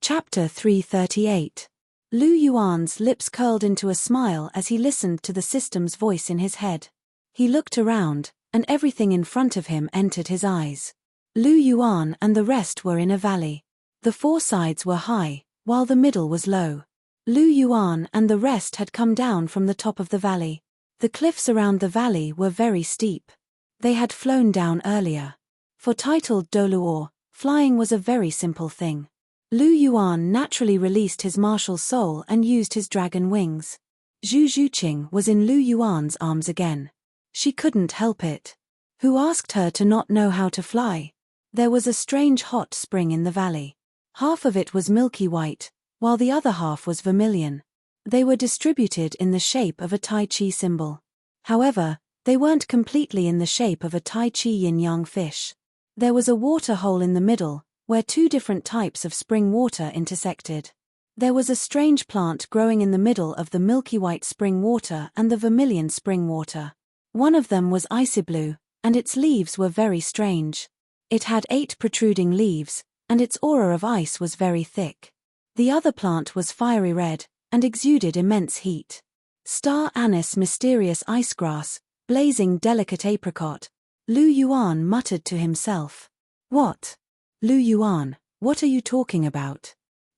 Chapter 338. Lu Yuan's lips curled into a smile as he listened to the system's voice in his head. He looked around, and everything in front of him entered his eyes. Lu Yuan and the rest were in a valley. The four sides were high, while the middle was low. Lu Yuan and the rest had come down from the top of the valley. The cliffs around the valley were very steep. They had flown down earlier. For titled Douluo, flying was a very simple thing. Lu Yuan naturally released his martial soul and used his dragon wings. Zhu Zhuqing was in Lu Yuan's arms again. She couldn't help it. Who asked her to not know how to fly? There was a strange hot spring in the valley. Half of it was milky white, while the other half was vermilion. They were distributed in the shape of a Tai Chi symbol. However, they weren't completely in the shape of a Tai Chi yin-yang fish. There was a water hole in the middle, where two different types of spring water intersected. There was a strange plant growing in the middle of the milky white spring water and the vermilion spring water. One of them was icy blue, and its leaves were very strange. It had 8 protruding leaves, and its aura of ice was very thick. The other plant was fiery red, and exuded immense heat. Star anise mysterious ice grass, blazing delicate apricot. Lu Yuan muttered to himself. What? Lu Yuan, what are you talking about?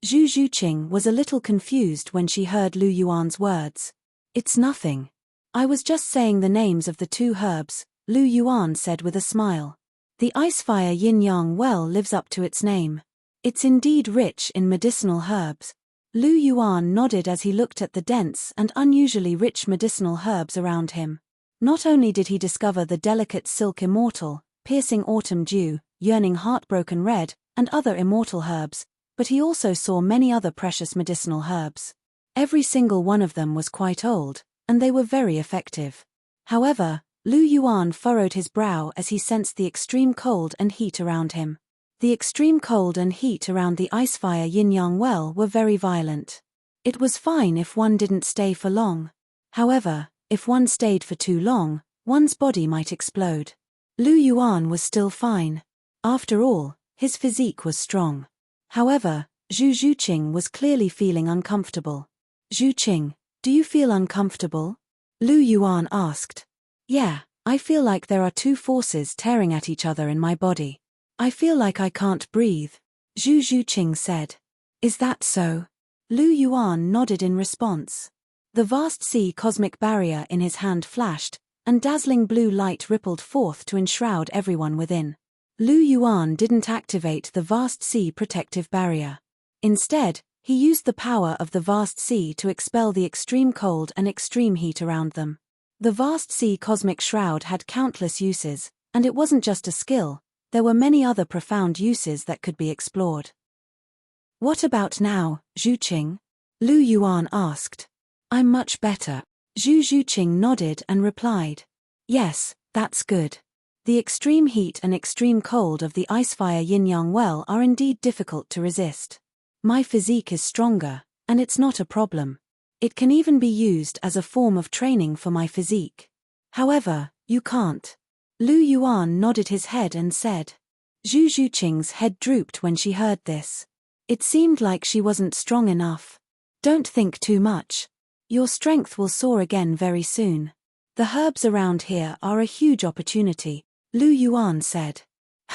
Zhu Zhuqing was a little confused when she heard Lu Yuan's words. It's nothing. I was just saying the names of the 2 herbs, Lu Yuan said with a smile. The icefire yin-yang well lives up to its name. It's indeed rich in medicinal herbs. Lu Yuan nodded as he looked at the dense and unusually rich medicinal herbs around him. Not only did he discover the delicate silk immortal, piercing autumn dew, yearning heartbroken red, and other immortal herbs, but he also saw many other precious medicinal herbs. Every single one of them was quite old, and they were very effective. However, Lu Yuan furrowed his brow as he sensed the extreme cold and heat around him. The extreme cold and heat around the icefire yin-yang well were very violent. It was fine if one didn't stay for long. However, if one stayed for too long, one's body might explode. Lu Yuan was still fine. After all, his physique was strong. However, Zhu Zhuqing was clearly feeling uncomfortable. Zhuqing, do you feel uncomfortable? Lu Yuan asked. Yeah, I feel like there are 2 forces tearing at each other in my body. I feel like I can't breathe, Zhu Zhuqing said. Is that so? Lu Yuan nodded in response. The vast sea cosmic barrier in his hand flashed, and dazzling blue light rippled forth to enshroud everyone within. Lu Yuan didn't activate the vast sea protective barrier. Instead, he used the power of the vast sea to expel the extreme cold and extreme heat around them. The vast sea cosmic shroud had countless uses, and it wasn't just a skill, there were many other profound uses that could be explored. What about now, Zhuqing? Lu Yuan asked. I'm much better. Zhu Zhuqing nodded and replied. Yes, that's good. The extreme heat and extreme cold of the icefire yin-yang well are indeed difficult to resist. My physique is stronger, and it's not a problem. It can even be used as a form of training for my physique. However, you can't. Lu Yuan nodded his head and said. Zhu Zhuqing's head drooped when she heard this. It seemed like she wasn't strong enough. Don't think too much. Your strength will soar again very soon. The herbs around here are a huge opportunity, Lu Yuan said.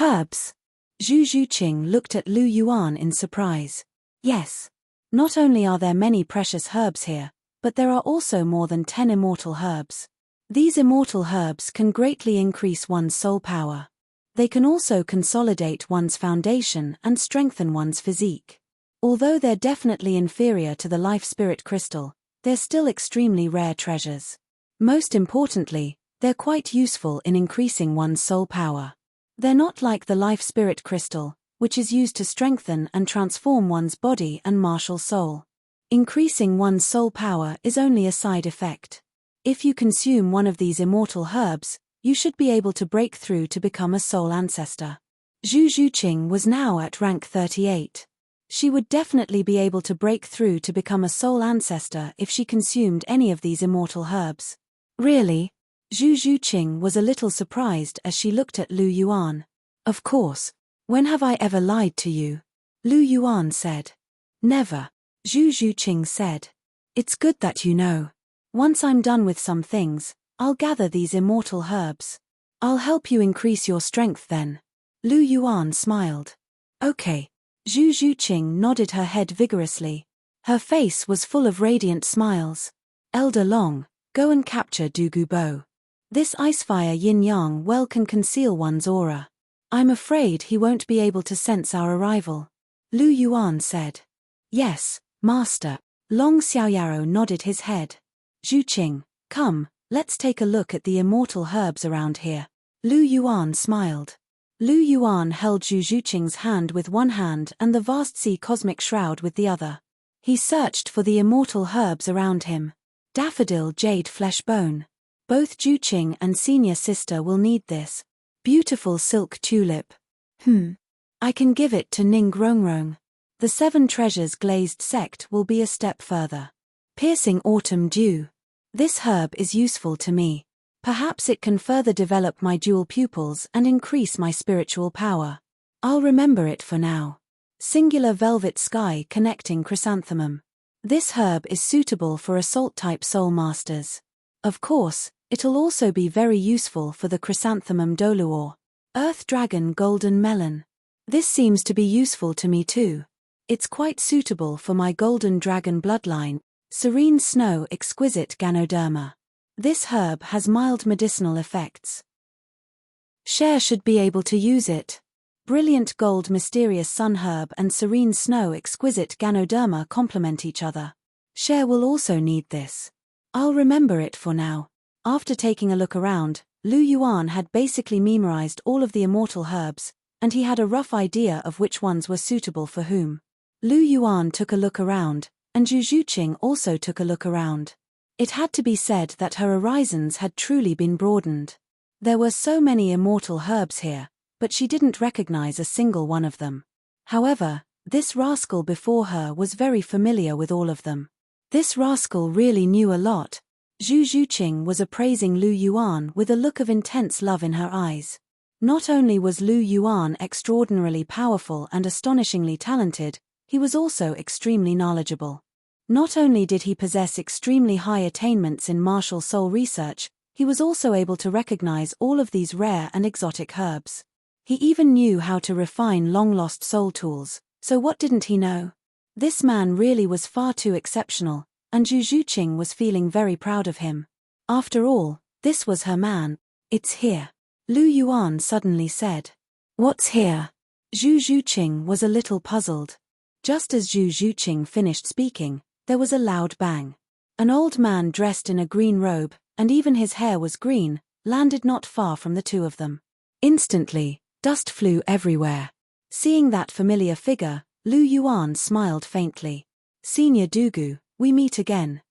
Herbs? Zhu Zhuqing looked at Lu Yuan in surprise. Yes. Not only are there many precious herbs here, but there are also more than 10 immortal herbs. These immortal herbs can greatly increase one's soul power. They can also consolidate one's foundation and strengthen one's physique. Although they're definitely inferior to the life spirit crystal, they're still extremely rare treasures. Most importantly, they're quite useful in increasing one's soul power. They're not like the life spirit crystal, which is used to strengthen and transform one's body and martial soul. Increasing one's soul power is only a side effect. If you consume one of these immortal herbs, you should be able to break through to become a soul ancestor. Zhu Zhuqing was now at rank 38. She would definitely be able to break through to become a soul ancestor if she consumed any of these immortal herbs. Really? Zhu Zhuqing was a little surprised as she looked at Lu Yuan. Of course. When have I ever lied to you? Lu Yuan said. Never, Zhu Zhuqing said. It's good that you know. Once I'm done with some things, I'll gather these immortal herbs. I'll help you increase your strength then. Lu Yuan smiled. Okay. Zhu Zhuqing nodded her head vigorously. Her face was full of radiant smiles. Elder Long, go and capture Douluo. This icefire yin-yang well can conceal one's aura. I'm afraid he won't be able to sense our arrival. Lu Yuan said. Yes, master. Long Xiaoyaro nodded his head. Zhuqing, come, let's take a look at the immortal herbs around here. Lu Yuan smiled. Lu Yuan held Zhu Zhuqing's hand with one hand and the vast sea cosmic shroud with the other. He searched for the immortal herbs around him. Daffodil jade flesh bone. Both Zhuqing and senior sister will need this. Beautiful silk tulip. I can give it to Ning Rongrong. The 7 treasures glazed sect will be a step further. Piercing autumn dew. This herb is useful to me. Perhaps it can further develop my jewel pupils and increase my spiritual power. I'll remember it for now. Singular velvet sky connecting chrysanthemum. This herb is suitable for assault-type soul masters. Of course, it'll also be very useful for the chrysanthemum Douluo. Earth dragon golden melon. This seems to be useful to me too. It's quite suitable for my golden dragon bloodline. Serene snow exquisite Ganoderma. This herb has mild medicinal effects. Cher should be able to use it. Brilliant gold mysterious sun herb and serene snow exquisite Ganoderma complement each other. Cher will also need this. I'll remember it for now. After taking a look around, Lu Yuan had basically memorized all of the immortal herbs, and he had a rough idea of which ones were suitable for whom. Lu Yuan took a look around, and Zhu Zhuqing also took a look around. It had to be said that her horizons had truly been broadened. There were so many immortal herbs here, but she didn't recognize a single one of them. However, this rascal before her was very familiar with all of them. This rascal really knew a lot. Zhu Zhuqing was appraising Lu Yuan with a look of intense love in her eyes. Not only was Lu Yuan extraordinarily powerful and astonishingly talented, he was also extremely knowledgeable. Not only did he possess extremely high attainments in martial soul research, he was also able to recognize all of these rare and exotic herbs. He even knew how to refine long-lost soul tools, so what didn't he know? This man really was far too exceptional, and Zhu Zhuqing was feeling very proud of him. After all, this was her man. It's here. Lu Yuan suddenly said. What's here? Zhu Zhuqing was a little puzzled. Just as Zhu Zhuqing finished speaking, there was a loud bang. An old man dressed in a green robe, and even his hair was green, landed not far from the two of them. Instantly, dust flew everywhere. Seeing that familiar figure, Lu Yuan smiled faintly. Senior Douluo, we meet again.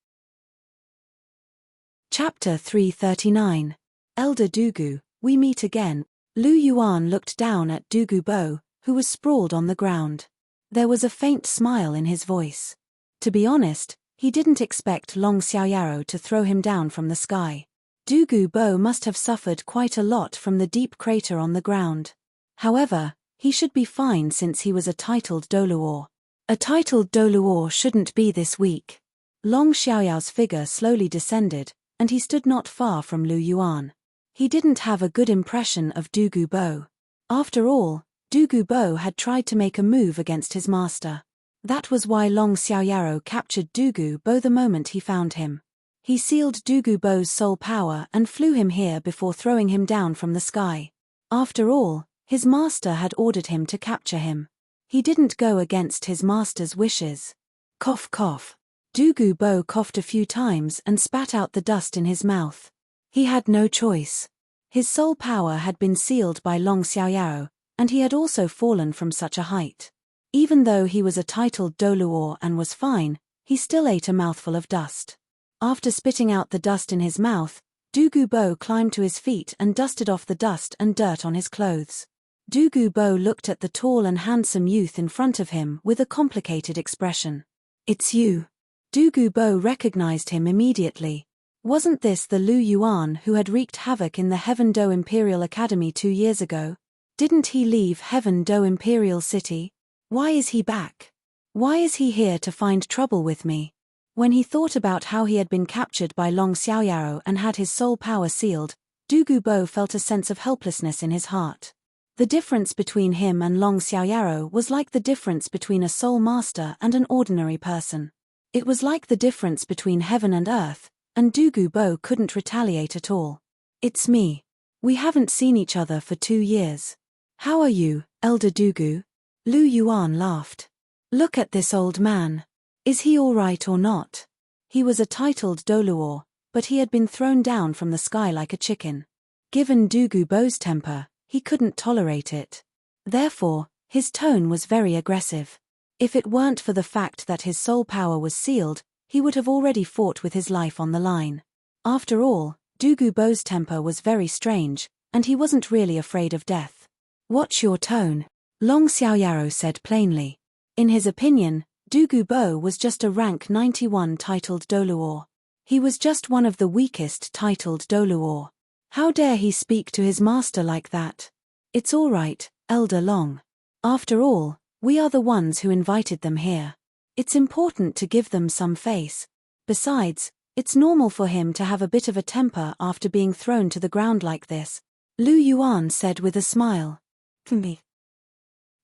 Chapter 339. Elder Douluo, we meet again. Lu Yuan looked down at Douluo, who was sprawled on the ground. There was a faint smile in his voice. To be honest, he didn't expect Long Xiaoyaro to throw him down from the sky. Douluo must have suffered quite a lot from the deep crater on the ground. However, he should be fine since he was a titled Douluo. A titled Douluo shouldn't be this weak. Long Xiaoyao's figure slowly descended, and he stood not far from Lu Yuan. He didn't have a good impression of Douluo. After all, Douluo had tried to make a move against his master. That was why Long Xiaoyaro captured Douluo the moment he found him. He sealed Douluo's soul power and flew him here before throwing him down from the sky. After all, his master had ordered him to capture him. He didn't go against his master's wishes. Cough cough. Douluo coughed a few times and spat out the dust in his mouth. He had no choice. His soul power had been sealed by Long Xiaoyaro, and he had also fallen from such a height. Even though he was a titled Douluo and was fine, he still ate a mouthful of dust. After spitting out the dust in his mouth, Douluo climbed to his feet and dusted off the dust and dirt on his clothes. Douluo looked at the tall and handsome youth in front of him with a complicated expression. It's you. Douluo recognized him immediately. Wasn't this the Lu Yuan who had wreaked havoc in the Heaven Do Imperial Academy 2 years ago? Didn't he leave Heaven Do Imperial City? Why is he back? Why is he here to find trouble with me? When he thought about how he had been captured by Long Xiaoyaro and had his soul power sealed, Du Gubo felt a sense of helplessness in his heart. The difference between him and Long Xiaoyaro was like the difference between a soul master and an ordinary person. It was like the difference between heaven and earth, and Du Gubo couldn't retaliate at all. It's me. We haven't seen each other for 2 years. How are you, Elder Dugu? Lu Yuan laughed. Look at this old man. Is he all right or not? He was a titled Douluo, but he had been thrown down from the sky like a chicken. Given Du Gubo's temper, he couldn't tolerate it. Therefore, his tone was very aggressive. If it weren't for the fact that his soul power was sealed, he would have already fought with his life on the line. After all, Du Gubo's temper was very strange, and he wasn't really afraid of death. Watch your tone, Long Xiaoyaro said plainly. In his opinion, Du Gubo was just a rank 91 titled Douluo. He was just one of the weakest titled Douluo. How dare he speak to his master like that? It's all right, Elder Long. After all, we are the ones who invited them here. It's important to give them some face. Besides, it's normal for him to have a bit of a temper after being thrown to the ground like this, Lu Yuan said with a smile. Me.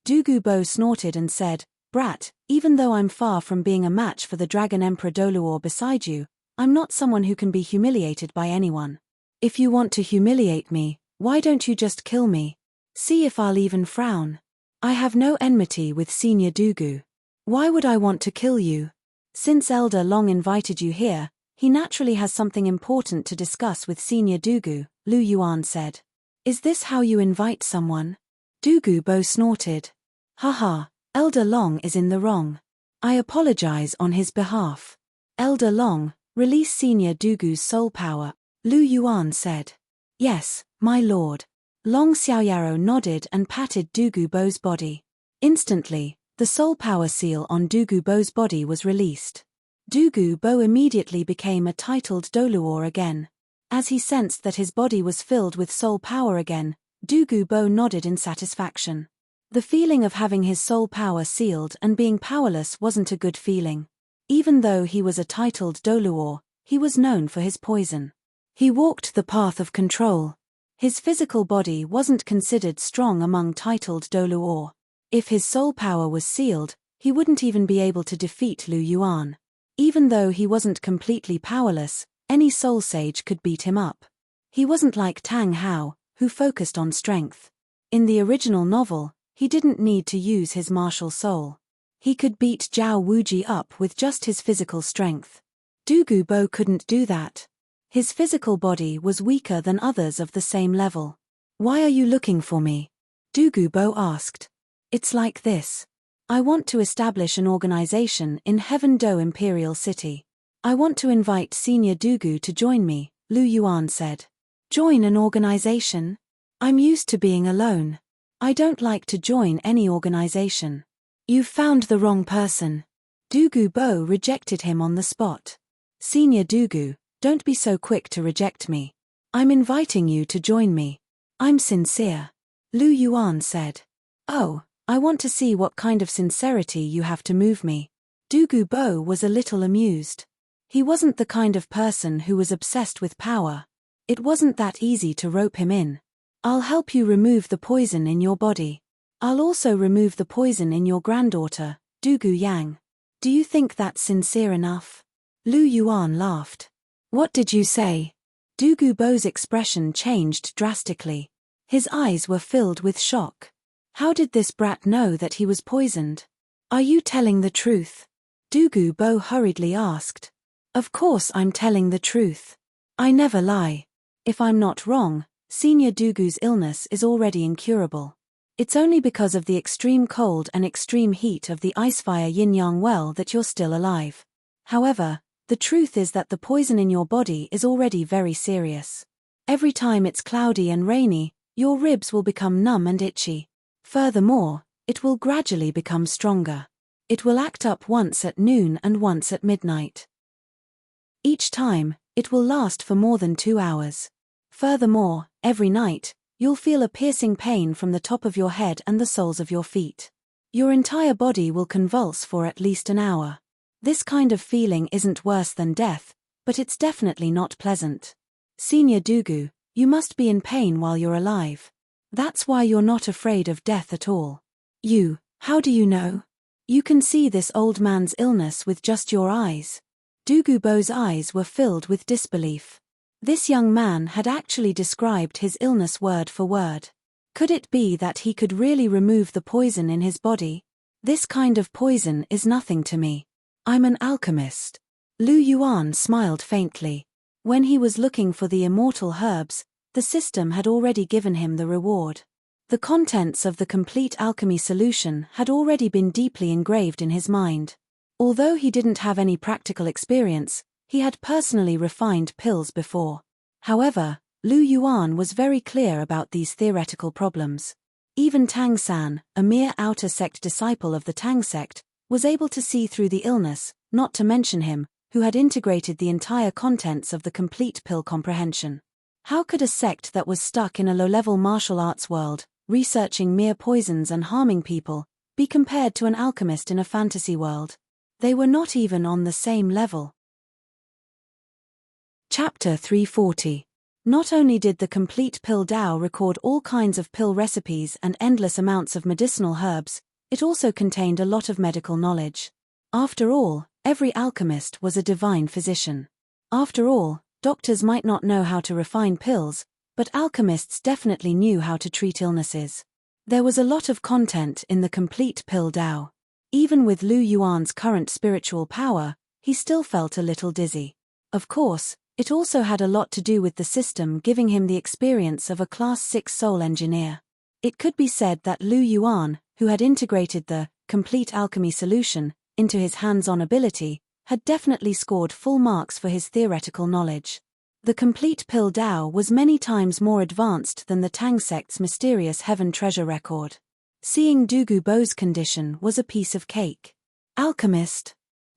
Du Gubo snorted and said, Brat, even though I'm far from being a match for the Dragon Emperor Douluo beside you, I'm not someone who can be humiliated by anyone. If you want to humiliate me, why don't you just kill me? See if I'll even frown. I have no enmity with Senior Dugu. Why would I want to kill you? Since Elder Long invited you here, he naturally has something important to discuss with Senior Dugu, Lu Yuan said. Is this how you invite someone? Du Gubo snorted. Haha, Elder Long is in the wrong. I apologize on his behalf. Elder Long, release Senior Dugu's soul power, Lu Yuan said. Yes, my lord. Long Xiaoyaro nodded and patted Du Gubo's body. Instantly, the soul power seal on Du Gubo's body was released. Du Gubo immediately became a titled Douluo again. As he sensed that his body was filled with soul power again, Du Gubo nodded in satisfaction. The feeling of having his soul power sealed and being powerless wasn't a good feeling. Even though he was a titled Douluo, he was known for his poison. He walked the path of control. His physical body wasn't considered strong among titled Douluo. If his soul power was sealed, he wouldn't even be able to defeat Lu Yuan. Even though he wasn't completely powerless, any soul sage could beat him up. He wasn't like Tang Hao, who focused on strength. In the original novel, he didn't need to use his martial soul. He could beat Zhao Wuji up with just his physical strength. Du Gubo couldn't do that. His physical body was weaker than others of the same level. Why are you looking for me? Du Gubo asked. It's like this. I want to establish an organization in Heaven Do Imperial City. I want to invite Senior Dugu to join me, Lu Yuan said. Join an organization? I'm used to being alone. I don't like to join any organization. You've found the wrong person. Du Gubo rejected him on the spot. Senior Dugu, don't be so quick to reject me. I'm inviting you to join me. I'm sincere. Lu Yuan said. Oh, I want to see what kind of sincerity you have to move me. Du Gubo was a little amused. He wasn't the kind of person who was obsessed with power. It wasn't that easy to rope him in. I'll help you remove the poison in your body. I'll also remove the poison in your granddaughter, Dugu Yang. Do you think that's sincere enough? Lu Yuan laughed. What did you say? Du Gubo's expression changed drastically. His eyes were filled with shock. How did this brat know that he was poisoned? Are you telling the truth? Du Gubo hurriedly asked. Of course I'm telling the truth. I never lie. If I'm not wrong, Senior Dugu's illness is already incurable. It's only because of the extreme cold and extreme heat of the Icefire Yin-Yang well that you're still alive. However, the truth is that the poison in your body is already very serious. Every time it's cloudy and rainy, your ribs will become numb and itchy. Furthermore, it will gradually become stronger. It will act up once at noon and once at midnight. Each time, it will last for more than 2 hours. Furthermore, every night, you'll feel a piercing pain from the top of your head and the soles of your feet. Your entire body will convulse for at least an hour. This kind of feeling isn't worse than death, but it's definitely not pleasant. Senior Douluo, you must be in pain while you're alive. That's why you're not afraid of death at all. How do you know? You can see this old man's illness with just your eyes. Douluo's eyes were filled with disbelief. This young man had actually described his illness word for word. Could it be that he could really remove the poison in his body? This kind of poison is nothing to me. I'm an alchemist. Lu Yuan smiled faintly. When he was looking for the immortal herbs, the system had already given him the reward. The contents of the complete alchemy solution had already been deeply engraved in his mind. Although he didn't have any practical experience, he had personally refined pills before. However, Lu Yuan was very clear about these theoretical problems. Even Tang San, a mere outer sect disciple of the Tang sect, was able to see through the illness, not to mention him, who had integrated the entire contents of the complete pill comprehension. How could a sect that was stuck in a low-level martial arts world, researching mere poisons and harming people, be compared to an alchemist in a fantasy world? They were not even on the same level. Chapter 340. Not only did the complete pill Tao record all kinds of pill recipes and endless amounts of medicinal herbs, it also contained a lot of medical knowledge. After all, every alchemist was a divine physician. After all, doctors might not know how to refine pills, but alchemists definitely knew how to treat illnesses. There was a lot of content in the complete pill Tao. Even with Lu Yuan's current spiritual power, he still felt a little dizzy. Of course, it also had a lot to do with the system giving him the experience of a Class 6 soul engineer. It could be said that Lu Yuan, who had integrated the complete alchemy solution into his hands-on ability, had definitely scored full marks for his theoretical knowledge. The complete pill Tao was many times more advanced than the Tang sect's mysterious heaven treasure record. Seeing Douluo's condition was a piece of cake. Alchemist?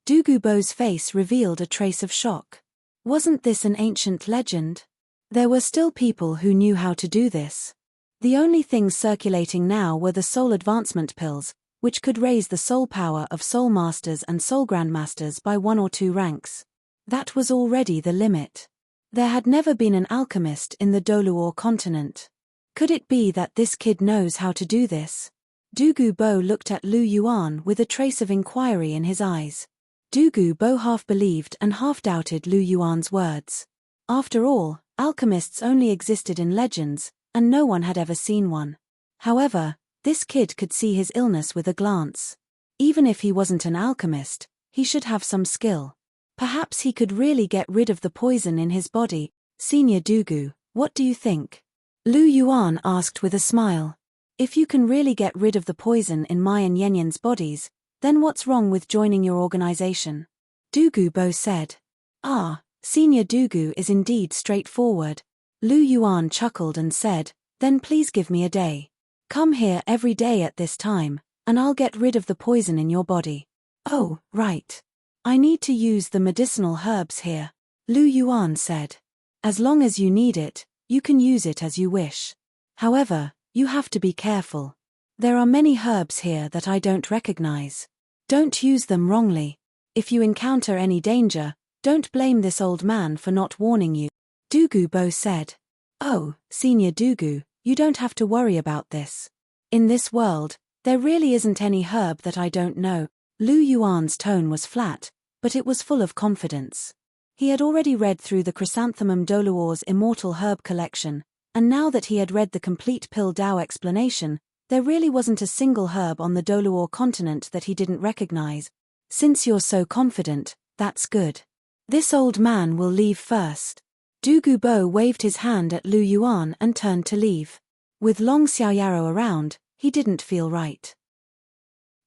Douluo's face revealed a trace of shock. Wasn't this an ancient legend? There were still people who knew how to do this. The only things circulating now were the soul advancement pills, which could raise the soul power of soul masters and soul grandmasters by 1 or 2 ranks. That was already the limit. There had never been an alchemist in the Douluo continent. Could it be that this kid knows how to do this? Douluo looked at Lu Yuan with a trace of inquiry in his eyes. Douluo half believed and half doubted Lu Yuan's words. After all, alchemists only existed in legends, and no one had ever seen one. However, this kid could see his illness with a glance. Even if he wasn't an alchemist, he should have some skill. Perhaps he could really get rid of the poison in his body. Senior Douluo, what do you think? Lu Yuan asked with a smile. If you can really get rid of the poison in my and Yanyan's bodies, then what's wrong with joining your organization? Douluo said. Senior Douluo is indeed straightforward. Lu Yuan chuckled and said, then please give me a day. Come here every day at this time, and I'll get rid of the poison in your body. Oh, right. I need to use the medicinal herbs here, Lu Yuan said. As long as you need it, you can use it as you wish. However, you have to be careful. There are many herbs here that I don't recognize. Don't use them wrongly. If you encounter any danger, don't blame this old man for not warning you. Douluo said. Oh, Senior Douluo, you don't have to worry about this. In this world, there really isn't any herb that I don't know. Lu Yuan's tone was flat, but it was full of confidence. He had already read through the Chrysanthemum Douluo's immortal herb collection, and now that he had read the complete pill Tao explanation, there really wasn't a single herb on the Douluo continent that he didn't recognize. Since you're so confident, that's good. This old man will leave first. Douluo waved his hand at Lu Yuan and turned to leave. With Long Xiaoyaro around, he didn't feel right.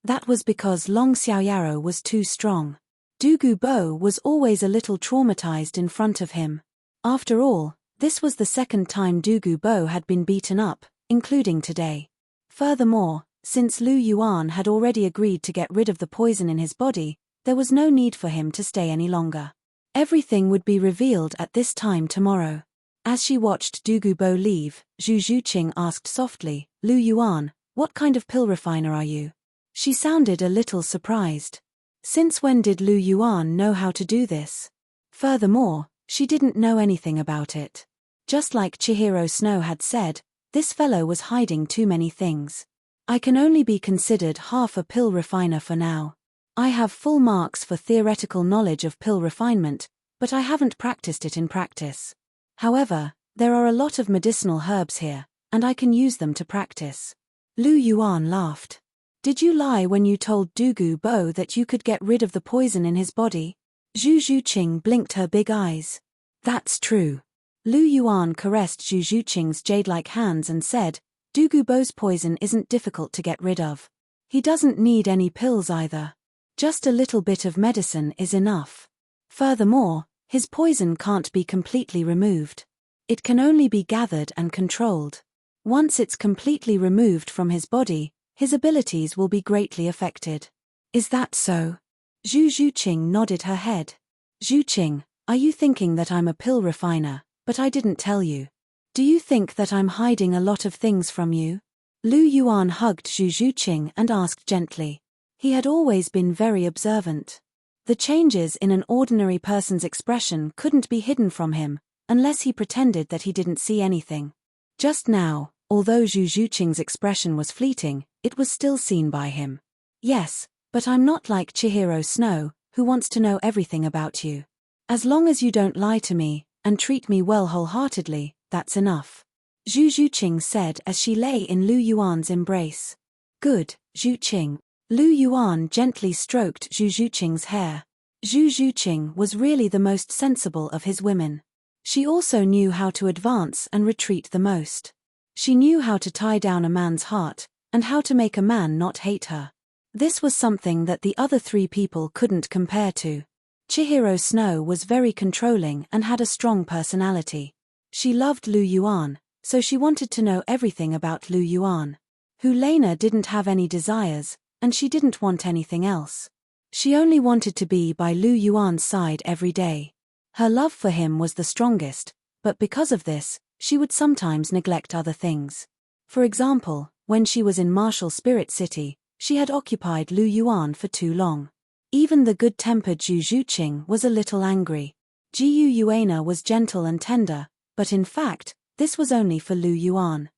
That was because Long Xiaoyaro was too strong. Douluo was always a little traumatized in front of him. After all, this was the second time Douluo had been beaten up, including today. Furthermore, since Lu Yuan had already agreed to get rid of the poison in his body, there was no need for him to stay any longer. Everything would be revealed at this time tomorrow. As she watched Douluo leave, Zhu Zhuqing asked softly, Lu Yuan, what kind of pill refiner are you? She sounded a little surprised. Since when did Lu Yuan know how to do this? Furthermore, she didn't know anything about it. Just like Chihiro Snow had said, this fellow was hiding too many things. I can only be considered half a pill refiner for now. I have full marks for theoretical knowledge of pill refinement, but I haven't practiced it in practice. However, there are a lot of medicinal herbs here, and I can use them to practice. Lu Yuan laughed. Did you lie when you told Douluo Bo that you could get rid of the poison in his body? Zhu Zhuqing blinked her big eyes. That's true. Lu Yuan caressed Zhu Zhuqing's jade-like hands and said, Douluo Bo's poison isn't difficult to get rid of. He doesn't need any pills either. Just a little bit of medicine is enough. Furthermore, his poison can't be completely removed. It can only be gathered and controlled. Once it's completely removed from his body, his abilities will be greatly affected. Is that so? Zhu Zhuqing nodded her head. Zhuqing, are you thinking that I'm a pill refiner, but I didn't tell you? Do you think that I'm hiding a lot of things from you? Lu Yuan hugged Zhu Zhuqing and asked gently. He had always been very observant. The changes in an ordinary person's expression couldn't be hidden from him, unless he pretended that he didn't see anything. Just now, although Zhu Zhuqing's expression was fleeting, it was still seen by him. Yes, but I'm not like Chihiro Snow, who wants to know everything about you. As long as you don't lie to me, and treat me well wholeheartedly, that's enough. Zhu Zhuqing said as she lay in Lu Yuan's embrace. Good, Zhuqing. Lu Yuan gently stroked Zhu Zhuqing's hair. Zhu Zhuqing was really the most sensible of his women. She also knew how to advance and retreat the most. She knew how to tie down a man's heart, and how to make a man not hate her. This was something that the other three people couldn't compare to. Chihiro Snow was very controlling and had a strong personality. She loved Lu Yuan, so she wanted to know everything about Lu Yuan. Helena didn't have any desires, and she didn't want anything else. She only wanted to be by Lu Yuan's side every day. Her love for him was the strongest, but because of this, she would sometimes neglect other things. For example, when she was in Martial Spirit City, she had occupied Lu Yuan for too long. Even the good-tempered Zhu Zhuqing was a little angry. Jiu Yuana was gentle and tender, but in fact, this was only for Lu Yuan.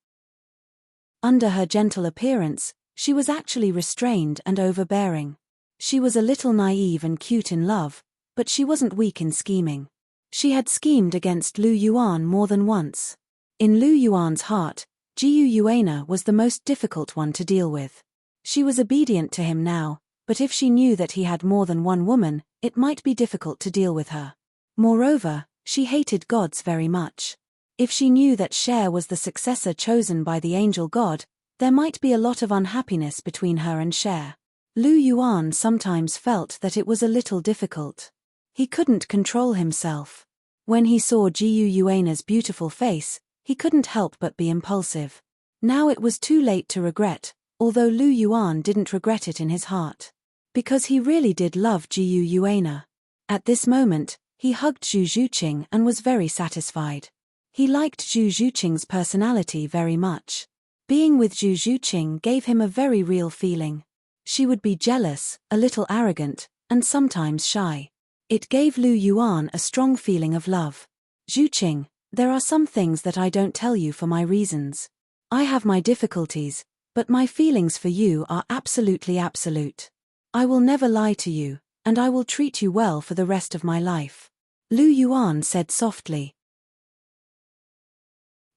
Under her gentle appearance, she was actually restrained and overbearing. She was a little naive and cute in love, but she wasn't weak in scheming. She had schemed against Lu Yuan more than once. In Lu Yuan's heart, Jiu Yuana was the most difficult one to deal with. She was obedient to him now, but if she knew that he had more than one woman, it might be difficult to deal with her. Moreover, she hated gods very much. If she knew that Cher was the successor chosen by the angel god, there might be a lot of unhappiness between her and Cher. Lu Yuan sometimes felt that it was a little difficult. He couldn't control himself. When he saw Jiu Yuana's beautiful face, he couldn't help but be impulsive. Now it was too late to regret, although Lu Yuan didn't regret it in his heart. Because he really did love Jiu Yuana. At this moment, he hugged Zhu Zhuqing and was very satisfied. He liked Zhu Zhuqing's personality very much. Being with Zhu Zhuqing gave him a very real feeling. She would be jealous, a little arrogant, and sometimes shy. It gave Lu Yuan a strong feeling of love. Zhuqing, there are some things that I don't tell you for my reasons. I have my difficulties, but my feelings for you are absolutely absolute. I will never lie to you, and I will treat you well for the rest of my life. Lu Yuan said softly.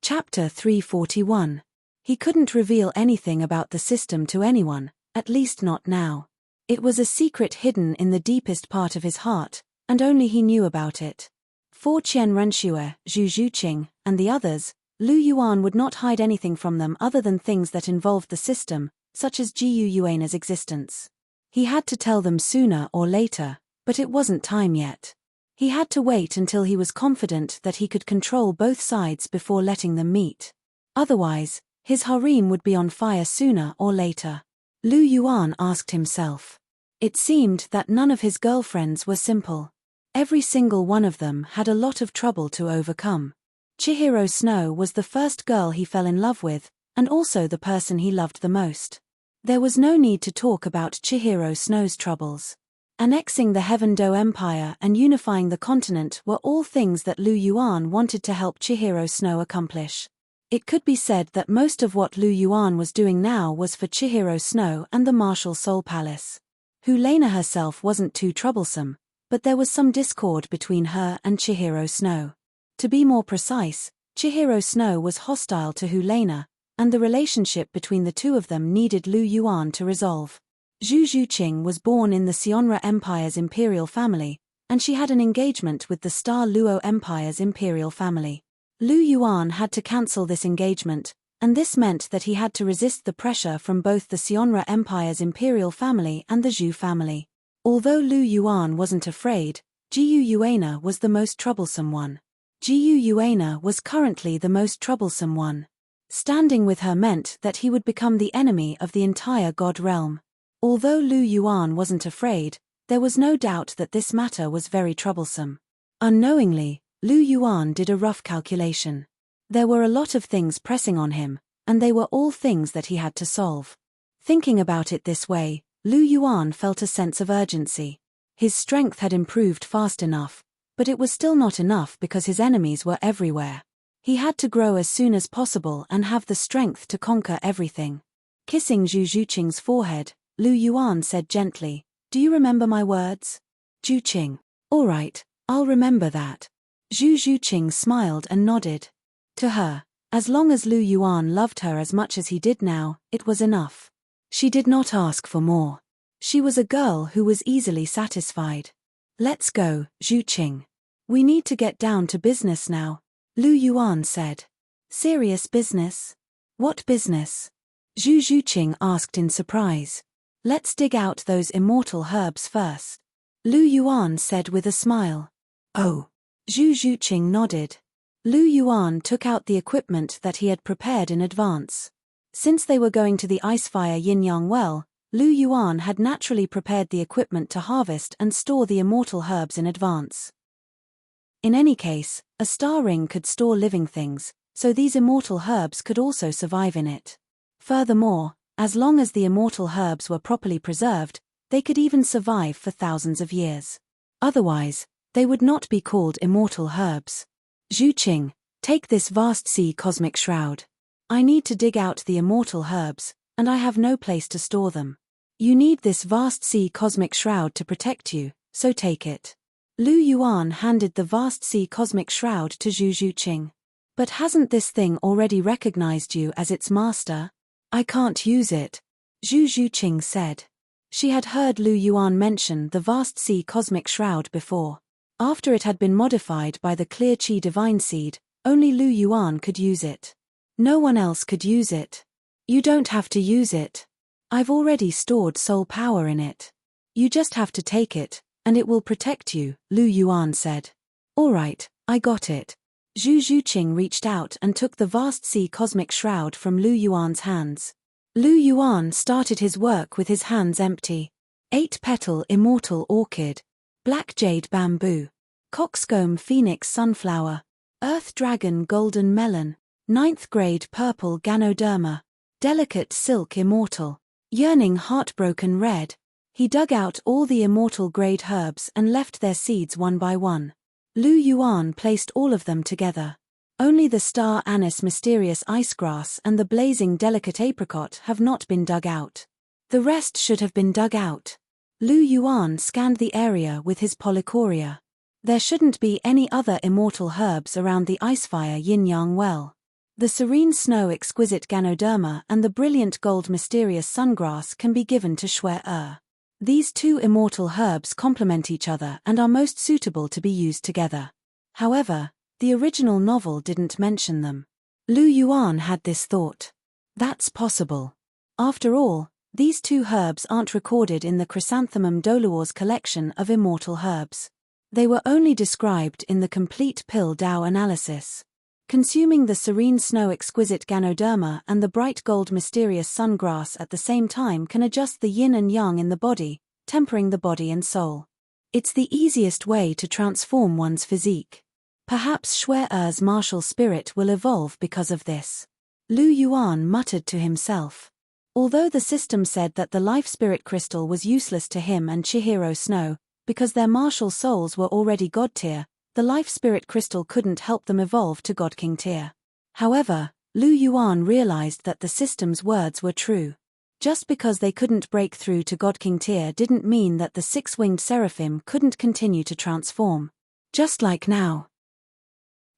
Chapter 341. He couldn't reveal anything about the system to anyone, at least not now. It was a secret hidden in the deepest part of his heart, and only he knew about it. For Qian Renxue, Zhu Zhuqing, and the others, Lu Yuan would not hide anything from them other than things that involved the system, such as Jiu Yuana's existence. He had to tell them sooner or later, but it wasn't time yet. He had to wait until he was confident that he could control both sides before letting them meet. Otherwise, his harem would be on fire sooner or later. Lu Yuan asked himself. It seemed that none of his girlfriends were simple. Every single one of them had a lot of trouble to overcome. Chihiro Snow was the first girl he fell in love with, and also the person he loved the most. There was no need to talk about Chihiro Snow's troubles. Annexing the Heaven Do Empire and unifying the continent were all things that Lu Yuan wanted to help Chihiro Snow accomplish. It could be said that most of what Lu Yuan was doing now was for Chihiro Snow and the Martial Soul Palace. Helena herself wasn't too troublesome, but there was some discord between her and Chihiro Snow. To be more precise, Chihiro Snow was hostile to Helena, and the relationship between the two of them needed Lu Yuan to resolve. Zhu Zhuqing was born in the Sionra Empire's imperial family, and she had an engagement with the Star Luo Empire's imperial family. Lu Yuan had to cancel this engagement, and this meant that he had to resist the pressure from both the Sionra Empire's imperial family and the Zhu family. Although Lu Yuan wasn't afraid, Jiyu Yuana was the most troublesome one. Jiyu Yuana was currently the most troublesome one. Standing with her meant that he would become the enemy of the entire God realm. Although Lu Yuan wasn't afraid, there was no doubt that this matter was very troublesome. Unknowingly, Lu Yuan did a rough calculation. There were a lot of things pressing on him, and they were all things that he had to solve. Thinking about it this way, Lu Yuan felt a sense of urgency. His strength had improved fast enough, but it was still not enough because his enemies were everywhere. He had to grow as soon as possible and have the strength to conquer everything. Kissing Zhu Zhuqing's forehead, Lu Yuan said gently, "Do you remember my words?" Zhuqing. "All right, I'll remember that." Zhu Zhuqing smiled and nodded. To her, as long as Lu Yuan loved her as much as he did now, it was enough. She did not ask for more. She was a girl who was easily satisfied. "Let's go, Zhuqing. We need to get down to business now," Lu Yuan said. "Serious business? What business?" Zhu Zhuqing asked in surprise. "Let's dig out those immortal herbs first," Lu Yuan said with a smile. "Oh." Zhu Zhuqing nodded. Lu Yuan took out the equipment that he had prepared in advance. Since they were going to the Icefire Yin-Yang well, Lu Yuan had naturally prepared the equipment to harvest and store the immortal herbs in advance. In any case, a star ring could store living things, so these immortal herbs could also survive in it. Furthermore, as long as the immortal herbs were properly preserved, they could even survive for thousands of years. Otherwise, they would not be called immortal herbs. "Zhuqing, take this vast sea cosmic shroud. I need to dig out the immortal herbs, and I have no place to store them. You need this vast sea cosmic shroud to protect you, so take it." Lu Yuan handed the vast sea cosmic shroud to Zhu Zhuqing. "But hasn't this thing already recognized you as its master?" "I can't use it," Zhu Zhuqing said. She had heard Lu Yuan mention the vast sea cosmic shroud before. After it had been modified by the clear chi divine seed, only Lu Yuan could use it. No one else could use it. "You don't have to use it. I've already stored soul power in it. You just have to take it, and it will protect you," Lu Yuan said. "All right, I got it." Zhu Zhuqing reached out and took the vast sea cosmic shroud from Lu Yuan's hands. Lu Yuan started his work with his hands empty. 8-petal immortal orchid, black jade bamboo, coxcomb phoenix sunflower, earth dragon golden melon, 9th grade purple ganoderma, delicate silk immortal, yearning heartbroken red. He dug out all the immortal grade herbs and left their seeds one by one. Lu Yuan placed all of them together. Only the star anise mysterious icegrass and the blazing delicate apricot have not been dug out. The rest should have been dug out. Lu Yuan scanned the area with his polychoria. There shouldn't be any other immortal herbs around the Icefire Yin-Yang well. The serene snow exquisite ganoderma and the brilliant gold mysterious sungrass can be given to Xue. These two immortal herbs complement each other and are most suitable to be used together. However, the original novel didn't mention them. Lu Yuan had this thought. That's possible. After all, these two herbs aren't recorded in the Chrysanthemum Douluo's collection of immortal herbs. They were only described in the complete pill Dao analysis. Consuming the serene snow exquisite ganoderma and the bright gold mysterious sungrass at the same time can adjust the yin and yang in the body, tempering the body and soul. It's the easiest way to transform one's physique. Perhaps Xue's martial spirit will evolve because of this. Lu Yuan muttered to himself. Although the system said that the life spirit crystal was useless to him and Chihiro Snow, because their martial souls were already God tier, the life spirit crystal couldn't help them evolve to God King tier. However, Lu Yuan realized that the system's words were true. Just because they couldn't break through to God King tier didn't mean that the six-winged seraphim couldn't continue to transform. Just like now.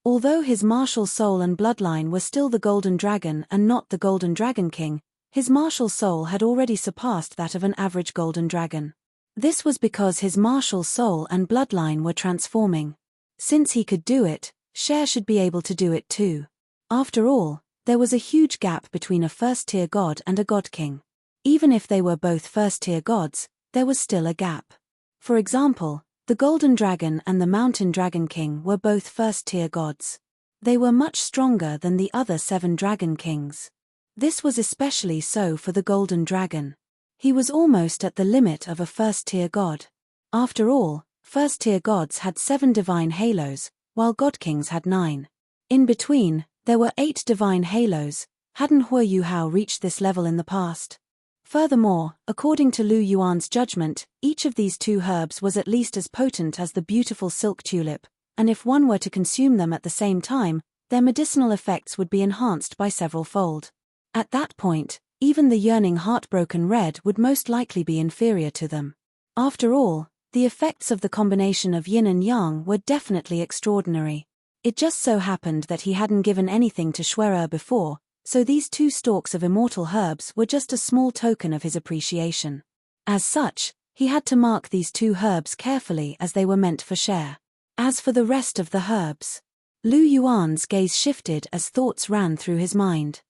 Although his martial soul and bloodline were still the Golden Dragon and not the Golden Dragon King, his martial soul had already surpassed that of an average Golden Dragon. This was because his martial soul and bloodline were transforming. Since he could do it, Cher should be able to do it too. After all, there was a huge gap between a first-tier god and a god king. Even if they were both first-tier gods, there was still a gap. For example, the Golden Dragon and the Mountain Dragon King were both first-tier gods. They were much stronger than the other 7 Dragon Kings. This was especially so for the Golden Dragon. He was almost at the limit of a first-tier god. After all, first-tier gods had 7 divine halos, while god kings had 9. In between, there were 8 divine halos. Hadn't Hua Yuhao reached this level in the past? Furthermore, according to Lu Yuan's judgment, each of these 2 herbs was at least as potent as the beautiful silk tulip, and if one were to consume them at the same time, their medicinal effects would be enhanced by several-fold. At that point, even the yearning heartbroken red would most likely be inferior to them. After all, the effects of the combination of yin and yang were definitely extraordinary. It just so happened that he hadn't given anything to Schwerer before, so these 2 stalks of immortal herbs were just a small token of his appreciation. As such, he had to mark these 2 herbs carefully as they were meant for Cher. As for the rest of the herbs, Lu Yuan's gaze shifted as thoughts ran through his mind.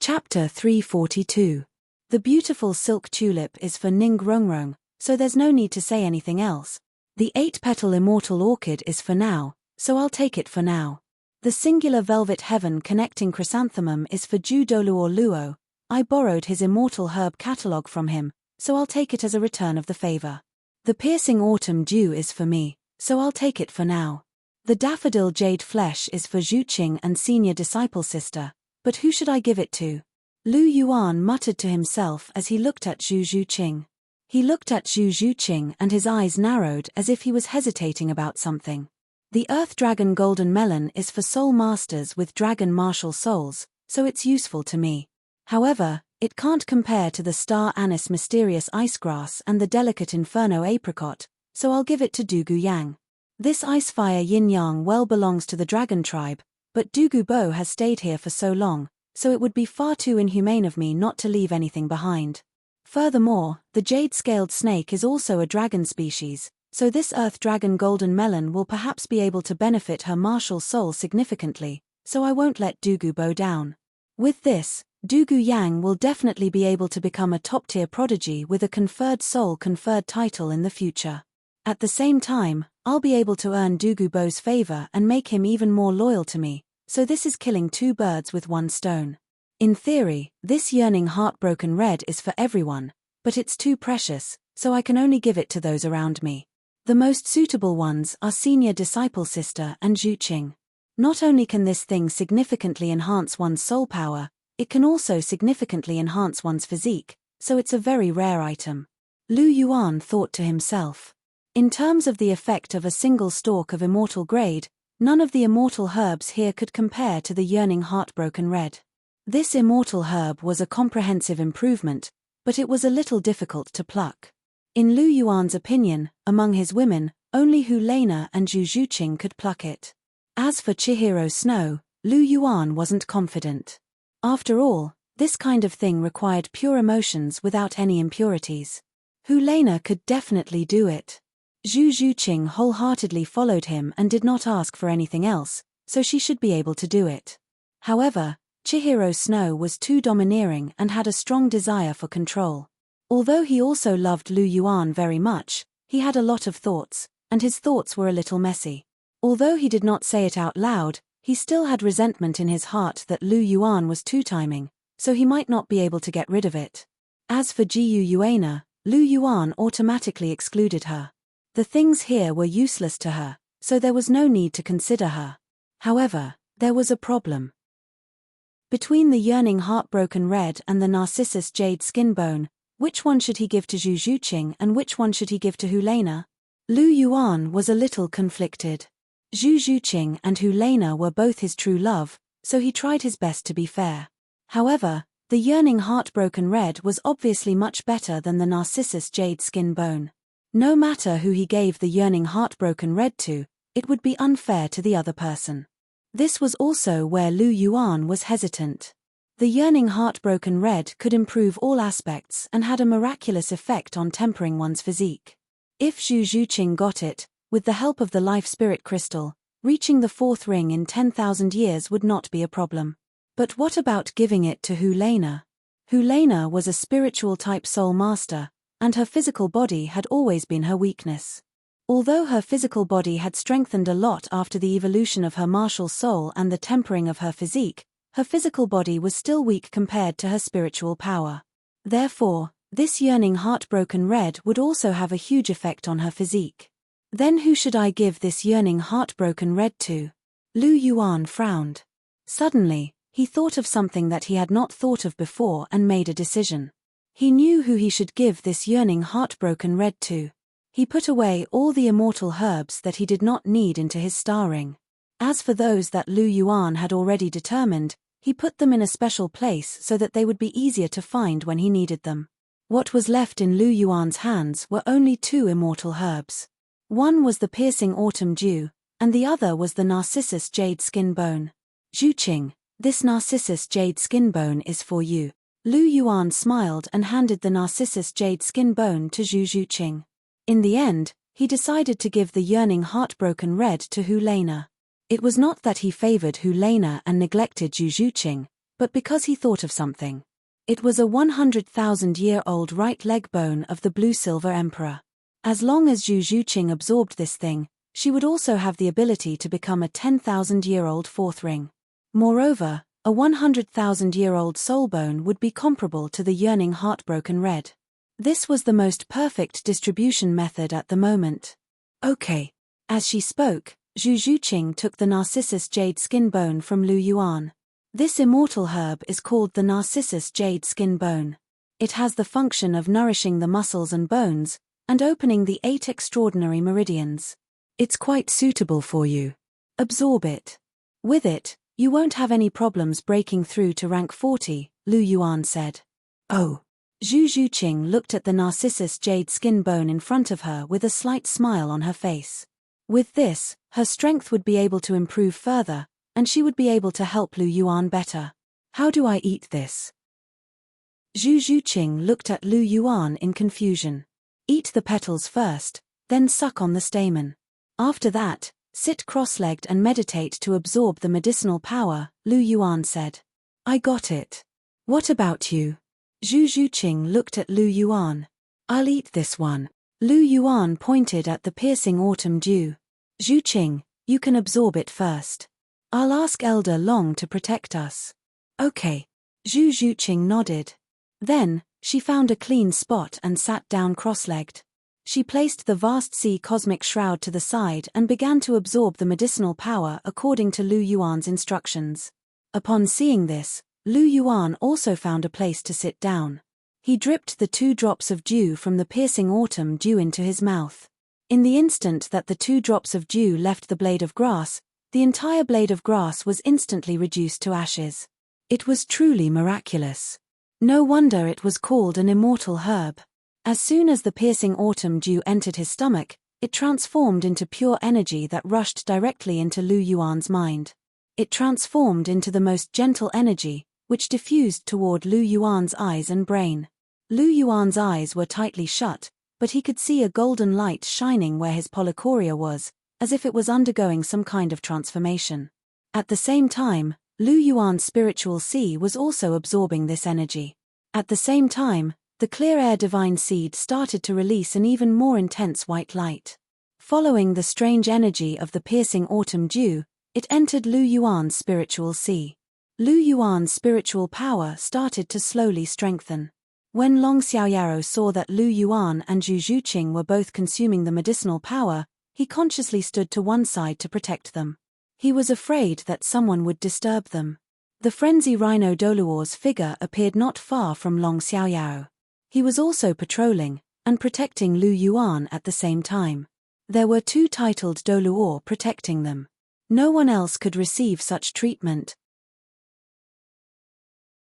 Chapter 342. The beautiful silk tulip is for Ning Rongrong, so there's no need to say anything else. The 8-petal immortal orchid is for now, so I'll take it for now. The singular velvet heaven connecting chrysanthemum is for Ju Douluo Luo. I borrowed his immortal herb catalogue from him, so I'll take it as a return of the favor. The piercing autumn dew is for me, so I'll take it for now. The daffodil jade flesh is for Zhu Qing and senior disciple sister, but who should I give it to? Lu Yuan muttered to himself as he looked at Zhu Qing. He looked at Zhu Qing and his eyes narrowed as if he was hesitating about something. The Earth Dragon Golden Melon is for soul masters with dragon martial souls, so it's useful to me. However, it can't compare to the Star Anise Mysterious Icegrass and the delicate Inferno Apricot, so I'll give it to Dugu Yang. This Icefire Yin Yang well belongs to the dragon tribe, but Dugu Bo has stayed here for so long, so it would be far too inhumane of me not to leave anything behind. Furthermore, the jade-scaled snake is also a dragon species, so this Earth Dragon Golden Melon will perhaps be able to benefit her martial soul significantly, so I won't let Dugu bow down. With this, Dugu Yang will definitely be able to become a top-tier prodigy with a conferred title in the future. At the same time, I'll be able to earn Dugu Bo's favor and make him even more loyal to me, so this is killing 2 birds with 1 stone. In theory, this yearning heartbroken red is for everyone, but it's too precious, so I can only give it to those around me. The most suitable ones are senior disciple sister and Zhu Qing. Not only can this thing significantly enhance one's soul power, it can also significantly enhance one's physique, so it's a very rare item. Lu Yuan thought to himself. In terms of the effect of a single stalk of immortal grade, none of the immortal herbs here could compare to the yearning heartbroken red. This immortal herb was a comprehensive improvement, but it was a little difficult to pluck. In Lu Yuan's opinion, among his women, only Hu Lena and Zhu Qing could pluck it. As for Chihiro Snow, Lu Yuan wasn't confident. After all, this kind of thing required pure emotions without any impurities. Hu Lena could definitely do it. Zhu Qing wholeheartedly followed him and did not ask for anything else, so she should be able to do it. However, Chihiro Snow was too domineering and had a strong desire for control. Although he also loved Lu Yuan very much, he had a lot of thoughts, and his thoughts were a little messy. Although he did not say it out loud, he still had resentment in his heart that Lu Yuan was two-timing, so he might not be able to get rid of it. As for Jiyu Yuana, Lu Yuan automatically excluded her. The things here were useless to her, so there was no need to consider her. However, there was a problem. Between the yearning heartbroken red and the narcissus jade skin bone, which one should he give to Zhu Zhuqing and which one should he give to Hu Lena? Lu Yuan was a little conflicted. Zhu Zhuqing and Hu Lena were both his true love, so he tried his best to be fair. However, the yearning heartbroken red was obviously much better than the narcissus jade skin bone. No matter who he gave the yearning heartbroken red to, it would be unfair to the other person. This was also where Lu Yuan was hesitant. The yearning heartbroken red could improve all aspects and had a miraculous effect on tempering one's physique. If Zhu Zhuqing got it, with the help of the life spirit crystal, reaching the fourth ring in 10,000 years would not be a problem. But what about giving it to Hu Lena? Hu Lena was a spiritual type soul master, and her physical body had always been her weakness. Although her physical body had strengthened a lot after the evolution of her martial soul and the tempering of her physique, her physical body was still weak compared to her spiritual power. Therefore, this yearning heartbroken red would also have a huge effect on her physique. Then who should I give this yearning heartbroken red to? Lu Yuan frowned. Suddenly, he thought of something that he had not thought of before and made a decision. He knew who he should give this yearning heartbroken red to. He put away all the immortal herbs that he did not need into his star ring. As for those that Lu Yuan had already determined, he put them in a special place so that they would be easier to find when he needed them. What was left in Lu Yuan's hands were only two immortal herbs. One was the piercing autumn dew, and the other was the narcissus jade skin bone. Zhuqing, this narcissus jade skin bone is for you. Lu Yuan smiled and handed the narcissus jade skin bone to Zhu Zhuqing. In the end, he decided to give the yearning heartbroken red to Hu Lena. It was not that he favored Hu Lena and neglected Zhu Zhuqing, but because he thought of something. It was a 100,000-year-old right leg bone of the blue-silver emperor. As long as Zhu Zhuqing absorbed this thing, she would also have the ability to become a 10,000-year-old fourth ring. Moreover, a 100,000-year-old soul bone would be comparable to the yearning heartbroken red. This was the most perfect distribution method at the moment. Okay. As she spoke, Zhu Zhuqing took the narcissus jade skin bone from Lu Yuan. This immortal herb is called the narcissus jade skin bone. It has the function of nourishing the muscles and bones, and opening the 8 extraordinary meridians. It's quite suitable for you. Absorb it. With it, you won't have any problems breaking through to rank 40, Lu Yuan said. Oh. Zhu Zhuqing looked at the narcissus jade skin bone in front of her with a slight smile on her face. With this, her strength would be able to improve further, and she would be able to help Lu Yuan better. How do I eat this? Zhu Zhuqing looked at Lu Yuan in confusion. Eat the petals first, then suck on the stamen. After that, sit cross-legged and meditate to absorb the medicinal power, Lu Yuan said. I got it. What about you? Zhu Zhuqing looked at Lu Yuan. I'll eat this one. Lu Yuan pointed at the piercing autumn dew. Zhuqing, you can absorb it first. I'll ask Elder Long to protect us. Okay. Zhu Zhuqing nodded. Then, she found a clean spot and sat down cross-legged. She placed the vast sea cosmic shroud to the side and began to absorb the medicinal power according to Lu Yuan's instructions. Upon seeing this, Lu Yuan also found a place to sit down. He dripped the 2 drops of dew from the piercing autumn dew into his mouth. In the instant that the 2 drops of dew left the blade of grass, the entire blade of grass was instantly reduced to ashes. It was truly miraculous. No wonder it was called an immortal herb. As soon as the piercing autumn dew entered his stomach, it transformed into pure energy that rushed directly into Lu Yuan's mind. It transformed into the most gentle energy, which diffused toward Lu Yuan's eyes and brain. Lu Yuan's eyes were tightly shut, but he could see a golden light shining where his polychoria was, as if it was undergoing some kind of transformation. At the same time, Lu Yuan's spiritual sea was also absorbing this energy. At the same time, the clear air divine seed started to release an even more intense white light. Following the strange energy of the piercing autumn dew, it entered Lu Yuan's spiritual sea. Lu Yuan's spiritual power started to slowly strengthen. When Long Xiaoyaro saw that Lu Yuan and Zhu Zhuqing were both consuming the medicinal power, he consciously stood to one side to protect them. He was afraid that someone would disturb them. The frenzy rhino Douluo's figure appeared not far from Long Xiaoyao. He was also patrolling and protecting Lu Yuan at the same time. There were 2 titled Douluo protecting them. No one else could receive such treatment.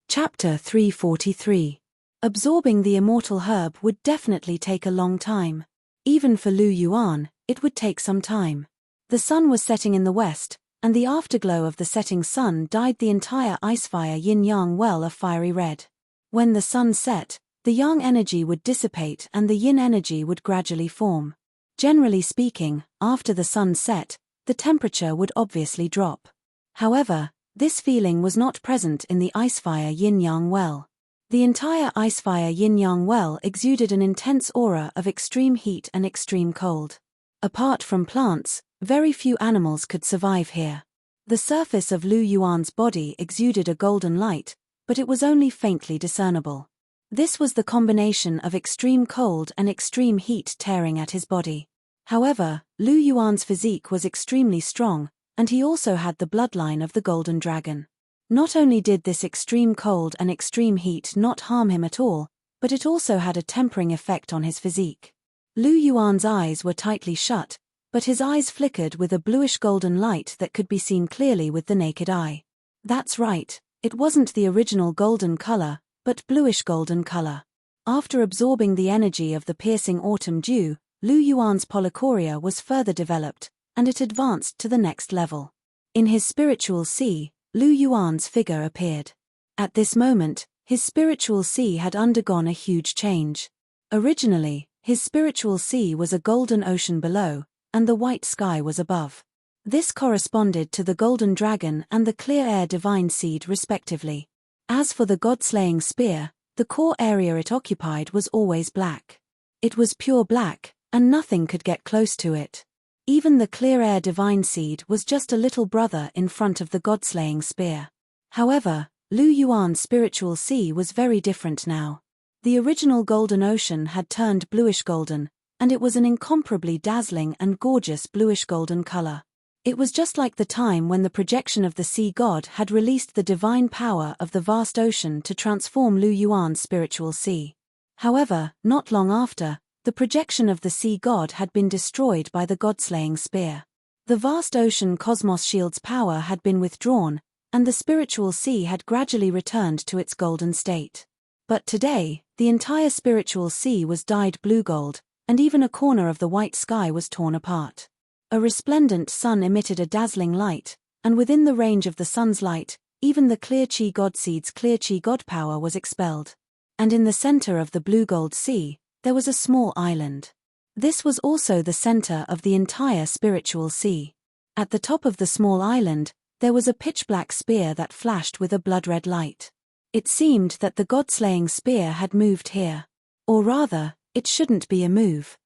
Chapter 343. Absorbing the immortal herb would definitely take a long time. Even for Lu Yuan, it would take some time. The sun was setting in the west, and the afterglow of the setting sun dyed the entire icefire yin-yang well a fiery red. When the sun set, the yang energy would dissipate and the yin energy would gradually form. Generally speaking, after the sun set, the temperature would obviously drop. However, this feeling was not present in the icefire yin-yang well. The entire icefire yin-yang well exuded an intense aura of extreme heat and extreme cold. Apart from plants, very few animals could survive here. The surface of Lu Yuan's body exuded a golden light, but it was only faintly discernible. This was the combination of extreme cold and extreme heat tearing at his body. However, Lu Yuan's physique was extremely strong, and he also had the bloodline of the golden dragon. Not only did this extreme cold and extreme heat not harm him at all, but it also had a tempering effect on his physique. Lu Yuan's eyes were tightly shut, but his eyes flickered with a bluish-golden light that could be seen clearly with the naked eye. That's right, it wasn't the original golden color, but bluish-golden color. After absorbing the energy of the piercing autumn dew, Lu Yuan's polychoria was further developed, and it advanced to the next level. In his spiritual sea, Lu Yuan's figure appeared. At this moment, his spiritual sea had undergone a huge change. Originally, his spiritual sea was a golden ocean below, and the white sky was above. This corresponded to the golden dragon and the clear air divine seed respectively. As for the god-slaying spear, the core area it occupied was always black. It was pure black, and nothing could get close to it. Even the clear air divine seed was just a little brother in front of the god-slaying spear. However, Lu Yuan's spiritual sea was very different now. The original golden ocean had turned bluish-golden, and it was an incomparably dazzling and gorgeous bluish-golden color. It was just like the time when the projection of the sea god had released the divine power of the vast ocean to transform Lu Yuan's spiritual sea. However, not long after, the projection of the sea god had been destroyed by the god-slaying spear. The vast ocean cosmos shield's power had been withdrawn, and the spiritual sea had gradually returned to its golden state. But today, the entire spiritual sea was dyed blue-gold, and even a corner of the white sky was torn apart. A resplendent sun emitted a dazzling light, and within the range of the sun's light, even the clear chi god seed's clear chi god power was expelled. And in the center of the blue-gold sea, there was a small island. This was also the center of the entire spiritual sea. At the top of the small island, there was a pitch-black spear that flashed with a blood-red light. It seemed that the god-slaying spear had moved here. Or rather, it shouldn't be a move.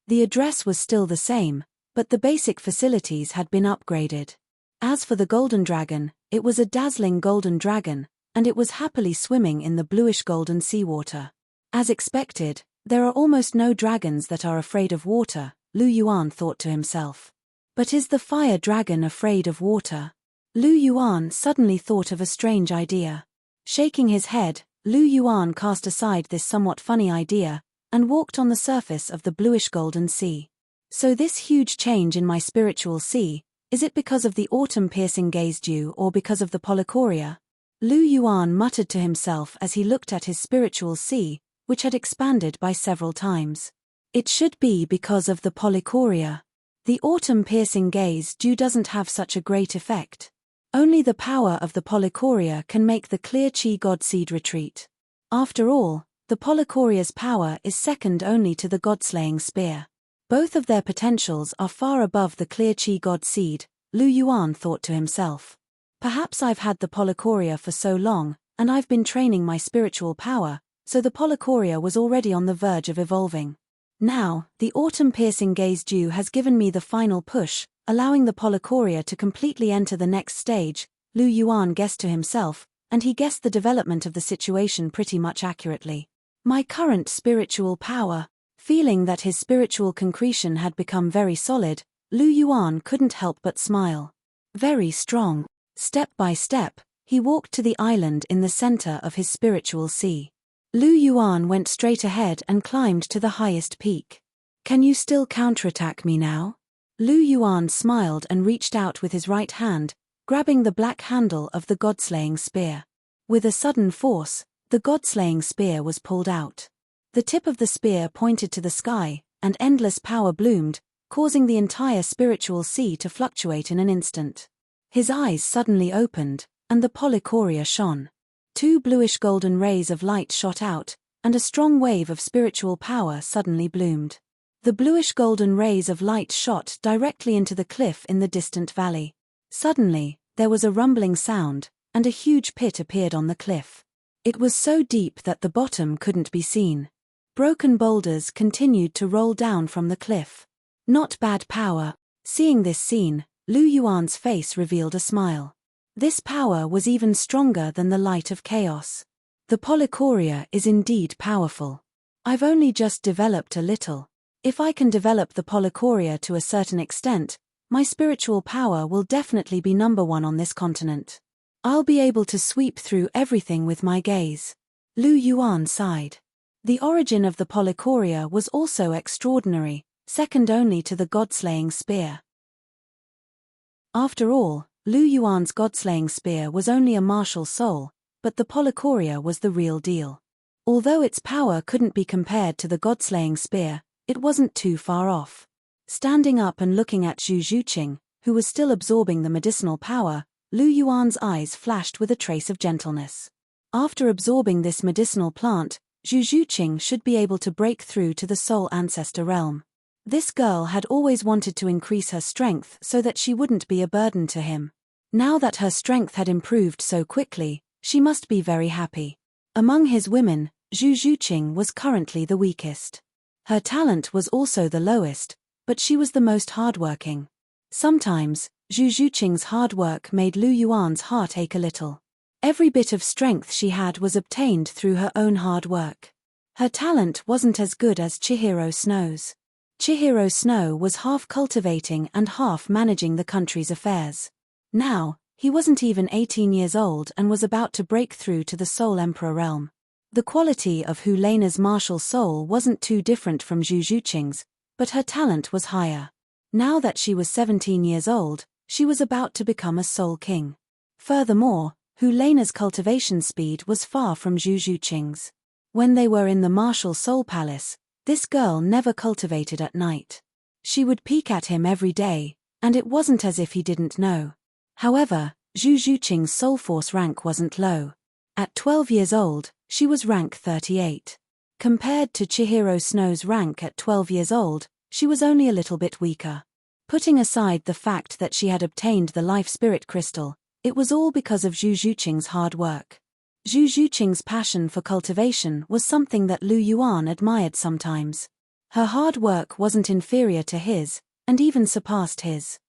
The address was still the same, but the basic facilities had been upgraded. As for the golden dragon, it was a dazzling golden dragon, and it was happily swimming in the bluish-golden seawater. As expected, there are almost no dragons that are afraid of water, Lu Yuan thought to himself. But is the fire dragon afraid of water? Lu Yuan suddenly thought of a strange idea. Shaking his head, Lu Yuan cast aside this somewhat funny idea, and walked on the surface of the bluish-golden sea. So this huge change in my spiritual sea, is it because of the autumn-piercing gaze dew or because of the polychoria? Lu Yuan muttered to himself as he looked at his spiritual sea, which had expanded by several times. It should be because of the polychoria. The autumn-piercing gaze dew doesn't have such a great effect. Only the power of the polychoria can make the clear chi god seed retreat. After all, the polychoria's power is second only to the god-slaying spear. Both of their potentials are far above the clear chi god seed, Lu Yuan thought to himself. Perhaps I've had the polychoria for so long, and I've been training my spiritual power, so the polychoria was already on the verge of evolving. Now, the autumn-piercing gaze dew has given me the final push, allowing the polychoria to completely enter the next stage, Lu Yuan guessed to himself, and he guessed the development of the situation pretty much accurately. My current spiritual power. Feeling that his spiritual concretion had become very solid, Lu Yuan couldn't help but smile. Very strong. Step by step, he walked to the island in the center of his spiritual sea. Lu Yuan went straight ahead and climbed to the highest peak. Can you still counterattack me now? Lu Yuan smiled and reached out with his right hand, grabbing the black handle of the god-slaying spear. With a sudden force, the god-slaying spear was pulled out. The tip of the spear pointed to the sky, and endless power bloomed, causing the entire spiritual sea to fluctuate in an instant. His eyes suddenly opened, and the polychoria shone. 2 bluish-golden rays of light shot out, and a strong wave of spiritual power suddenly bloomed. The bluish-golden rays of light shot directly into the cliff in the distant valley. Suddenly, there was a rumbling sound, and a huge pit appeared on the cliff. It was so deep that the bottom couldn't be seen. Broken boulders continued to roll down from the cliff. Not bad power. Seeing this scene, Lu Yuan's face revealed a smile. This power was even stronger than the light of chaos. The polychoria is indeed powerful. I've only just developed a little. If I can develop the polychoria to a certain extent, my spiritual power will definitely be number 1 on this continent. I'll be able to sweep through everything with my gaze. Lu Yuan sighed. The origin of the polychoria was also extraordinary, second only to the god-slaying spear. After all, Lu Yuan's god-slaying spear was only a martial soul, but the polychoria was the real deal. Although its power couldn't be compared to the god-slaying spear, it wasn't too far off. Standing up and looking at Zhu Zhuqing, who was still absorbing the medicinal power, Lu Yuan's eyes flashed with a trace of gentleness. After absorbing this medicinal plant, Zhu Zhuqing should be able to break through to the soul ancestor realm. This girl had always wanted to increase her strength so that she wouldn't be a burden to him. Now that her strength had improved so quickly, she must be very happy. Among his women, Zhu Zhuqing was currently the weakest. Her talent was also the lowest, but she was the most hardworking. Sometimes, Zhu Zhuqing's hard work made Lu Yuan's heart ache a little. Every bit of strength she had was obtained through her own hard work. Her talent wasn't as good as Chihiro Snow's. Chihiro Snow was half cultivating and half managing the country's affairs. Now, he wasn't even 18 years old and was about to break through to the Soul Emperor realm. The quality of Hu Lena's martial soul wasn't too different from Zhu Zhuqing's, but her talent was higher. Now that she was 17 years old, she was about to become a soul king. Furthermore, Hu Lena's cultivation speed was far from Zhu Zhuqing's. When they were in the martial soul palace, this girl never cultivated at night. She would peek at him every day, and it wasn't as if he didn't know. However, Zhu Zhuqing's soul force rank wasn't low. At 12 years old, she was rank 38. Compared to Chihiro Snow's rank at 12 years old, she was only a little bit weaker. Putting aside the fact that she had obtained the life spirit crystal, it was all because of Zhu Zhuqing's hard work. Zhu Zhuqing's passion for cultivation was something that Lu Yuan admired sometimes. Her hard work wasn't inferior to his, and even surpassed his.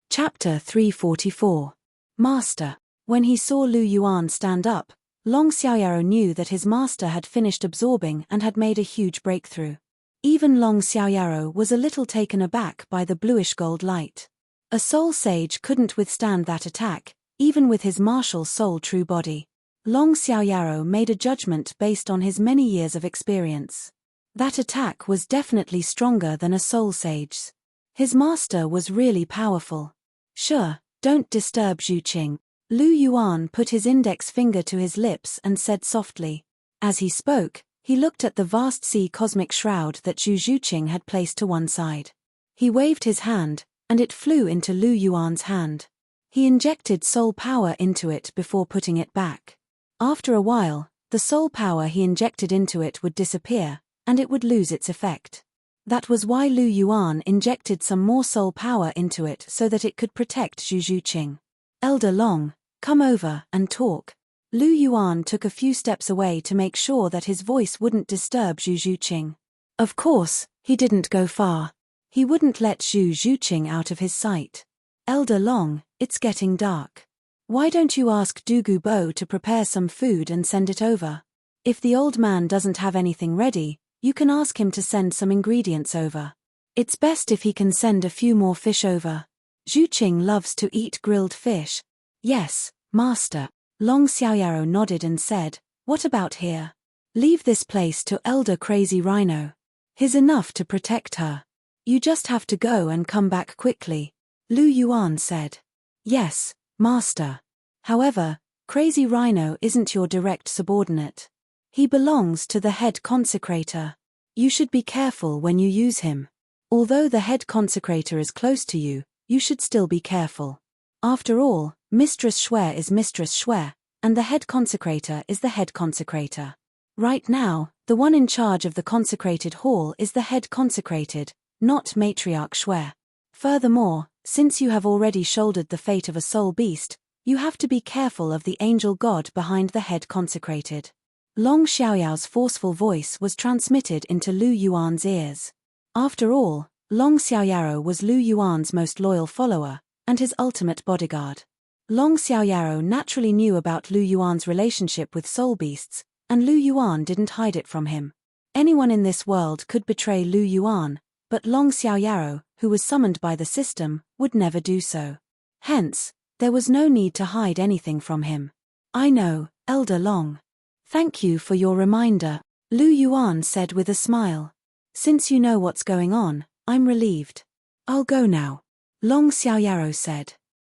Chapter 344. Master. When he saw Lu Yuan stand up, Long Xiaoyaro knew that his master had finished absorbing and had made a huge breakthrough. Even Long Xiaoyaro was a little taken aback by the bluish gold light. A soul sage couldn't withstand that attack, even with his martial soul true body. Long Xiaoyaro made a judgment based on his many years of experience. That attack was definitely stronger than a soul sage's. His master was really powerful. Sure, don't disturb Zhuqing. Lu Yuan put his index finger to his lips and said softly. As he spoke, he looked at the vast sea cosmic shroud that Zhu Zhuqing had placed to one side. He waved his hand, and it flew into Lu Yuan's hand. He injected soul power into it before putting it back. After a while, the soul power he injected into it would disappear, and it would lose its effect. That was why Lu Yuan injected some more soul power into it so that it could protect Zhu Zhuqing. Elder Long, come over and talk. Lu Yuan took a few steps away to make sure that his voice wouldn't disturb Zhu Zhuqing. Of course, he didn't go far. He wouldn't let Zhu Zhuqing out of his sight. Elder Long, it's getting dark. Why don't you ask Dugu Bo to prepare some food and send it over? If the old man doesn't have anything ready, you can ask him to send some ingredients over. It's best if he can send a few more fish over. Zhu Qing loves to eat grilled fish. Yes, master. Long Xiaoyaro nodded and said, what about here? Leave this place to Elder Crazy Rhino. He's enough to protect her. You just have to go and come back quickly. Lu Yuan said. Yes, master. However, Crazy Rhino isn't your direct subordinate. He belongs to the head consecrator. You should be careful when you use him. Although the head consecrator is close to you, you should still be careful. After all, Mistress Xue is Mistress Xue, and the head consecrator is the head consecrator. Right now, the one in charge of the consecrated hall is the head consecrated, not Matriarch Xue. Furthermore, since you have already shouldered the fate of a soul beast, you have to be careful of the angel god behind the head consecrated. Long Xiaoyao's forceful voice was transmitted into Lu Yuan's ears. After all, Long Xiaoyaro was Lu Yuan's most loyal follower, and his ultimate bodyguard. Long Xiaoyaro naturally knew about Lu Yuan's relationship with soul beasts, and Lu Yuan didn't hide it from him. Anyone in this world could betray Lu Yuan, but Long Xiaoyaro, who was summoned by the system, would never do so. Hence, there was no need to hide anything from him. I know, Elder Long. Thank you for your reminder, Lu Yuan said with a smile. Since you know what's going on, I'm relieved. I'll go now. Long Xiaoyaro said.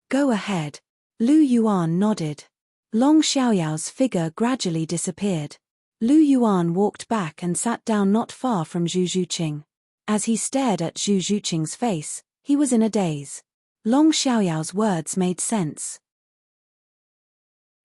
Go ahead. Lu Yuan nodded. Long Xiaoyao's figure gradually disappeared. Lu Yuan walked back and sat down not far from Zhu Qing. As he stared at Zhu Qing's face, he was in a daze. Long Xiaoyao's words made sense.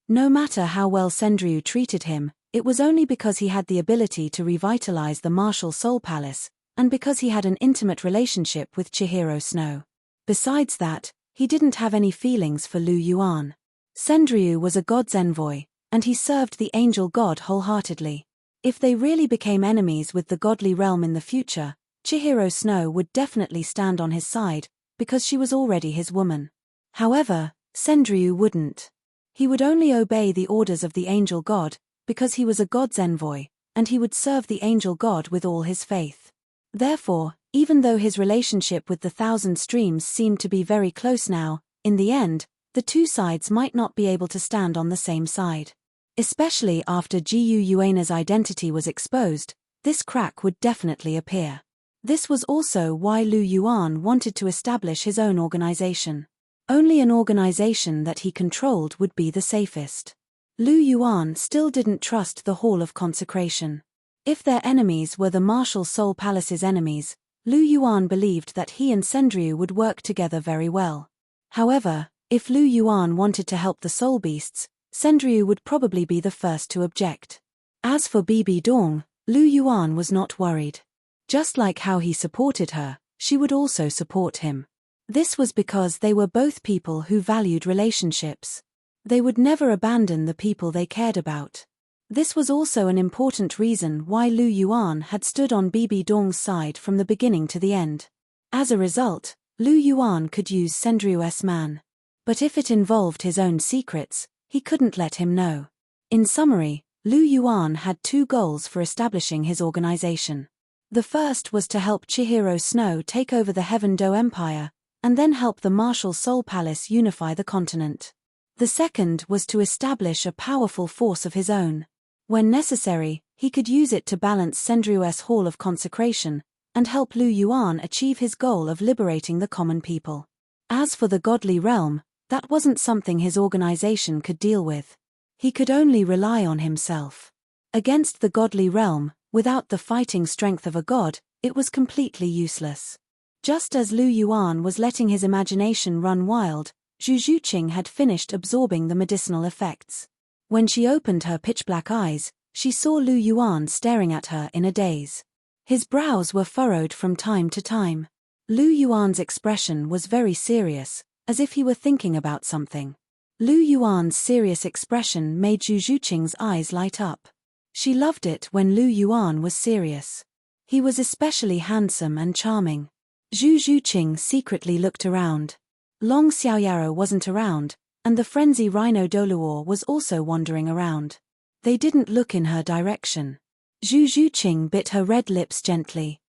No matter how well Sendryu treated him, it was only because he had the ability to revitalize the martial soul palace, and because he had an intimate relationship with Chihiro Snow. Besides that, he didn't have any feelings for Lu Yuan. Sendryu was a god's envoy, and he served the angel god wholeheartedly. If they really became enemies with the godly realm in the future, Chihiro Snow would definitely stand on his side, because she was already his woman. However, Sendryu wouldn't. He would only obey the orders of the angel god, because he was a god's envoy, and he would serve the angel god with all his faith. Therefore, even though his relationship with the Thousand Streams seemed to be very close now, in the end, the two sides might not be able to stand on the same side. Especially after Gu Yuena's identity was exposed, this crack would definitely appear. This was also why Lu Yuan wanted to establish his own organization. Only an organization that he controlled would be the safest. Lu Yuan still didn't trust the Hall of Consecration. If their enemies were the Martial Soul Palace's enemies, Lu Yuan believed that he and Sendryu would work together very well. However, if Lu Yuan wanted to help the soul beasts, Sendryu would probably be the first to object. As for Bibi Dong, Lu Yuan was not worried. Just like how he supported her, she would also support him. This was because they were both people who valued relationships. They would never abandon the people they cared about. This was also an important reason why Lu Yuan had stood on Bibi Dong's side from the beginning to the end. As a result, Lu Yuan could use Sendryu's man. But if it involved his own secrets, he couldn't let him know. In summary, Lu Yuan had two goals for establishing his organization. The first was to help Chihiro Snow take over the Heaven Do Empire, and then help the Martial Soul Palace unify the continent. The second was to establish a powerful force of his own. When necessary, he could use it to balance Sendryu's Hall of Consecration, and help Lu Yuan achieve his goal of liberating the common people. As for the godly realm, that wasn't something his organization could deal with. He could only rely on himself. Against the godly realm, without the fighting strength of a god, it was completely useless. Just as Lu Yuan was letting his imagination run wild, Zhu Qing had finished absorbing the medicinal effects. When she opened her pitch-black eyes, she saw Lu Yuan staring at her in a daze. His brows were furrowed from time to time. Lu Yuan's expression was very serious, as if he were thinking about something. Lu Yuan's serious expression made Zhu Qing's eyes light up. She loved it when Lu Yuan was serious. He was especially handsome and charming. Zhu Qing secretly looked around. Long Xiaoyaro wasn't around, and the frenzy rhino Douluo was also wandering around. They didn't look in her direction. Zhu Qing bit her red lips gently.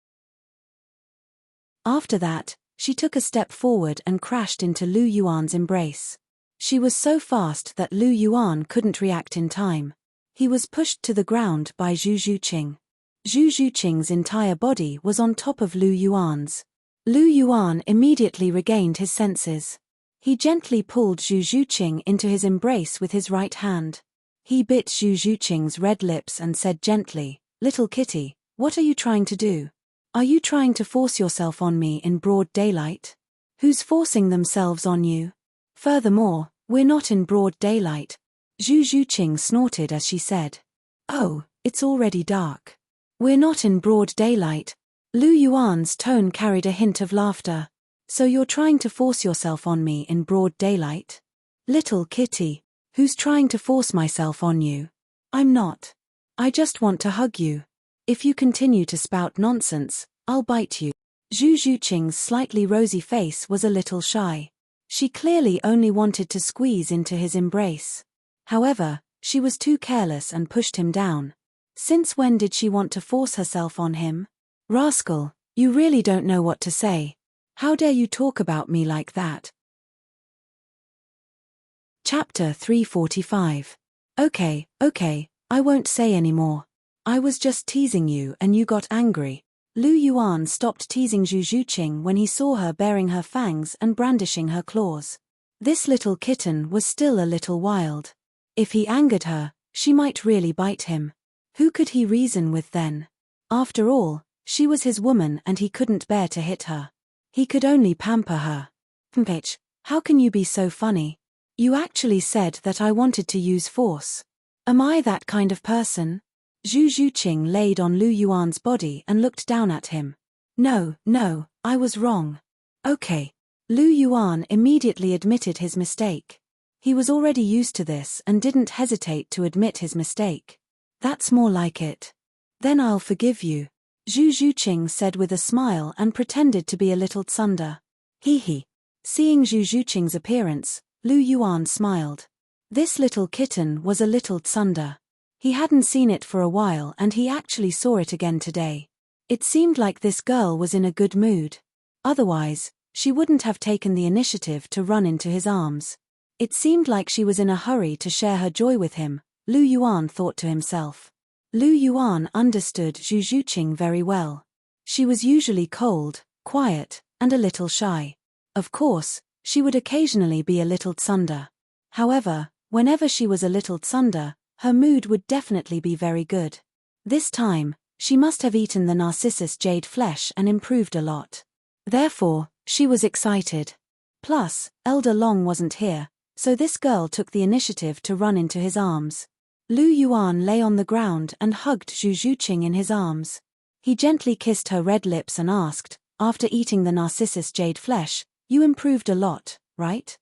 After that, She took a step forward and crashed into Lu Yuan's embrace. She was so fast that Lu Yuan couldn't react in time. He was pushed to the ground by Zhu Zhuqing. Zhu Zhuqing's entire body was on top of Lu Yuan's. Lu Yuan immediately regained his senses. He gently pulled Zhu Zhuqing into his embrace with his right hand. He bit Zhu Zhuqing's red lips and said gently, "Little kitty, what are you trying to do? Are you trying to force yourself on me in broad daylight? Who's forcing themselves on you? Furthermore, we're not in broad daylight." Zhu Zhuqing snorted as she said. "Oh, it's already dark. We're not in broad daylight." Lu Yuan's tone carried a hint of laughter. "So you're trying to force yourself on me in broad daylight? Little kitty, who's trying to force myself on you? I'm not. I just want to hug you. If you continue to spout nonsense, I'll bite you." Zhu Zhuqing's slightly rosy face was a little shy. She clearly only wanted to squeeze into his embrace. However, she was too careless and pushed him down. Since when did she want to force herself on him? "Rascal, you really don't know what to say. How dare you talk about me like that?" Chapter 345. Okay, I won't say any more. I was just teasing you and you got angry. Lu Yuan stopped teasing Zhu Zhuqing when he saw her baring her fangs and brandishing her claws. This little kitten was still a little wild. If he angered her, she might really bite him. Who could he reason with then? After all, she was his woman and he couldn't bear to hit her. He could only pamper her. "Bitch, how can you be so funny? You actually said that I wanted to use force. Am I that kind of person?" Zhu Zhuqing laid on Lu Yuan's body and looked down at him. No, I was wrong. Okay. Lu Yuan immediately admitted his mistake. He was already used to this and didn't hesitate to admit his mistake. "That's more like it. Then I'll forgive you," Zhu Zhuqing said with a smile and pretended to be a little tsunder. Hee. Seeing Zhu Zhuqing's appearance, Lu Yuan smiled. This little kitten was a little tsunder. He hadn't seen it for a while and he actually saw it again today. It seemed like this girl was in a good mood. Otherwise, she wouldn't have taken the initiative to run into his arms. It seemed like she was in a hurry to share her joy with him, Lu Yuan thought to himself. Lu Yuan understood Zhu Zhuqing very well. She was usually cold, quiet, and a little shy. Of course, she would occasionally be a little tsunder. However, whenever she was a little tsunder, her mood would definitely be very good. This time, she must have eaten the Narcissus jade flesh and improved a lot. Therefore, she was excited. Plus, Elder Long wasn't here, so this girl took the initiative to run into his arms. Lu Yuan lay on the ground and hugged Zhu Zhuqing in his arms. He gently kissed her red lips and asked, "After eating the Narcissus jade flesh, you improved a lot, right?"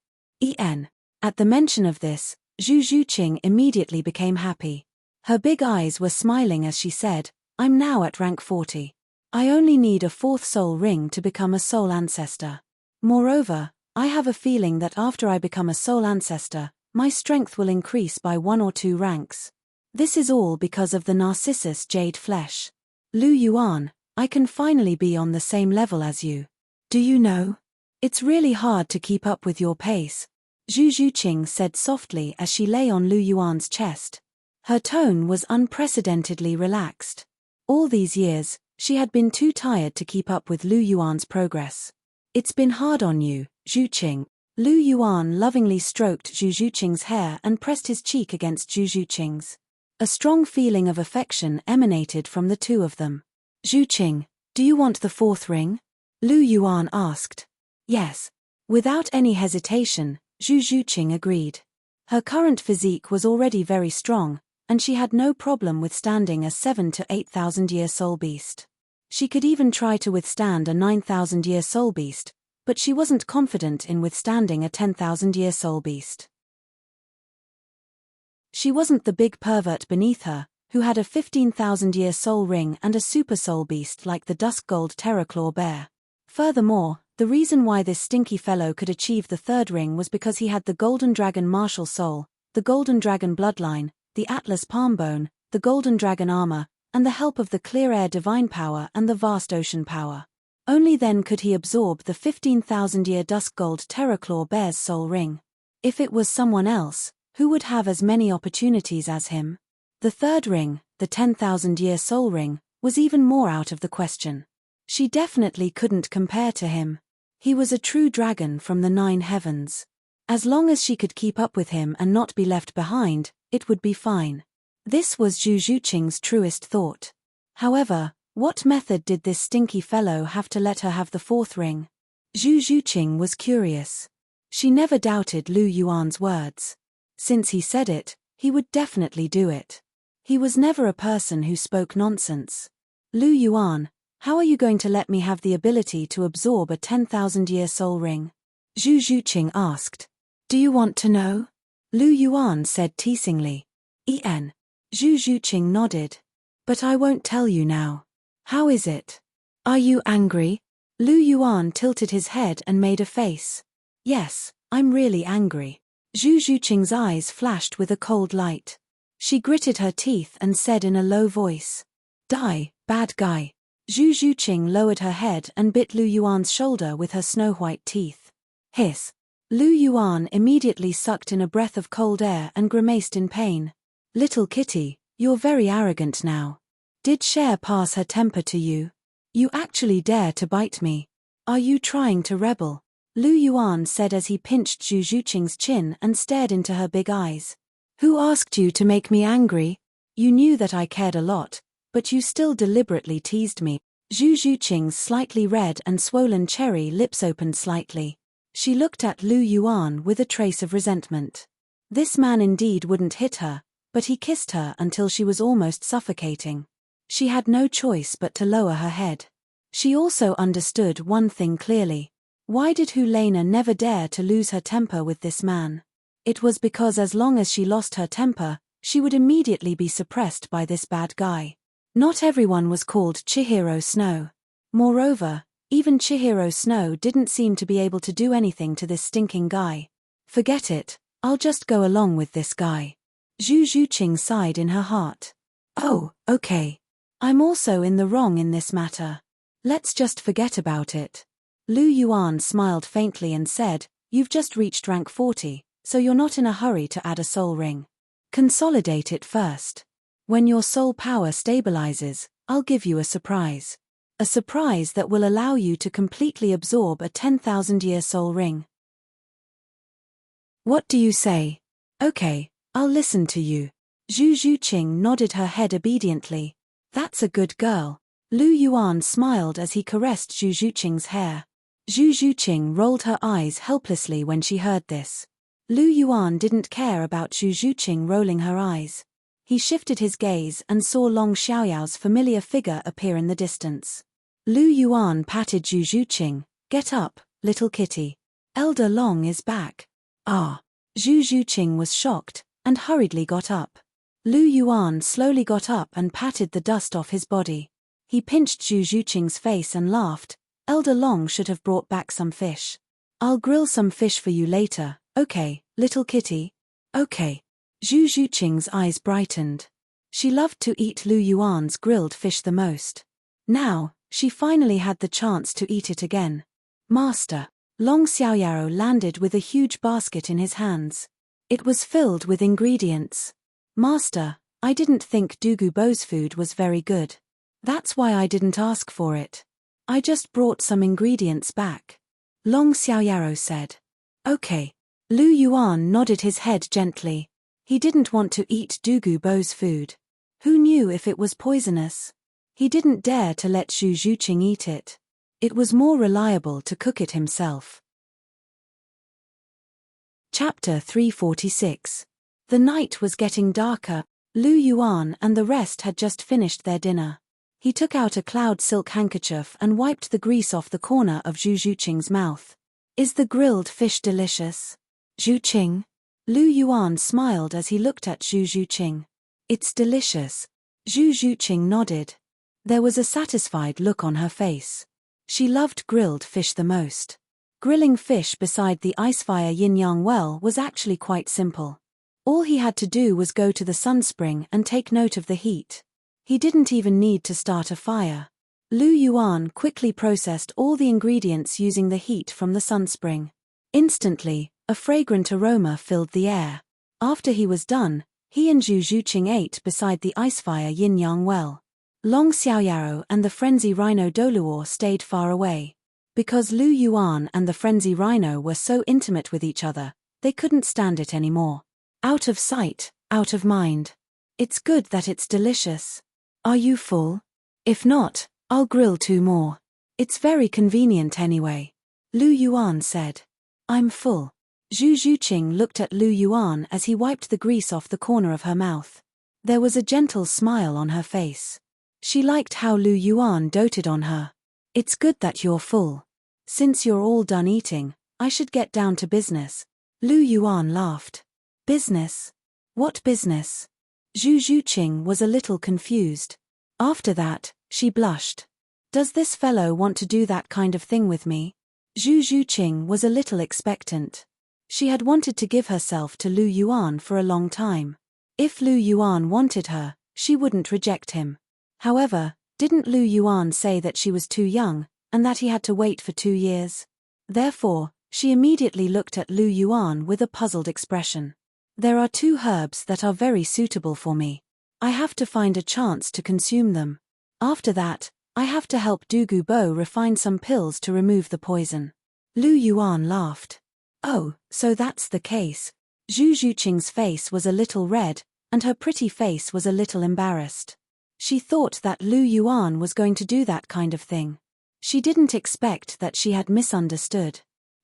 At the mention of this, Zhu Zhuqing immediately became happy. Her big eyes were smiling as she said, "I'm now at rank 40. I only need a 4th soul ring to become a soul ancestor. Moreover, I have a feeling that after I become a soul ancestor, my strength will increase by 1 or 2 ranks. This is all because of the Narcissus jade flesh. Lu Yuan, I can finally be on the same level as you. Do you know? It's really hard to keep up with your pace," Zhu Zhuqing said softly as she lay on Lu Yuan's chest. Her tone was unprecedentedly relaxed. All these years, she had been too tired to keep up with Lu Yuan's progress. "It's been hard on you, Zhuqing." Lu Yuan lovingly stroked Zhu Zhuqing's hair and pressed his cheek against Zhu Zhuqing's. A strong feeling of affection emanated from the two of them. "Zhuqing, do you want the 4th ring?" Lu Yuan asked. Yes. Without any hesitation, Zhu Zhuqing agreed. Her current physique was already very strong, and she had no problem withstanding a 7 to 8,000 year soul beast. She could even try to withstand a 9,000 year soul beast, but she wasn't confident in withstanding a 10,000 year soul beast. She wasn't the big pervert beneath her, who had a 15,000 year soul ring and a super soul beast like the dusk gold Terraclaw bear. Furthermore, the reason why this stinky fellow could achieve the 3rd ring was because he had the Golden Dragon martial soul, the Golden Dragon bloodline, the Atlas palm bone, the Golden Dragon armor, and the help of the clear air divine power and the vast ocean power. Only then could he absorb the 15,000-year dusk-gold Terraclaw bear's soul ring. If it was someone else, who would have as many opportunities as him? The third ring, the 10,000-year soul ring, was even more out of the question. She definitely couldn't compare to him. He was a true dragon from the 9 heavens. As long as she could keep up with him and not be left behind, it would be fine. This was Zhu Zhuqing's truest thought. However, what method did this stinky fellow have to let her have the fourth ring? Zhu Zhuqing was curious. She never doubted Lu Yuan's words. Since he said it, he would definitely do it. He was never a person who spoke nonsense. Lu Yuan, how are you going to let me have the ability to absorb a 10,000-year soul ring? Zhu Zhuqing asked. Do you want to know? Lu Yuan said teasingly. Zhu Zhuqing nodded. But I won't tell you now. How is it? Are you angry? Lu Yuan tilted his head and made a face. Yes, I'm really angry. Zhu Zhuqing's eyes flashed with a cold light. She gritted her teeth and said in a low voice. Die, bad guy. Zhu Zhuqing lowered her head and bit Lu Yuan's shoulder with her snow-white teeth. Hiss. Lu Yuan immediately sucked in a breath of cold air and grimaced in pain. Little kitty, you're very arrogant now. Did Cher pass her temper to you? You actually dare to bite me. Are you trying to rebel? Lu Yuan said as he pinched Zhu Zhuqing's chin and stared into her big eyes. Who asked you to make me angry? You knew that I cared a lot, but you still deliberately teased me. Zhu Zhuqing's slightly red and swollen cherry lips opened slightly. She looked at Lu Yuan with a trace of resentment. This man indeed wouldn't hit her, but he kissed her until she was almost suffocating. She had no choice but to lower her head. She also understood one thing clearly. Why did Helena never dare to lose her temper with this man? It was because as long as she lost her temper, she would immediately be suppressed by this bad guy. Not everyone was called Chihiro Snow. Moreover, even Chihiro Snow didn't seem to be able to do anything to this stinking guy. Forget it, I'll just go along with this guy. Zhu Zhuqing sighed in her heart. Oh, okay. I'm also in the wrong in this matter. Let's just forget about it. Lu Yuan smiled faintly and said, You've just reached rank 40, so you're not in a hurry to add a soul ring. Consolidate it first. When your soul power stabilizes, I'll give you a surprise. A surprise that will allow you to completely absorb a 10,000-year soul ring. What do you say? Okay, I'll listen to you. Zhu Zhuqing nodded her head obediently. That's a good girl. Lu Yuan smiled as he caressed Zhu Zhuqing's hair. Zhu Zhuqing rolled her eyes helplessly when she heard this. Lu Yuan didn't care about Zhu Zhuqing rolling her eyes. He shifted his gaze and saw Long Xiaoyao's familiar figure appear in the distance. Lu Yuan patted Zhu Zhuqing. Get up, little kitty. Elder Long is back. Ah. Zhu Zhuqing was shocked, and hurriedly got up. Lu Yuan slowly got up and patted the dust off his body. He pinched Zhu Zhuqing's face and laughed. Elder Long should have brought back some fish. I'll grill some fish for you later, okay, little kitty? Okay. Zhu Zhuqing's eyes brightened. She loved to eat Lu Yuan's grilled fish the most. Now, she finally had the chance to eat it again. Master. Long Xiaoyao landed with a huge basket in his hands. It was filled with ingredients. Master, I didn't think Douluo Bo's food was very good. That's why I didn't ask for it. I just brought some ingredients back. Long Xiaoyao said. Okay. Lu Yuan nodded his head gently. He didn't want to eat Douluo Bo's food. Who knew if it was poisonous? He didn't dare to let Zhu Zhuqing eat it. It was more reliable to cook it himself. Chapter 346. The night was getting darker. Lu Yuan and the rest had just finished their dinner. He took out a cloud silk handkerchief and wiped the grease off the corner of Zhu Zhuqing's mouth. Is the grilled fish delicious? Zhuqing? Lu Yuan smiled as he looked at Zhu Zhuqing. It's delicious. Zhu Zhuqing nodded. There was a satisfied look on her face. She loved grilled fish the most. Grilling fish beside the icefire yin-yang well was actually quite simple. All he had to do was go to the sunspring and take note of the heat. He didn't even need to start a fire. Lu Yuan quickly processed all the ingredients using the heat from the sunspring. Instantly, a fragrant aroma filled the air. After he was done, he and Zhu Zhuqing ate beside the icefire yin-yang well. Long Xiaoyao and the frenzy rhino Douluo stayed far away. Because Lu Yuan and the frenzy rhino were so intimate with each other, they couldn't stand it anymore. Out of sight, out of mind. It's good that it's delicious. Are you full? If not, I'll grill 2 more. It's very convenient anyway. Lu Yuan said. I'm full. Zhu Zhuqing looked at Lu Yuan as he wiped the grease off the corner of her mouth. There was a gentle smile on her face. She liked how Lu Yuan doted on her. It's good that you're full. Since you're all done eating, I should get down to business. Lu Yuan laughed. Business? What business? Zhu Zhuqing was a little confused. After that, she blushed. Does this fellow want to do that kind of thing with me? Zhu Zhuqing was a little expectant. She had wanted to give herself to Lu Yuan for a long time. If Lu Yuan wanted her, she wouldn't reject him. However, didn't Lu Yuan say that she was too young, and that he had to wait for 2 years? Therefore, she immediately looked at Lu Yuan with a puzzled expression. There are 2 herbs that are very suitable for me. I have to find a chance to consume them. After that, I have to help Douluo Bo refine some pills to remove the poison. Lu Yuan laughed. Oh, so that's the case. Zhu Zhuqing's face was a little red, and her pretty face was a little embarrassed. She thought that Lu Yuan was going to do that kind of thing. She didn't expect that she had misunderstood.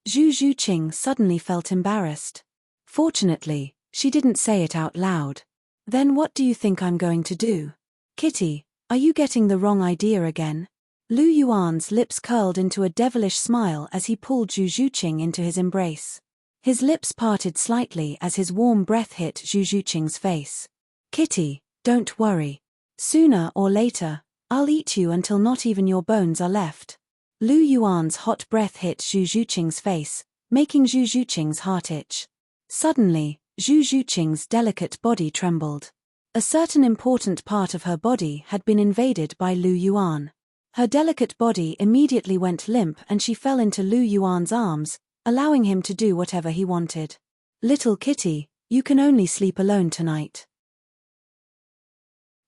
Zhu Zhuqing suddenly felt embarrassed. Fortunately, she didn't say it out loud. Then what do you think I'm going to do? Kitty, are you getting the wrong idea again? Lu Yuan's lips curled into a devilish smile as he pulled Zhu Zhuqing into his embrace. His lips parted slightly as his warm breath hit Zhu Zhuqing's face. Kitty, don't worry. Sooner or later, I'll eat you until not even your bones are left. Lu Yuan's hot breath hit Zhu Zhuqing's face, making Zhu Zhuqing's heart itch. Suddenly, Zhu Zhuqing's delicate body trembled. A certain important part of her body had been invaded by Lu Yuan. Her delicate body immediately went limp and she fell into Lu Yuan's arms, allowing him to do whatever he wanted. Little kitty, you can only sleep alone tonight.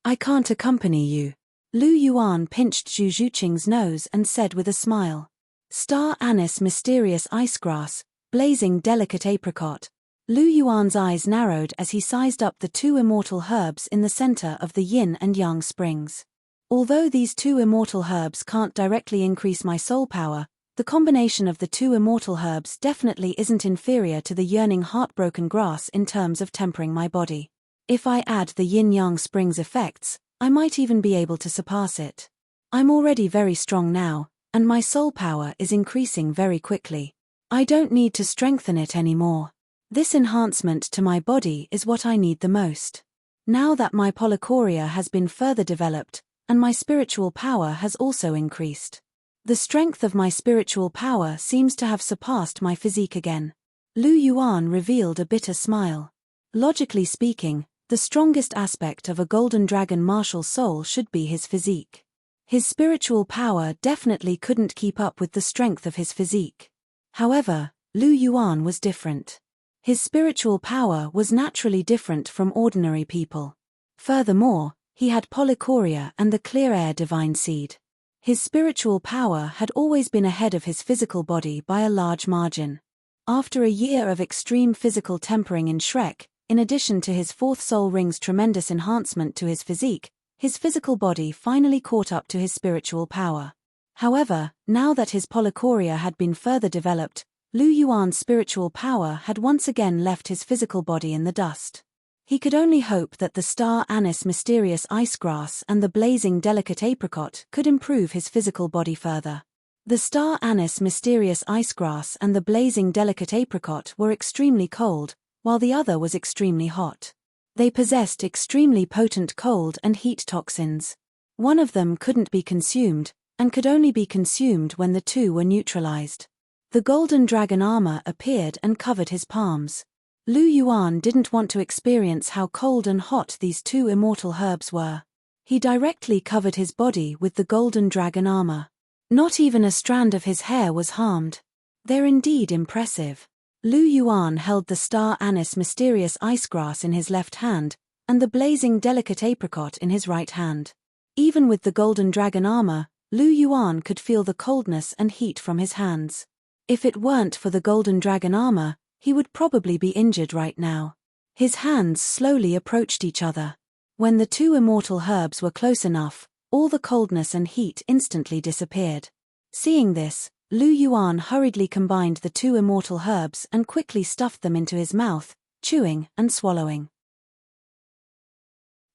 I can't accompany you. Lu Yuan pinched Zhu Zhuqing's nose and said with a smile. Star anise mysterious icegrass, blazing delicate apricot. Lu Yuan's eyes narrowed as he sized up the 2 immortal herbs in the center of the yin and yang springs. Although these 2 immortal herbs can't directly increase my soul power, the combination of the 2 immortal herbs definitely isn't inferior to the yearning heartbroken grass in terms of tempering my body. If I add the yin-yang springs effects, I might even be able to surpass it. I'm already very strong now, and my soul power is increasing very quickly. I don't need to strengthen it anymore. This enhancement to my body is what I need the most. Now that my polychoria has been further developed, and my spiritual power has also increased. The strength of my spiritual power seems to have surpassed my physique again. Lu Yuan revealed a bitter smile. Logically speaking, the strongest aspect of a golden dragon martial soul should be his physique. His spiritual power definitely couldn't keep up with the strength of his physique. However, Lu Yuan was different. His spiritual power was naturally different from ordinary people. Furthermore, he had polychoria and the clear air divine seed. His spiritual power had always been ahead of his physical body by a large margin. After a year of extreme physical tempering in Shrek, in addition to his 4th soul ring's tremendous enhancement to his physique, his physical body finally caught up to his spiritual power. However, now that his polychoria had been further developed, Lu Yuan's spiritual power had once again left his physical body in the dust. He could only hope that the star anise mysterious icegrass and the blazing delicate apricot could improve his physical body further. The star anise mysterious icegrass and the blazing delicate apricot were extremely cold, while the other was extremely hot. They possessed extremely potent cold and heat toxins. One of them couldn't be consumed, and could only be consumed when the 2 were neutralized. The golden dragon armor appeared and covered his palms. Lu Yuan didn't want to experience how cold and hot these 2 immortal herbs were. He directly covered his body with the golden dragon armor. Not even a strand of his hair was harmed. They're indeed impressive. Lu Yuan held the star anise mysterious ice grass in his left hand, and the blazing delicate apricot in his right hand. Even with the golden dragon armor, Lu Yuan could feel the coldness and heat from his hands. If it weren't for the golden dragon armor, he would probably be injured right now. His hands slowly approached each other. When the two immortal herbs were close enough, all the coldness and heat instantly disappeared. Seeing this, Lu Yuan hurriedly combined the two immortal herbs and quickly stuffed them into his mouth, chewing and swallowing.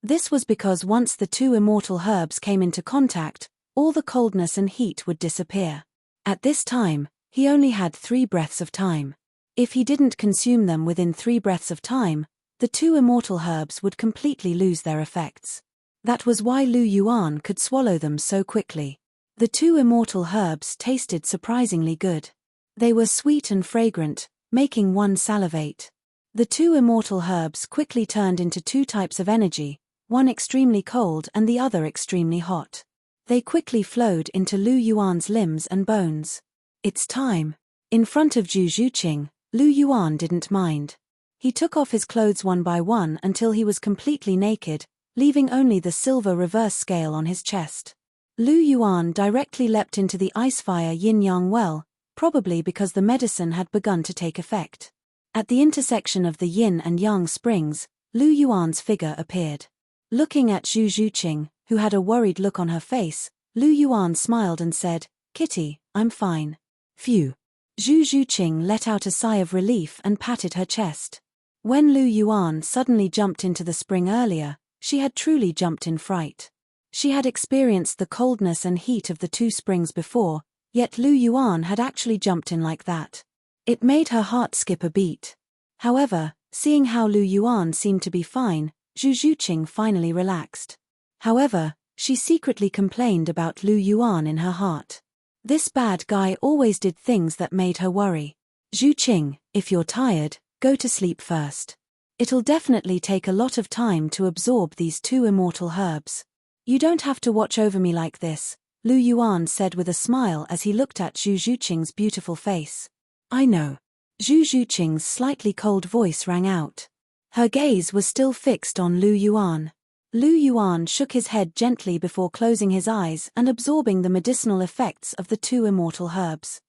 This was because once the two immortal herbs came into contact, all the coldness and heat would disappear. At this time, he only had 3 breaths of time. If he didn't consume them within 3 breaths of time, the two immortal herbs would completely lose their effects. That was why Lu Yuan could swallow them so quickly. The two immortal herbs tasted surprisingly good. They were sweet and fragrant, making one salivate. The two immortal herbs quickly turned into 2 types of energy, one extremely cold and the other extremely hot. They quickly flowed into Lu Yuan's limbs and bones. It's time. In front of Zhu Zhuqing, Lu Yuan didn't mind. He took off his clothes one by one until he was completely naked, leaving only the silver reverse scale on his chest. Lu Yuan directly leapt into the ice-fire yin-yang well, probably because the medicine had begun to take effect. At the intersection of the yin and yang springs, Lu Yuan's figure appeared. Looking at Zhu Zhuqing, who had a worried look on her face, Lu Yuan smiled and said, "Kitty, I'm fine." Phew. Zhu Zhuqing let out a sigh of relief and patted her chest. When Lu Yuan suddenly jumped into the spring earlier, she had truly jumped in fright. She had experienced the coldness and heat of the 2 springs before, yet Lu Yuan had actually jumped in like that. It made her heart skip a beat. However, seeing how Lu Yuan seemed to be fine, Zhu Zhuqing finally relaxed. However, she secretly complained about Lu Yuan in her heart. This bad guy always did things that made her worry. "Zhuqing, if you're tired, go to sleep first. It'll definitely take a lot of time to absorb these 2 immortal herbs. You don't have to watch over me like this," Lu Yuan said with a smile as he looked at Zhu Zhuqing's beautiful face. "I know." Zhu Zhuqing's slightly cold voice rang out. Her gaze was still fixed on Lu Yuan. Lu Yuan shook his head gently before closing his eyes and absorbing the medicinal effects of the 2 immortal herbs.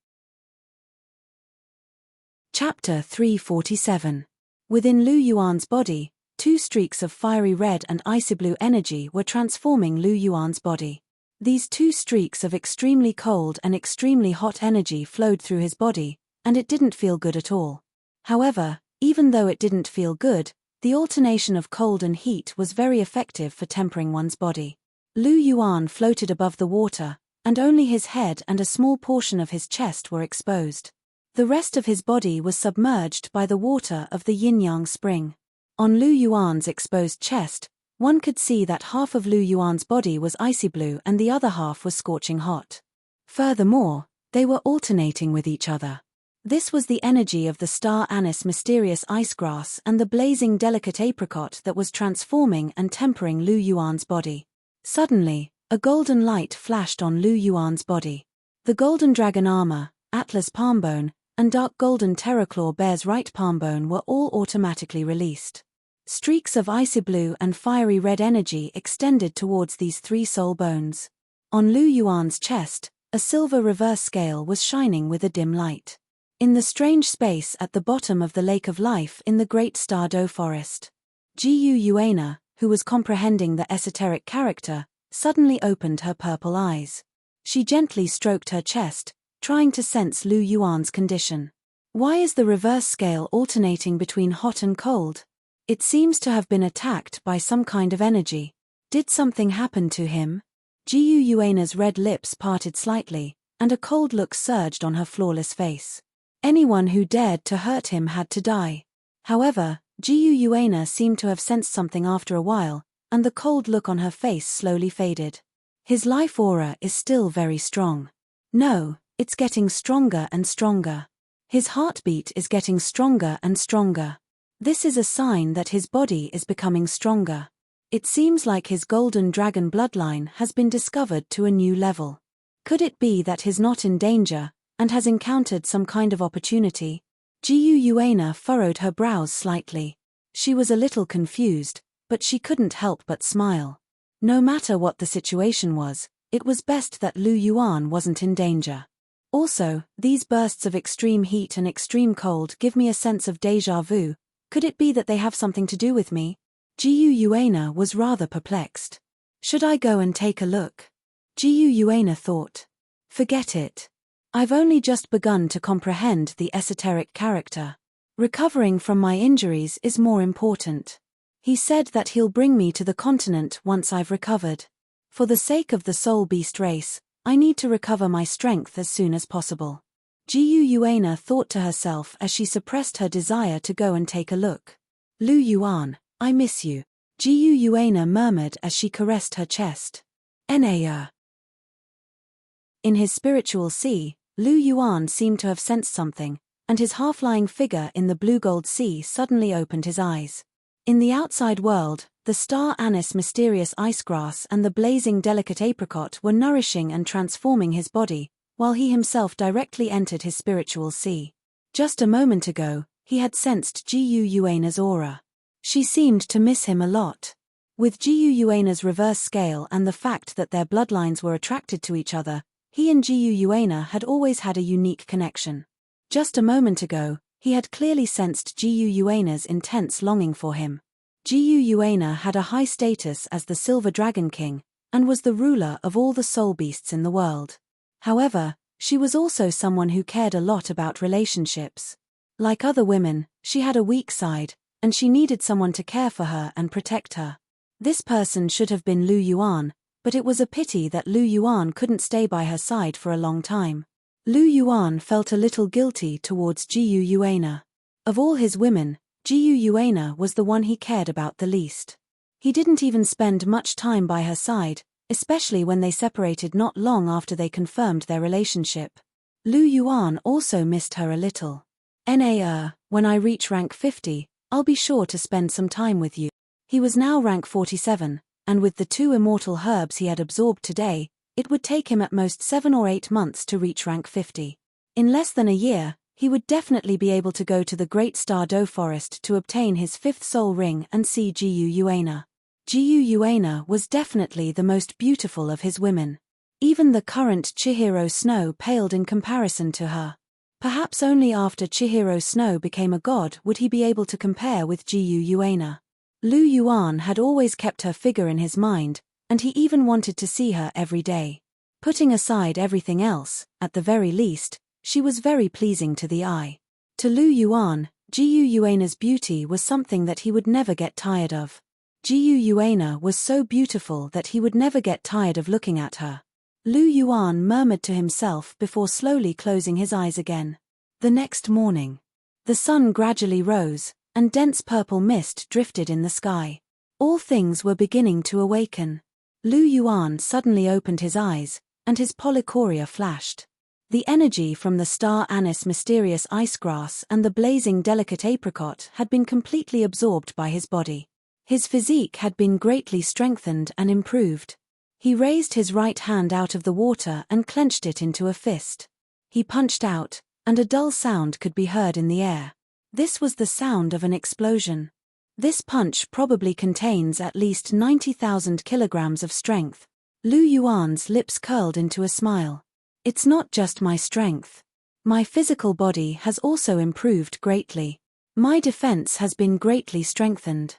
Chapter 347. Within Lu Yuan's body, 2 streaks of fiery red and icy blue energy were transforming Lu Yuan's body. These 2 streaks of extremely cold and extremely hot energy flowed through his body, and it didn't feel good at all. However, even though it didn't feel good, the alternation of cold and heat was very effective for tempering one's body. Lu Yuan floated above the water, and only his head and a small portion of his chest were exposed. The rest of his body was submerged by the water of the yin-yang spring. On Lu Yuan's exposed chest, one could see that half of Lu Yuan's body was icy blue and the other half was scorching hot. Furthermore, they were alternating with each other. This was the energy of the star anise mysterious ice grass and the blazing delicate apricot that was transforming and tempering Lu Yuan's body. Suddenly, a golden light flashed on Lu Yuan's body. The golden dragon armor, Atlas palm bone, and dark golden terraclaw bear's right palm bone were all automatically released. Streaks of icy blue and fiery red energy extended towards these 3 soul bones. On Lu Yuan's chest, a silver reverse scale was shining with a dim light. In the strange space at the bottom of the Lake of Life in the Great Stardow Forest, Gu Yuana, who was comprehending the esoteric character, suddenly opened her purple eyes. She gently stroked her chest, trying to sense Lu Yuan's condition. Why is the reverse scale alternating between hot and cold? It seems to have been attacked by some kind of energy. Did something happen to him? Gu Yuana's red lips parted slightly, and a cold look surged on her flawless face. Anyone who dared to hurt him had to die. However, Gu Yuana seemed to have sensed something after a while, and the cold look on her face slowly faded. His life aura is still very strong. No, it's getting stronger and stronger. His heartbeat is getting stronger and stronger. This is a sign that his body is becoming stronger. It seems like his golden dragon bloodline has been discovered to a new level. Could it be that he's not in danger, and has encountered some kind of opportunity? Jiu Yuana furrowed her brows slightly. She was a little confused, but she couldn't help but smile. No matter what the situation was, it was best that Lu Yuan wasn't in danger. Also, these bursts of extreme heat and extreme cold give me a sense of déjà vu. Could it be that they have something to do with me? Jiu Yuana was rather perplexed. Should I go and take a look? Jiu Yuana thought. Forget it. I've only just begun to comprehend the esoteric character. Recovering from my injuries is more important. He said that he'll bring me to the continent once I've recovered. For the sake of the soul beast race, I need to recover my strength as soon as possible. Jiu Yuana thought to herself as she suppressed her desire to go and take a look. Lu Yuan, I miss you, Jiu Yuana murmured as she caressed her chest. Naya. In his spiritual sea, Lu Yuan seemed to have sensed something, and his half-lying figure in the blue-gold sea suddenly opened his eyes. In the outside world, the star anise mysterious icegrass and the blazing delicate apricot were nourishing and transforming his body, while he himself directly entered his spiritual sea. Just a moment ago, he had sensed Jiu Yuana's aura. She seemed to miss him a lot. With Jiu Yuana's reverse scale and the fact that their bloodlines were attracted to each other, he and Jiu Yuana had always had a unique connection. Just a moment ago, he had clearly sensed Jiu Yuana's intense longing for him. Jiu Yuana had a high status as the Silver Dragon King, and was the ruler of all the soul beasts in the world. However, she was also someone who cared a lot about relationships. Like other women, she had a weak side, and she needed someone to care for her and protect her. This person should have been Lu Yuan, but it was a pity that Lu Yuan couldn't stay by her side for a long time. Lu Yuan felt a little guilty towards Jiu Yuana. Of all his women, Jiu Yuana was the one he cared about the least. He didn't even spend much time by her side, especially when they separated not long after they confirmed their relationship. Lu Yuan also missed her a little. When I reach rank 50, I'll be sure to spend some time with you. He was now rank 47, and with the 2 immortal herbs he had absorbed today, it would take him at most 7 or 8 months to reach rank 50. In less than a year, he would definitely be able to go to the Great Star Do Forest to obtain his 5th soul ring and see Jiu Yuana. Jiu Yuana was definitely the most beautiful of his women. Even the current Chihiro Snow paled in comparison to her. Perhaps only after Chihiro Snow became a god would he be able to compare with Jiu Yuana. Lu Yuan had always kept her figure in his mind, and he even wanted to see her every day. Putting aside everything else, at the very least, she was very pleasing to the eye. To Lu Yuan, Jiu Yuana's beauty was something that he would never get tired of. Jiu Yuana was so beautiful that he would never get tired of looking at her. Lu Yuan murmured to himself before slowly closing his eyes again. The next morning, the sun gradually rose, and dense purple mist drifted in the sky. All things were beginning to awaken. Lu Yuan suddenly opened his eyes, and his polychoria flashed. The energy from the star anise mysterious icegrass and the blazing delicate apricot had been completely absorbed by his body. His physique had been greatly strengthened and improved. He raised his right hand out of the water and clenched it into a fist. He punched out, and a dull sound could be heard in the air. This was the sound of an explosion. This punch probably contains at least 90,000 kilograms of strength. Lu Yuan's lips curled into a smile. It's not just my strength. My physical body has also improved greatly. My defense has been greatly strengthened.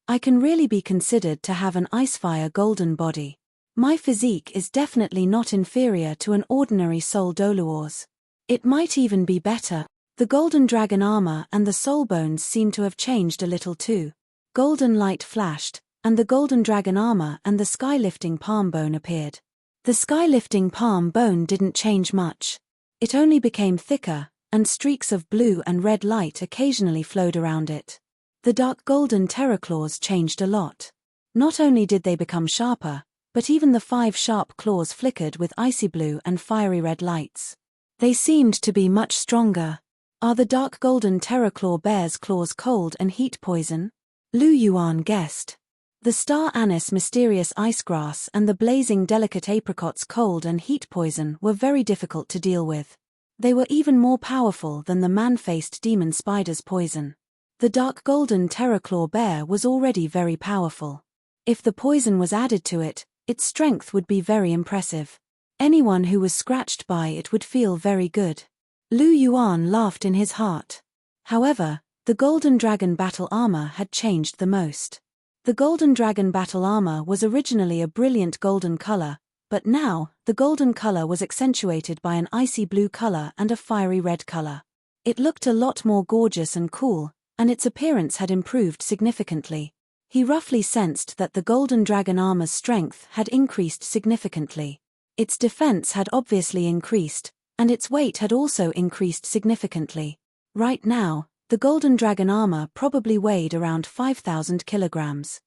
I can really be considered to have an icefire golden body. My physique is definitely not inferior to an ordinary soul Douluo's. It might even be better. The golden dragon armor and the soul bones seem to have changed a little too. Golden light flashed, and the golden dragon armor and the skylifting palm bone appeared. The skylifting palm bone didn't change much. It only became thicker, and streaks of blue and red light occasionally flowed around it. The dark golden terraclaws changed a lot. Not only did they become sharper, but even the 5 sharp claws flickered with icy blue and fiery red lights. They seemed to be much stronger. Are the dark golden terraclaw bear's claws cold and heat poison? Lu Yuan guessed. The star anise mysterious ice grass and the blazing delicate apricots cold and heat poison were very difficult to deal with. They were even more powerful than the man-faced demon spider's poison. The dark golden terror-claw bear was already very powerful. If the poison was added to it, its strength would be very impressive. Anyone who was scratched by it would feel very good. Lu Yuan laughed in his heart. However, the golden dragon battle armor had changed the most. The golden dragon battle armor was originally a brilliant golden color, but now, the golden color was accentuated by an icy blue color and a fiery red color. It looked a lot more gorgeous and cool, and its appearance had improved significantly. He roughly sensed that the golden dragon armor's strength had increased significantly. Its defense had obviously increased, and its weight had also increased significantly. Right now, the golden dragon armor probably weighed around 5,000 kilograms.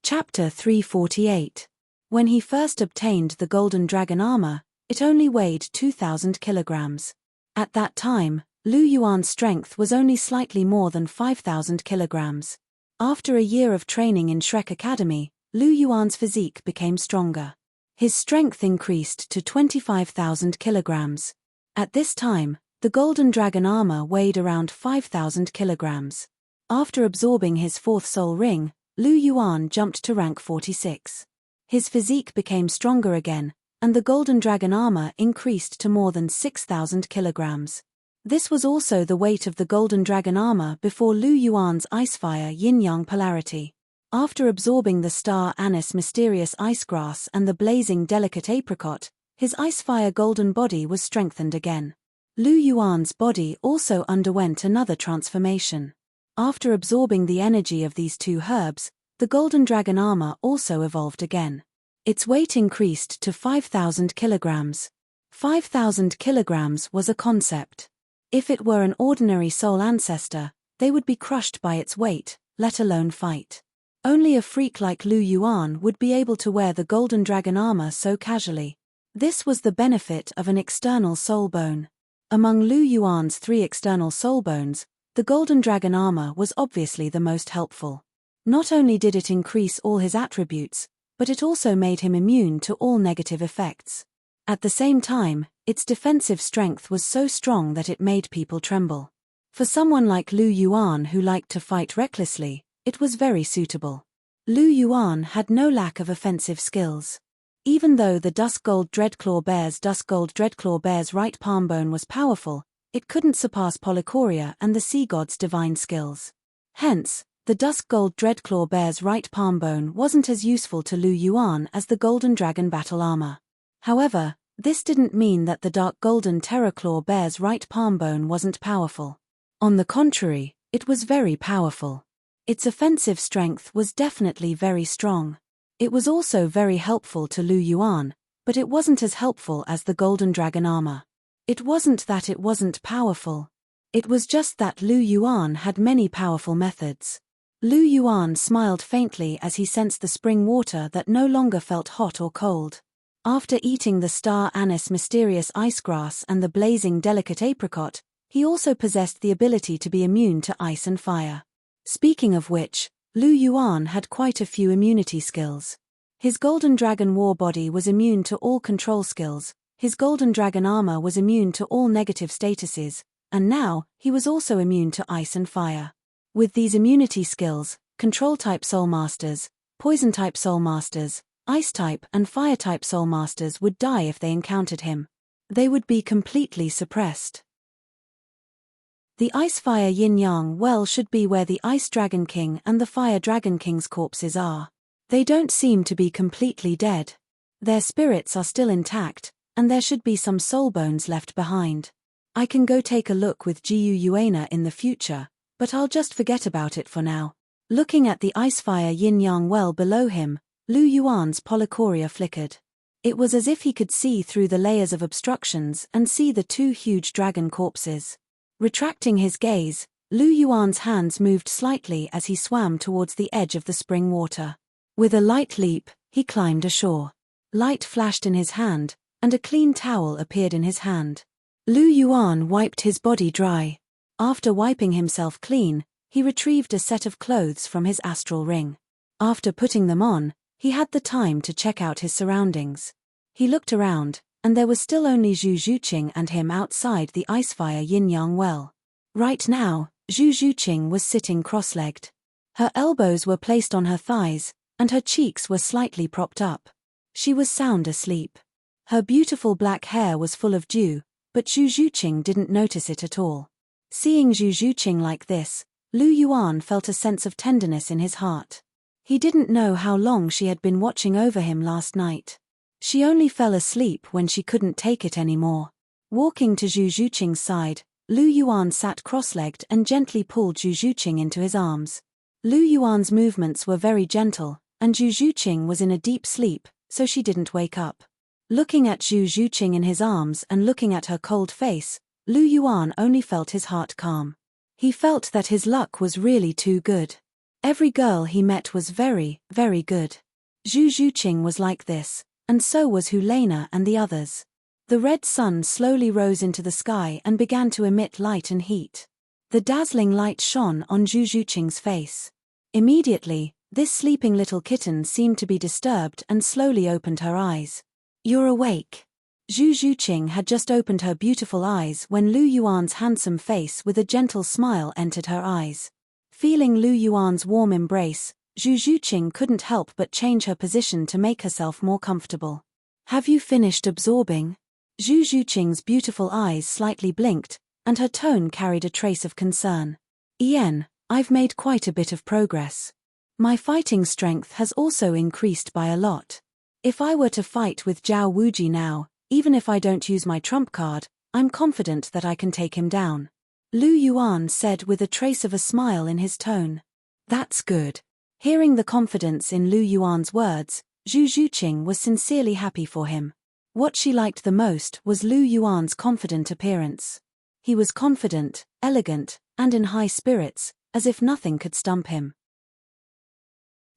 Chapter 348. When he first obtained the golden dragon armor, it only weighed 2,000 kilograms. At that time, Lu Yuan's strength was only slightly more than 5,000 kilograms. After a year of training in Shrek Academy, Lu Yuan's physique became stronger. His strength increased to 25,000 kilograms. At this time, the golden dragon armor weighed around 5,000 kilograms. After absorbing his fourth soul ring, Lu Yuan jumped to rank 46. His physique became stronger again, and the golden dragon armor increased to more than 6,000 kilograms. This was also the weight of the golden dragon armor before Lu Yuan's Icefire Yin-Yang polarity. After absorbing the star anise mysterious ice grass and the blazing delicate apricot, his Icefire golden body was strengthened again. Lu Yuan's body also underwent another transformation. After absorbing the energy of these two herbs, the golden dragon armor also evolved again. Its weight increased to 5,000 kilograms. 5,000 kilograms was a concept. If it were an ordinary soul ancestor, they would be crushed by its weight, let alone fight. Only a freak like Lu Yuan would be able to wear the golden dragon armor so casually. This was the benefit of an external soul bone. Among Lu Yuan's 3 external soul bones, the golden dragon armor was obviously the most helpful. Not only did it increase all his attributes, but it also made him immune to all negative effects. At the same time, its defensive strength was so strong that it made people tremble. For someone like Lu Yuan who liked to fight recklessly, it was very suitable. Lu Yuan had no lack of offensive skills. Even though the Dusk Gold Dreadclaw Bear's right palm bone was powerful, it couldn't surpass Polychoria and the Sea God's divine skills. Hence, the Dusk Gold Dreadclaw Bear's right palm bone wasn't as useful to Lu Yuan as the Golden Dragon battle armor. However, this didn't mean that the Dark Golden Terrorclaw Bear's right palm bone wasn't powerful. On the contrary, it was very powerful. Its offensive strength was definitely very strong. It was also very helpful to Lu Yuan, but it wasn't as helpful as the Golden Dragon armor. It wasn't that it wasn't powerful. It was just that Lu Yuan had many powerful methods. Lu Yuan smiled faintly as he sensed the spring water that no longer felt hot or cold. After eating the star anise mysterious ice grass and the blazing delicate apricot, he also possessed the ability to be immune to ice and fire. Speaking of which, Lu Yuan had quite a few immunity skills. His Golden Dragon war body was immune to all control skills, his Golden Dragon armor was immune to all negative statuses, and now, he was also immune to ice and fire. With these immunity skills, Control-type Soul Masters, Poison-type Soul Masters, Ice-type and Fire-type Soul Masters would die if they encountered him. They would be completely suppressed. The Icefire Yin-Yang well should be where the Ice Dragon King and the Fire Dragon King's corpses are. They don't seem to be completely dead. Their spirits are still intact, and there should be some soul bones left behind. I can go take a look with Jiu Yuana in the future, but I'll just forget about it for now. Looking at the Icefire Yin-Yang well below him, Lu Yuan's polychoria flickered. It was as if he could see through the layers of obstructions and see the 2 huge dragon corpses. Retracting his gaze, Lu Yuan's hands moved slightly as he swam towards the edge of the spring water. With a light leap, he climbed ashore. Light flashed in his hand, and a clean towel appeared in his hand. Lu Yuan wiped his body dry. After wiping himself clean, he retrieved a set of clothes from his astral ring. After putting them on, he had the time to check out his surroundings. He looked around, and there was still only Zhu Zhuqing and him outside the icefire yin-yang well. Right now, Zhu Zhuqing was sitting cross-legged. Her elbows were placed on her thighs, and her cheeks were slightly propped up. She was sound asleep. Her beautiful black hair was full of dew, but Zhu Zhuqing didn't notice it at all. Seeing Zhu Zhuqing like this, Lu Yuan felt a sense of tenderness in his heart. He didn't know how long she had been watching over him last night. She only fell asleep when she couldn't take it anymore. Walking to Zhu Zhuqing's side, Lu Yuan sat cross-legged and gently pulled Zhu Zhuqing into his arms. Lu Yuan's movements were very gentle, and Zhu Zhuqing was in a deep sleep, so she didn't wake up. Looking at Zhu Zhuqing in his arms and looking at her cold face, Lu Yuan only felt his heart calm. He felt that his luck was really too good. Every girl he met was very, very good. Zhu Zhuqing was like this, and so was Hulena and the others. The red sun slowly rose into the sky and began to emit light and heat. The dazzling light shone on Zhu Zhuqing's face. Immediately, this sleeping little kitten seemed to be disturbed and slowly opened her eyes. "You're awake." Zhu Zhuqing had just opened her beautiful eyes when Lu Yuan's handsome face with a gentle smile entered her eyes. Feeling Lu Yuan's warm embrace, Zhu Zhuqing couldn't help but change her position to make herself more comfortable. "Have you finished absorbing?" Zhu Zhuqing's beautiful eyes slightly blinked, and her tone carried a trace of concern. "Yen, I've made quite a bit of progress. My fighting strength has also increased by a lot. If I were to fight with Zhao Wuji now, even if I don't use my trump card, I'm confident that I can take him down," Lu Yuan said with a trace of a smile in his tone. "That's good." Hearing the confidence in Lu Yuan's words, Zhu Zhuqing was sincerely happy for him. What she liked the most was Lu Yuan's confident appearance. He was confident, elegant, and in high spirits, as if nothing could stump him.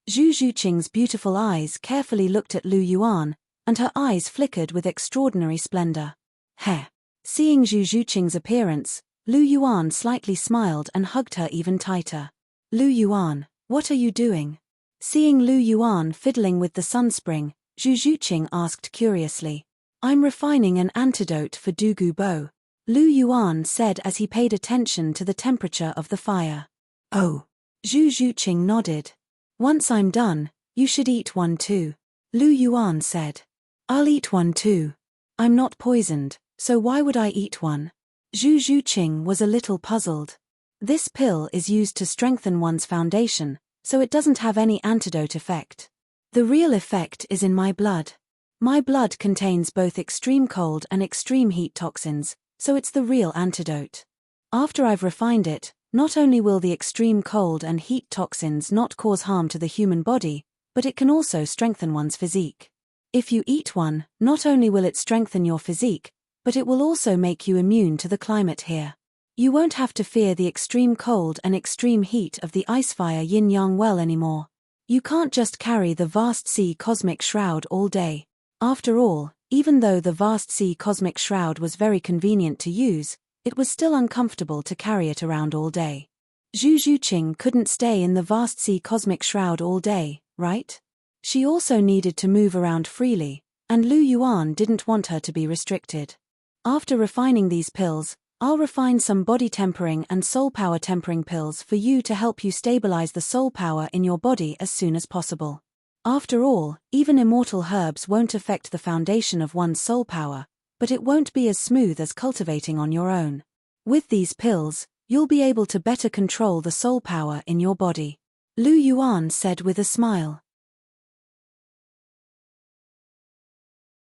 Zhu Zhuqing's beautiful eyes carefully looked at Lu Yuan, and her eyes flickered with extraordinary splendor. Heh! Seeing Zhu Zhuqing's appearance, Lu Yuan slightly smiled and hugged her even tighter. "Lu Yuan, what are you doing?" Seeing Lu Yuan fiddling with the sunspring, Zhu Zhuqing asked curiously. "I'm refining an antidote for Douluo," Lu Yuan said as he paid attention to the temperature of the fire. "Oh." Zhu Zhuqing nodded. "Once I'm done, you should eat one too," Lu Yuan said. "I'll eat one too. I'm not poisoned, so why would I eat one?" Zhu Zhuqing was a little puzzled. This pill is used to strengthen one's foundation, so it doesn't have any antidote effect. The real effect is in my blood. My blood contains both extreme cold and extreme heat toxins, so it's the real antidote. After I've refined it, not only will the extreme cold and heat toxins not cause harm to the human body, but it can also strengthen one's physique. If you eat one, not only will it strengthen your physique, but it will also make you immune to the climate here. You won't have to fear the extreme cold and extreme heat of the icefire yin-yang well anymore. You can't just carry the vast sea cosmic shroud all day. After all, even though the vast sea cosmic shroud was very convenient to use, it was still uncomfortable to carry it around all day. Zhu Zhuqing couldn't stay in the vast sea cosmic shroud all day, right? She also needed to move around freely, and Lu Yuan didn't want her to be restricted. After refining these pills, I'll refine some body tempering and soul power tempering pills for you to help you stabilize the soul power in your body as soon as possible. After all, even immortal herbs won't affect the foundation of one's soul power, but it won't be as smooth as cultivating on your own. With these pills, you'll be able to better control the soul power in your body," Lu Yuan said with a smile.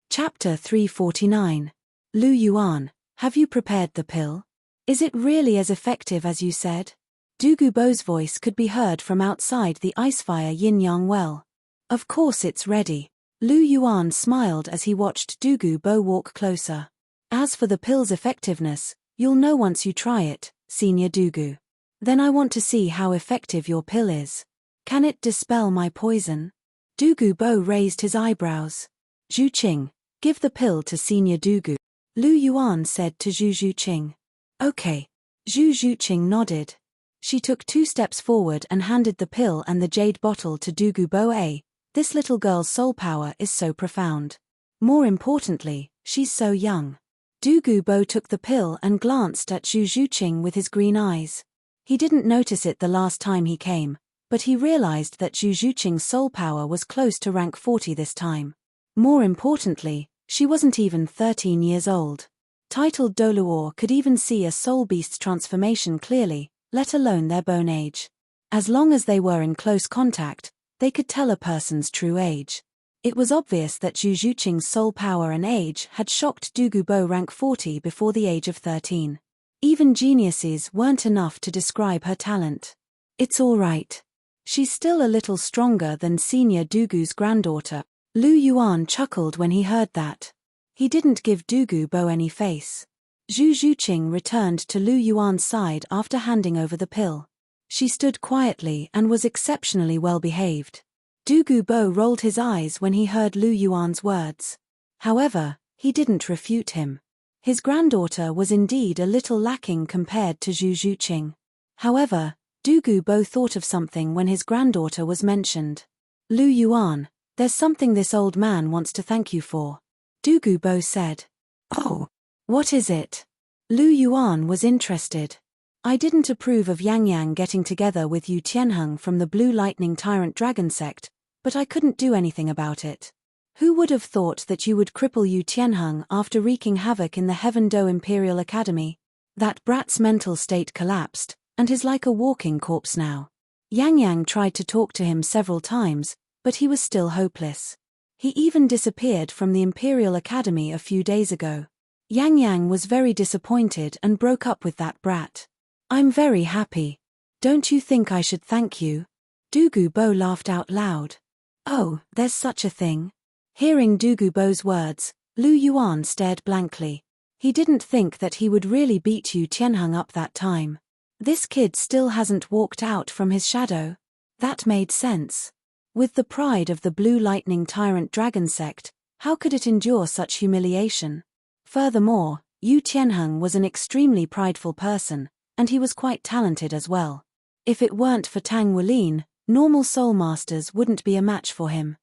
Chapter 349. Lu Yuan, have you prepared the pill? Is it really as effective as you said? Douluo's voice could be heard from outside the icefire yin-yang well. "Of course it's ready." Lu Yuan smiled as he watched Douluo walk closer. "As for the pill's effectiveness, you'll know once you try it, Senior Douluo. Then I want to see how effective your pill is. Can it dispel my poison?" Douluo raised his eyebrows. "Zhuqing, give the pill to Senior Douluo," Lu Yuan said to Zhu Zhuqing. "Okay." Zhu Zhuqing nodded. She took 2 steps forward and handed the pill and the jade bottle to Douluo. This little girl's soul power is so profound. More importantly, she's so young. Douluo took the pill and glanced at Zhu Zhuqing with his green eyes. He didn't notice it the last time he came, but he realized that Zhu Zhuqing's soul power was close to rank 40 this time. More importantly, she wasn't even 13 years old. Titled Douluo could even see a soul beast's transformation clearly, let alone their bone age. As long as they were in close contact, they could tell a person's true age. It was obvious that Zhu Zhuqing's soul power and age had shocked Douluo rank 40 before the age of 13. Even geniuses weren't enough to describe her talent. It's all right. She's still a little stronger than senior Douluo's granddaughter. Lu Yuan chuckled when he heard that. He didn't give Douluo any face. Zhu Zhuqing returned to Lu Yuan's side after handing over the pill. She stood quietly and was exceptionally well behaved. Douluo rolled his eyes when he heard Lu Yuan's words. However, he didn't refute him. His granddaughter was indeed a little lacking compared to Zhu Zhuqing. However, Douluo thought of something when his granddaughter was mentioned. Lu Yuan, there's something this old man wants to thank you for. Douluo said. Oh, what is it? Lu Yuan was interested. I didn't approve of Yang Yang getting together with Yu Tianheng from the Blue Lightning Tyrant Dragon sect, but I couldn't do anything about it. Who would have thought that you would cripple Yu Tianheng after wreaking havoc in the Heaven Do Imperial Academy? That brat's mental state collapsed, and he's like a walking corpse now. Yang Yang tried to talk to him several times, but he was still hopeless. He even disappeared from the Imperial Academy a few days ago. Yang Yang was very disappointed and broke up with that brat. I'm very happy. Don't you think I should thank you? Douluo laughed out loud. Oh, there's such a thing. Hearing Douluo's words, Lu Yuan stared blankly. He didn't think that he would really beat Yu Tianheng up that time. This kid still hasn't walked out from his shadow. That made sense. With the pride of the Blue Lightning Tyrant Dragon sect, how could it endure such humiliation? Furthermore, Yu Tianheng was an extremely prideful person, and he was quite talented as well. If it weren't for Tang Wulin, normal soul masters wouldn't be a match for him.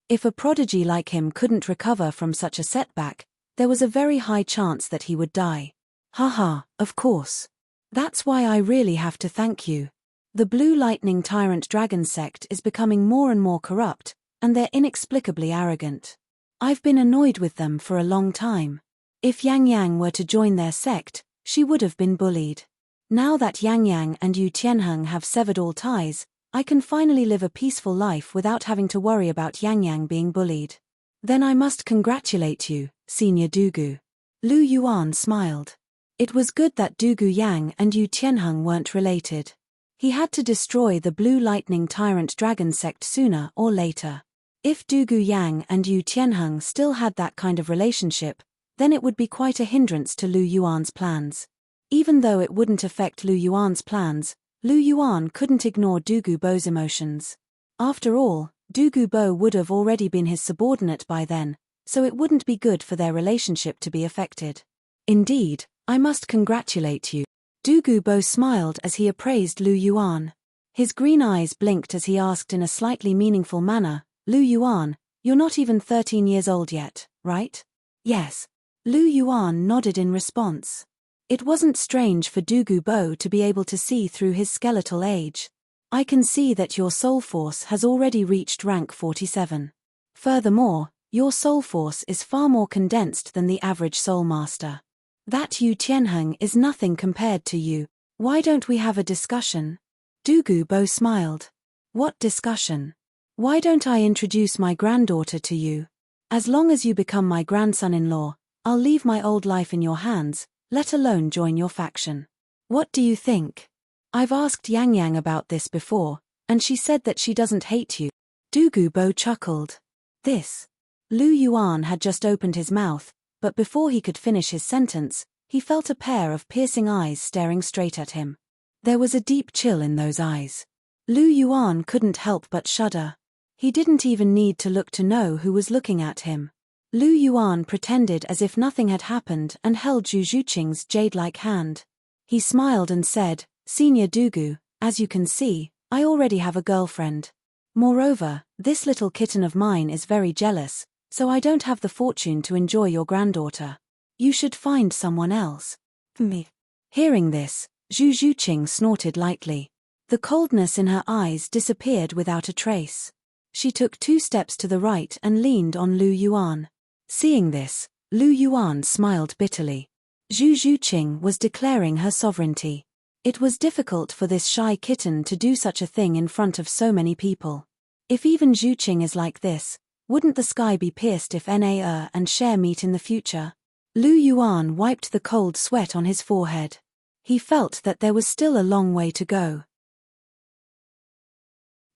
If a prodigy like him couldn't recover from such a setback, there was a very high chance that he would die. Haha, of course. That's why I really have to thank you. The Blue Lightning Tyrant Dragon sect is becoming more and more corrupt, and they're inexplicably arrogant. I've been annoyed with them for a long time. If Yang Yang were to join their sect, she would have been bullied. Now that Yang Yang and Yu Tianheng have severed all ties, I can finally live a peaceful life without having to worry about Yang Yang being bullied. Then I must congratulate you, Senior Douluo. Lu Yuan smiled. It was good that Douluo Yang and Yu Tianheng weren't related. He had to destroy the Blue Lightning Tyrant Dragon sect sooner or later. If Douluo Yang and Yu Tianheng still had that kind of relationship, then it would be quite a hindrance to Lu Yuan's plans. Even though it wouldn't affect Lu Yuan's plans, Lu Yuan couldn't ignore Douluo's emotions. After all, Douluo would have already been his subordinate by then, so it wouldn't be good for their relationship to be affected. Indeed, I must congratulate you. Douluo smiled as he appraised Lu Yuan. His green eyes blinked as he asked in a slightly meaningful manner, Lu Yuan, you're not even 13 years old yet, right? Yes. Lu Yuan nodded in response. It wasn't strange for Douluo to be able to see through his skeletal age. I can see that your soul force has already reached rank 47. Furthermore, your soul force is far more condensed than the average soul master. That Yu Tianheng is nothing compared to you. Why don't we have a discussion? Douluo smiled. What discussion? Why don't I introduce my granddaughter to you? As long as you become my grandson-in-law, I'll leave my old life in your hands, let alone join your faction. What do you think? I've asked Yang Yang about this before, and she said that she doesn't hate you. Douluo chuckled. This. Lu Yuan had just opened his mouth, but before he could finish his sentence, he felt a pair of piercing eyes staring straight at him. There was a deep chill in those eyes. Lu Yuan couldn't help but shudder. He didn't even need to look to know who was looking at him. Lu Yuan pretended as if nothing had happened and held Zhu Zhuqing's jade-like hand. He smiled and said, "Senior Douluo, as you can see, I already have a girlfriend. Moreover, this little kitten of mine is very jealous, so I don't have the fortune to enjoy your granddaughter. You should find someone else." Me. Hearing this, Zhu Zhuqing snorted lightly. The coldness in her eyes disappeared without a trace. She took 2 steps to the right and leaned on Lu Yuan. Seeing this, Lu Yuan smiled bitterly. Zhu Zhuqing was declaring her sovereignty. It was difficult for this shy kitten to do such a thing in front of so many people. If even Zhuqing is like this, wouldn't the sky be pierced if Na and Cher meet in the future? Lu Yuan wiped the cold sweat on his forehead. He felt that there was still a long way to go.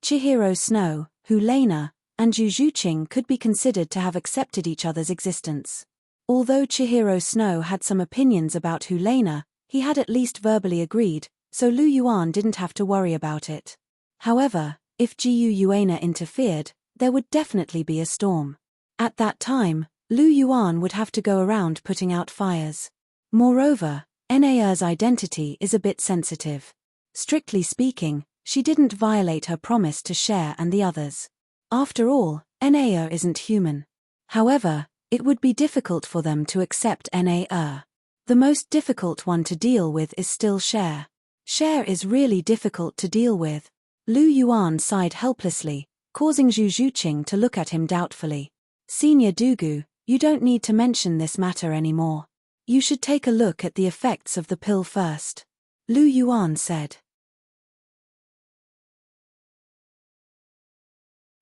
Chihiro Snow, Hulena, and Zhu Zhuqing could be considered to have accepted each other's existence. Although Chihiro Snow had some opinions about Hulena, he had at least verbally agreed, so Lu Yuan didn't have to worry about it. However, if Gu Yuana interfered, there would definitely be a storm. At that time, Lu Yuan would have to go around putting out fires. Moreover, Na's identity is a bit sensitive. Strictly speaking, she didn't violate her promise to Cher and the others. After all, Na isn't human. However, it would be difficult for them to accept Na. The most difficult one to deal with is still Cher. Cher is really difficult to deal with. Lu Yuan sighed helplessly, causing Zhu Zhuqing to look at him doubtfully. "Senior Douluo, you don't need to mention this matter anymore. You should take a look at the effects of the pill first," Lu Yuan said.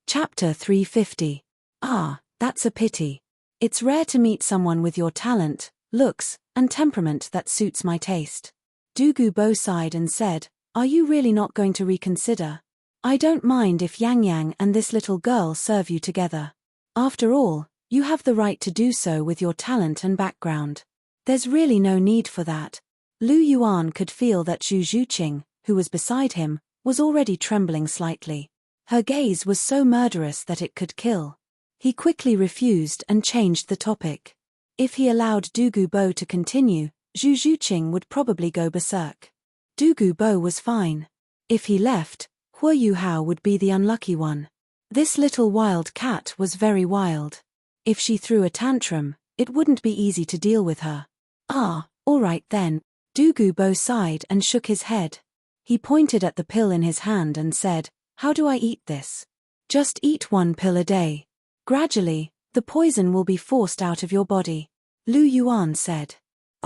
Chapter 350. Ah, that's a pity. It's rare to meet someone with your talent, looks, and temperament that suits my taste. Douluo sighed and said, "Are you really not going to reconsider? I don't mind if Yang Yang and this little girl serve you together. After all, you have the right to do so with your talent and background. There's really no need for that." Lu Yuan could feel that Zhu Zhuqing, who was beside him, was already trembling slightly. Her gaze was so murderous that it could kill. He quickly refused and changed the topic. If he allowed Douluo to continue, Zhu Zhuqing would probably go berserk. Douluo was fine. If he left, Huo Yuhao would be the unlucky one. This little wild cat was very wild. If she threw a tantrum, it wouldn't be easy to deal with her. "Ah, all right then." Douluo sighed and shook his head. He pointed at the pill in his hand and said, "How do I eat this?" "Just eat 1 pill a day. Gradually, the poison will be forced out of your body," Lu Yuan said.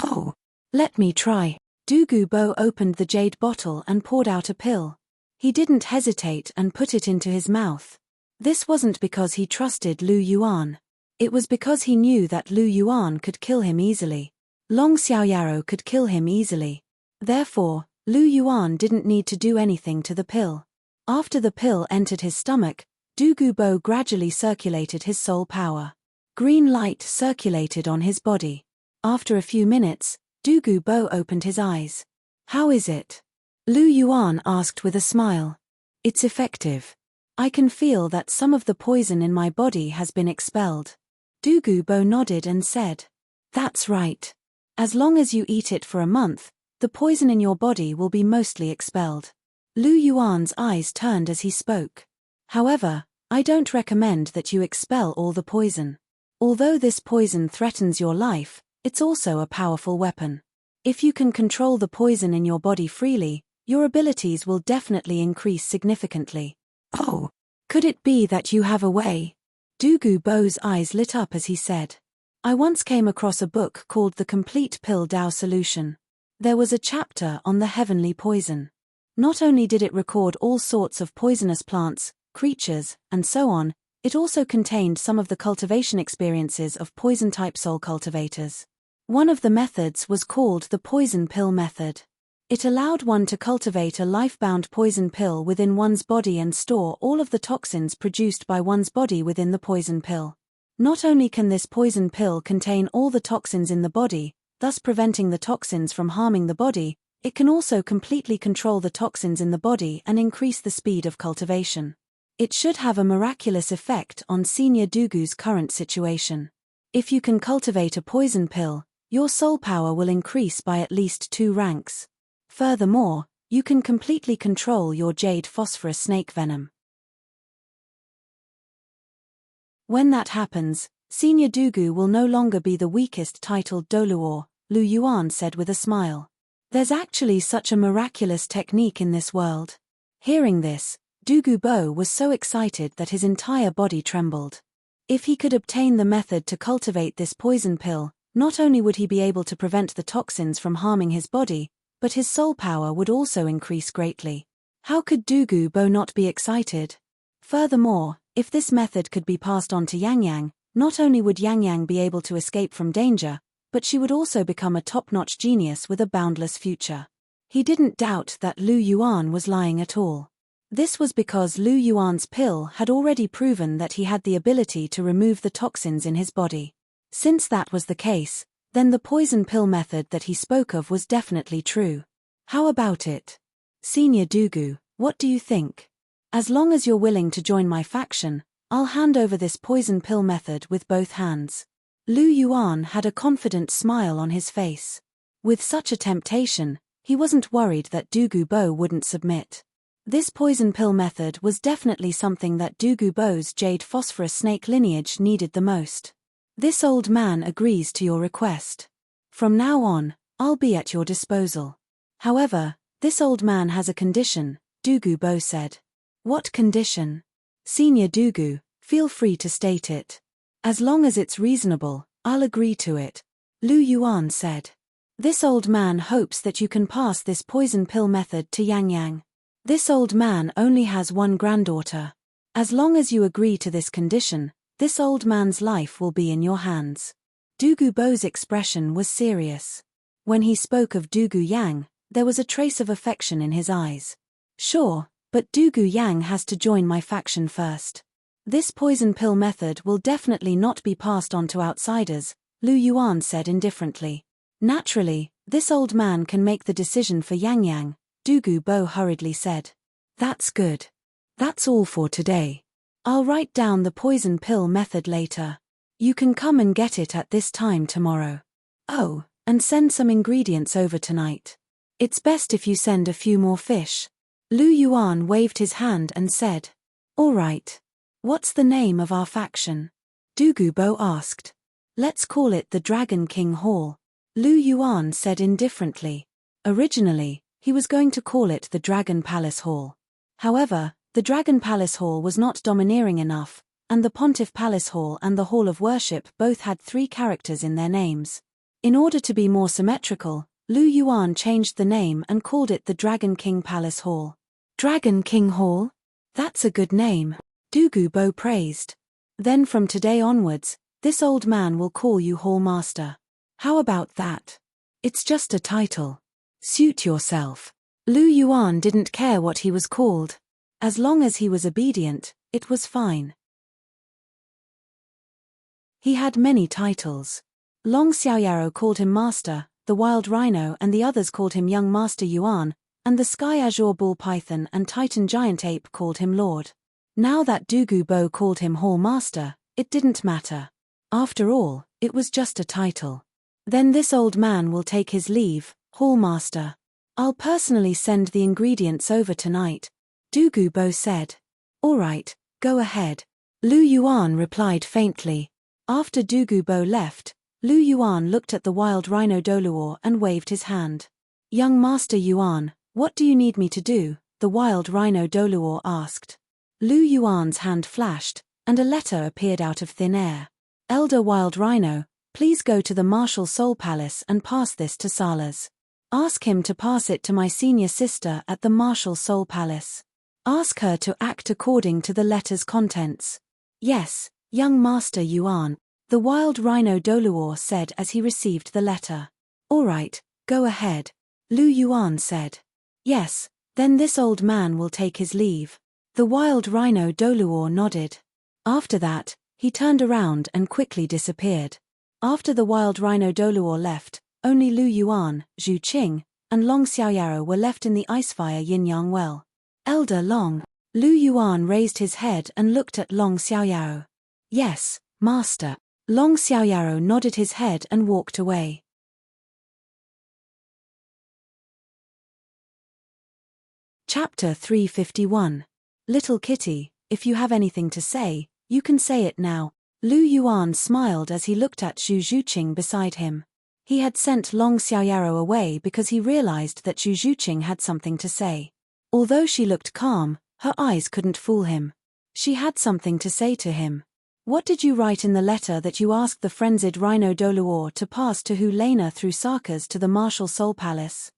"Oh, let me try." Douluo opened the jade bottle and poured out a pill. He didn't hesitate and put it into his mouth. This wasn't because he trusted Lu Yuan. It was because he knew that Lu Yuan could kill him easily. Long Xiaoyaro could kill him easily. Therefore, Lu Yuan didn't need to do anything to the pill. After the pill entered his stomach, Douluo gradually circulated his soul power. Green light circulated on his body. After a few minutes, Douluo opened his eyes. "How is it?" Lu Yuan asked with a smile. "It's effective. I can feel that some of the poison in my body has been expelled." Douluo nodded and said, "That's right. As long as you eat it for a month, the poison in your body will be mostly expelled." Lu Yuan's eyes turned as he spoke. "However, I don't recommend that you expel all the poison. Although this poison threatens your life, it's also a powerful weapon. If you can control the poison in your body freely, your abilities will definitely increase significantly." "Oh, could it be that you have a way?" Douluo's eyes lit up as he said. "I once came across a book called The Complete Pill Tao Solution. There was a chapter on the heavenly poison. Not only did it record all sorts of poisonous plants, creatures, and so on, it also contained some of the cultivation experiences of poison-type soul cultivators. One of the methods was called the poison pill method. It allowed one to cultivate a life-bound poison pill within one's body and store all of the toxins produced by one's body within the poison pill. Not only can this poison pill contain all the toxins in the body, thus preventing the toxins from harming the body, it can also completely control the toxins in the body and increase the speed of cultivation. It should have a miraculous effect on Senior Douluo's current situation. If you can cultivate a poison pill, your soul power will increase by at least 2 ranks. Furthermore, you can completely control your jade phosphorus snake venom. When that happens, Senior Douluo will no longer be the weakest titled Douluo, Lu Yuan said with a smile. There's actually such a miraculous technique in this world. Hearing this, Douluo was so excited that his entire body trembled. If he could obtain the method to cultivate this poison pill, not only would he be able to prevent the toxins from harming his body, but his soul power would also increase greatly. How could Douluo not be excited? Furthermore, if this method could be passed on to Yang Yang, not only would Yang Yang be able to escape from danger, but she would also become a top-notch genius with a boundless future. He didn't doubt that Lu Yuan was lying at all. This was because Lu Yuan's pill had already proven that he had the ability to remove the toxins in his body. Since that was the case, then the poison pill method that he spoke of was definitely true. How about it? Senior Douluo, what do you think? As long as you're willing to join my faction, I'll hand over this poison pill method with both hands. Lu Yuan had a confident smile on his face. With such a temptation, he wasn't worried that Douluo wouldn't submit. This poison pill method was definitely something that Douluo's jade phosphorus snake lineage needed the most. This old man agrees to your request. From now on, I'll be at your disposal. However, this old man has a condition, Douluo said. What condition? Senior Douluo, feel free to state it. As long as it's reasonable, I'll agree to it, Lu Yuan said. This old man hopes that you can pass this poison pill method to Yang Yang. This old man only has one granddaughter. As long as you agree to this condition, this old man's life will be in your hands. Douluo's expression was serious. When he spoke of Douluo Yang, there was a trace of affection in his eyes. Sure, but Douluo Yang has to join my faction first. This poison pill method will definitely not be passed on to outsiders, Lu Yuan said indifferently. Naturally, this old man can make the decision for Yang Yang, Douluo hurriedly said. That's good. That's all for today. I'll write down the poison pill method later. You can come and get it at this time tomorrow. Oh, and send some ingredients over tonight. It's best if you send a few more fish. Lu Yuan waved his hand and said. All right. What's the name of our faction? Douluo asked. Let's call it the Dragon King Hall, Lu Yuan said indifferently. Originally, he was going to call it the Dragon Palace Hall. However, the Dragon Palace Hall was not domineering enough, and the Pontiff Palace Hall and the Hall of Worship both had 3 characters in their names. In order to be more symmetrical, Lu Yuan changed the name and called it the Dragon King Palace Hall. Dragon King Hall? That's a good name, Douluo praised. Then from today onwards, this old man will call you Hall Master. How about that? It's just a title. Suit yourself. Lu Yuan didn't care what he was called. As long as he was obedient, it was fine. He had many titles. Long Xiaoyaro called him Master, the Wild Rhino and the others called him Young Master Yuan, and the Sky Azure Bull Python and Titan Giant Ape called him Lord. Now that Douluo called him Hall Master, it didn't matter. After all, it was just a title. Then this old man will take his leave, Hall Master. I'll personally send the ingredients over tonight, Douluo said. All right, go ahead, Lu Yuan replied faintly. After Douluo left, Lu Yuan looked at the wild rhino Douluo and waved his hand. Young Master Yuan, what do you need me to do? The wild rhino Douluo asked. Lu Yuan's hand flashed, and a letter appeared out of thin air. Elder Wild Rhino, please go to the Martial Soul Palace and pass this to Salas. Ask him to pass it to my senior sister at the Martial Soul Palace. Ask her to act according to the letter's contents. Yes, young Master Yuan, the wild rhino Douluo said as he received the letter. All right, go ahead, Lu Yuan said. Yes, then this old man will take his leave. The wild rhino Douluo nodded. After that, he turned around and quickly disappeared. After the wild rhino Douluo left, only Lu Yuan, Zhu Qing, and Long Xiaoyaro were left in the Icefire Yin-Yang Well. Elder Long, Lu Yuan raised his head and looked at Long Xiaoyaro. Yes, Master. Long Xiaoyaro nodded his head and walked away. Chapter 351. Little Kitty, if you have anything to say, you can say it now. Lu Yuan smiled as he looked at Zhu Zhuqing beside him. He had sent Long Xiaoyaro away because he realized that Zhu Zhuqing had something to say. Although she looked calm, her eyes couldn't fool him. She had something to say to him. What did you write in the letter that you asked the frenzied rhino Douluo to pass to Helena through Sarkaz to the martial Soul Palace?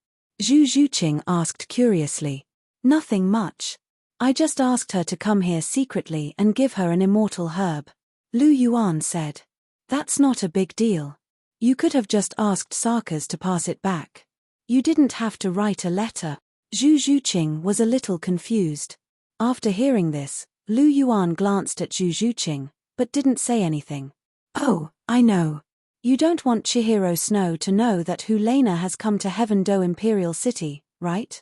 Zhu Zhuqing asked curiously. Nothing much. I just asked her to come here secretly and give her an immortal herb. Lu Yuan said. That's not a big deal. You could have just asked Sarkaz to pass it back. You didn't have to write a letter. Zhu Zhuqing was a little confused. After hearing this, Lu Yuan glanced at Zhu Zhuqing, but didn't say anything. Oh, I know. You don't want Chihiro Snow to know that Helena has come to Heaven Do Imperial City, right?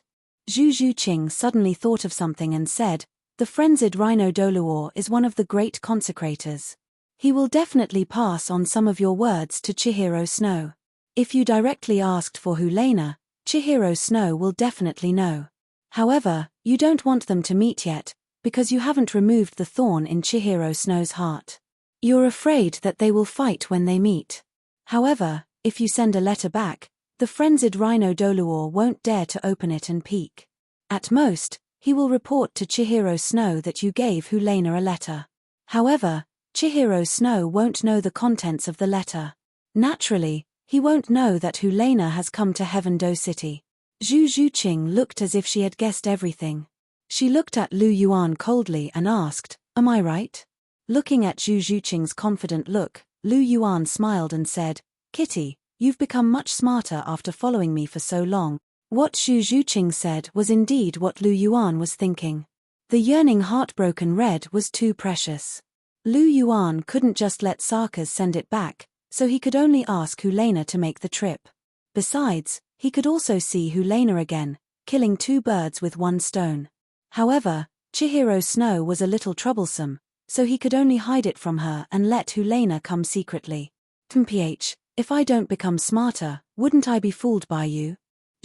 Zhu Zhuqing suddenly thought of something and said, the frenzied rhino Douluo is one of the great consecrators. He will definitely pass on some of your words to Chihiro Snow. If you directly asked for Helena, Chihiro Snow will definitely know. However, you don't want them to meet yet, because you haven't removed the thorn in Chihiro Snow's heart. You're afraid that they will fight when they meet. However, if you send a letter back, the frenzied rhino Douluo won't dare to open it and peek. At most, he will report to Chihiro Snow that you gave Helena a letter. However, Chihiro Snow won't know the contents of the letter. Naturally, he won't know that Helena has come to Heaven Do City. Zhu Zhuqing looked as if she had guessed everything. She looked at Lu Yuan coldly and asked, am I right? Looking at Zhu Zhuqing's confident look, Lu Yuan smiled and said, Kitty, you've become much smarter after following me for so long. What Zhu Zhuqing said was indeed what Lu Yuan was thinking. The yearning heartbroken red was too precious. Lu Yuan couldn't just let Sarkaz send it back, so he could only ask Helena to make the trip. Besides, he could also see Helena again, killing two birds with one stone. However, Chihiro Snow was a little troublesome, so he could only hide it from her and let Helena come secretly. Mph, if I don't become smarter, wouldn't I be fooled by you?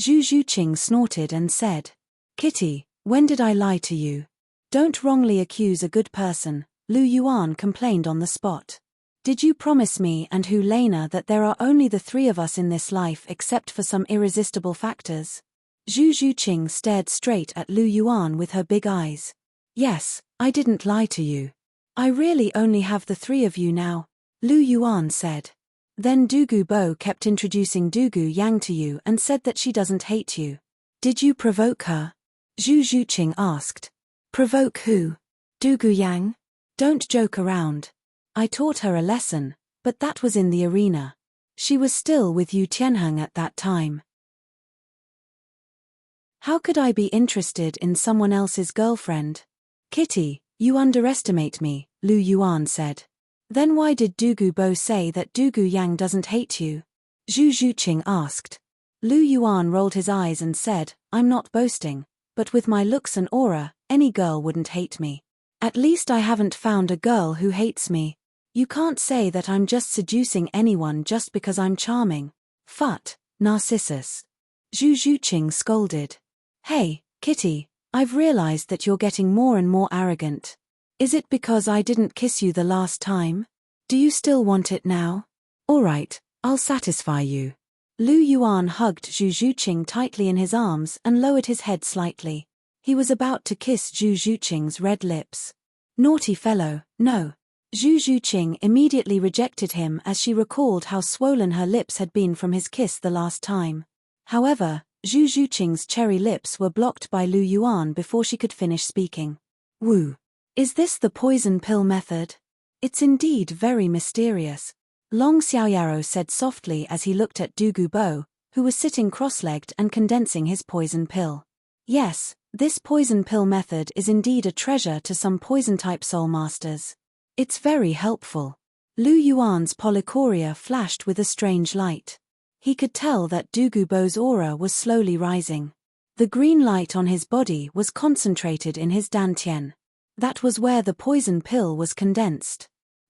Zhu Zhuqing snorted and said. Kitty, when did I lie to you? Don't wrongly accuse a good person, Lu Yuan complained on the spot. Did you promise me and Helena that there are only the three of us in this life except for some irresistible factors? Zhu Zhuqing stared straight at Lu Yuan with her big eyes. Yes, I didn't lie to you. I really only have the three of you now, Lu Yuan said. Then Dugu Bo kept introducing Dugu Yang to you and said that she doesn't hate you. Did you provoke her? Zhu Zhuqing asked. Provoke who? Dugu Yang? Don't joke around. I taught her a lesson, but that was in the arena. She was still with Yu Tianheng at that time. How could I be interested in someone else's girlfriend? Kitty, you underestimate me, Lu Yuan said. Then why did Dugu Bo say that Dugu Yang doesn't hate you? Zhu Zhuqing asked. Lu Yuan rolled his eyes and said, I'm not boasting, but with my looks and aura, any girl wouldn't hate me. At least I haven't found a girl who hates me. You can't say that I'm just seducing anyone just because I'm charming. Phut, Narcissus. Zhu Zhuqing scolded. Hey, Kitty, I've realized that you're getting more and more arrogant. Is it because I didn't kiss you the last time? Do you still want it now? Alright, I'll satisfy you. Lu Yuan hugged Zhu Zhuqing tightly in his arms and lowered his head slightly. He was about to kiss Zhu Zhuqing's red lips. Naughty fellow, no. Zhu Zhuqing immediately rejected him as she recalled how swollen her lips had been from his kiss the last time. However, Zhu Zhuqing's cherry lips were blocked by Lu Yuan before she could finish speaking. Woo. Is this the poison pill method? It's indeed very mysterious. Long Xiaoyaro said softly as he looked at Dugu Bo, who was sitting cross-legged and condensing his poison pill. Yes, this poison pill method is indeed a treasure to some poison-type soul masters. It's very helpful. Lu Yuan's polychoria flashed with a strange light. He could tell that Dugu Bo's aura was slowly rising. The green light on his body was concentrated in his dantian. That was where the poison pill was condensed.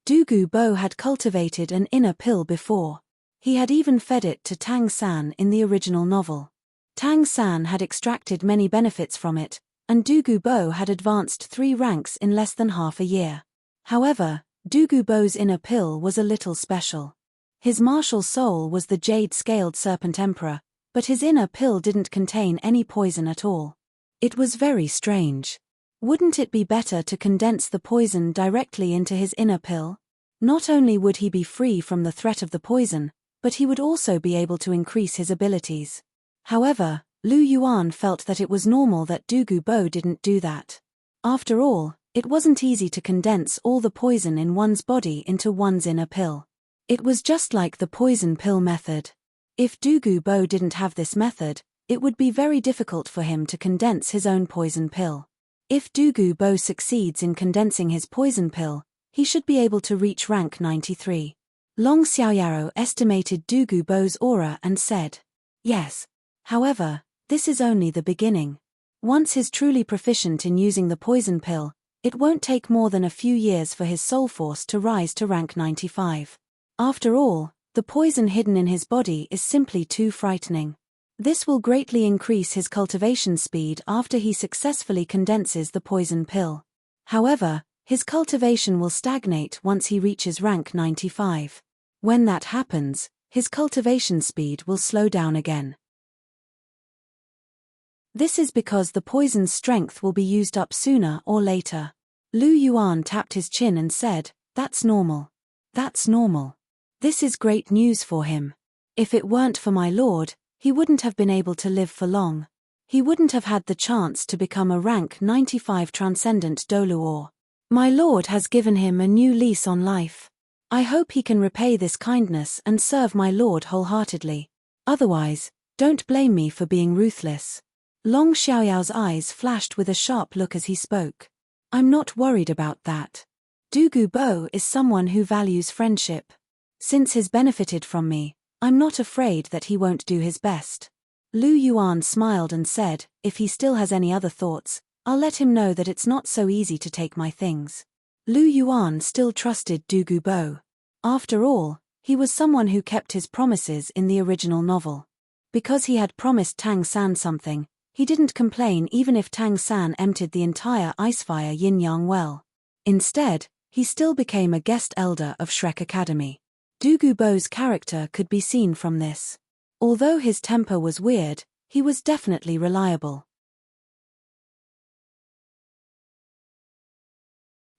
Douluo Bo had cultivated an inner pill before. He had even fed it to Tang San in the original novel. Tang San had extracted many benefits from it, and Douluo Bo had advanced 3 ranks in less than half a year. However, Douluo Bo's inner pill was a little special. His martial soul was the jade-scaled serpent emperor, but his inner pill didn't contain any poison at all. It was very strange. Wouldn't it be better to condense the poison directly into his inner pill? Not only would he be free from the threat of the poison, but he would also be able to increase his abilities. However, Lu Yuan felt that it was normal that Douluo Bo didn't do that. After all, it wasn't easy to condense all the poison in one's body into one's inner pill. It was just like the poison pill method. If Douluo Bo didn't have this method, it would be very difficult for him to condense his own poison pill. If Douluo Bo succeeds in condensing his poison pill, he should be able to reach rank 93. Long Xiaoyaro estimated Douluo Bo's aura and said, "Yes. However, this is only the beginning. Once he's truly proficient in using the poison pill, it won't take more than a few years for his soul force to rise to rank 95. After all, the poison hidden in his body is simply too frightening. This will greatly increase his cultivation speed after he successfully condenses the poison pill. However, his cultivation will stagnate once he reaches rank 95. When that happens, his cultivation speed will slow down again. This is because the poison's strength will be used up sooner or later." Lu Yuan tapped his chin and said, "That's normal. That's normal. This is great news for him. If it weren't for my lord, he wouldn't have been able to live for long. He wouldn't have had the chance to become a rank 95 transcendent Douluo. My lord has given him a new lease on life. I hope he can repay this kindness and serve my lord wholeheartedly. Otherwise, don't blame me for being ruthless." Long Xiaoyao's eyes flashed with a sharp look as he spoke. "I'm not worried about that. Douluo Bo is someone who values friendship. Since he's benefited from me, I'm not afraid that he won't do his best." Lu Yuan smiled and said, "If he still has any other thoughts, I'll let him know that it's not so easy to take my things." Lu Yuan still trusted Douluo Bo. After all, he was someone who kept his promises in the original novel. Because he had promised Tang San something, he didn't complain even if Tang San emptied the entire Icefire Yin-Yang well. Instead, he still became a guest elder of Shrek Academy. Douluo Bo's character could be seen from this. Although his temper was weird, he was definitely reliable.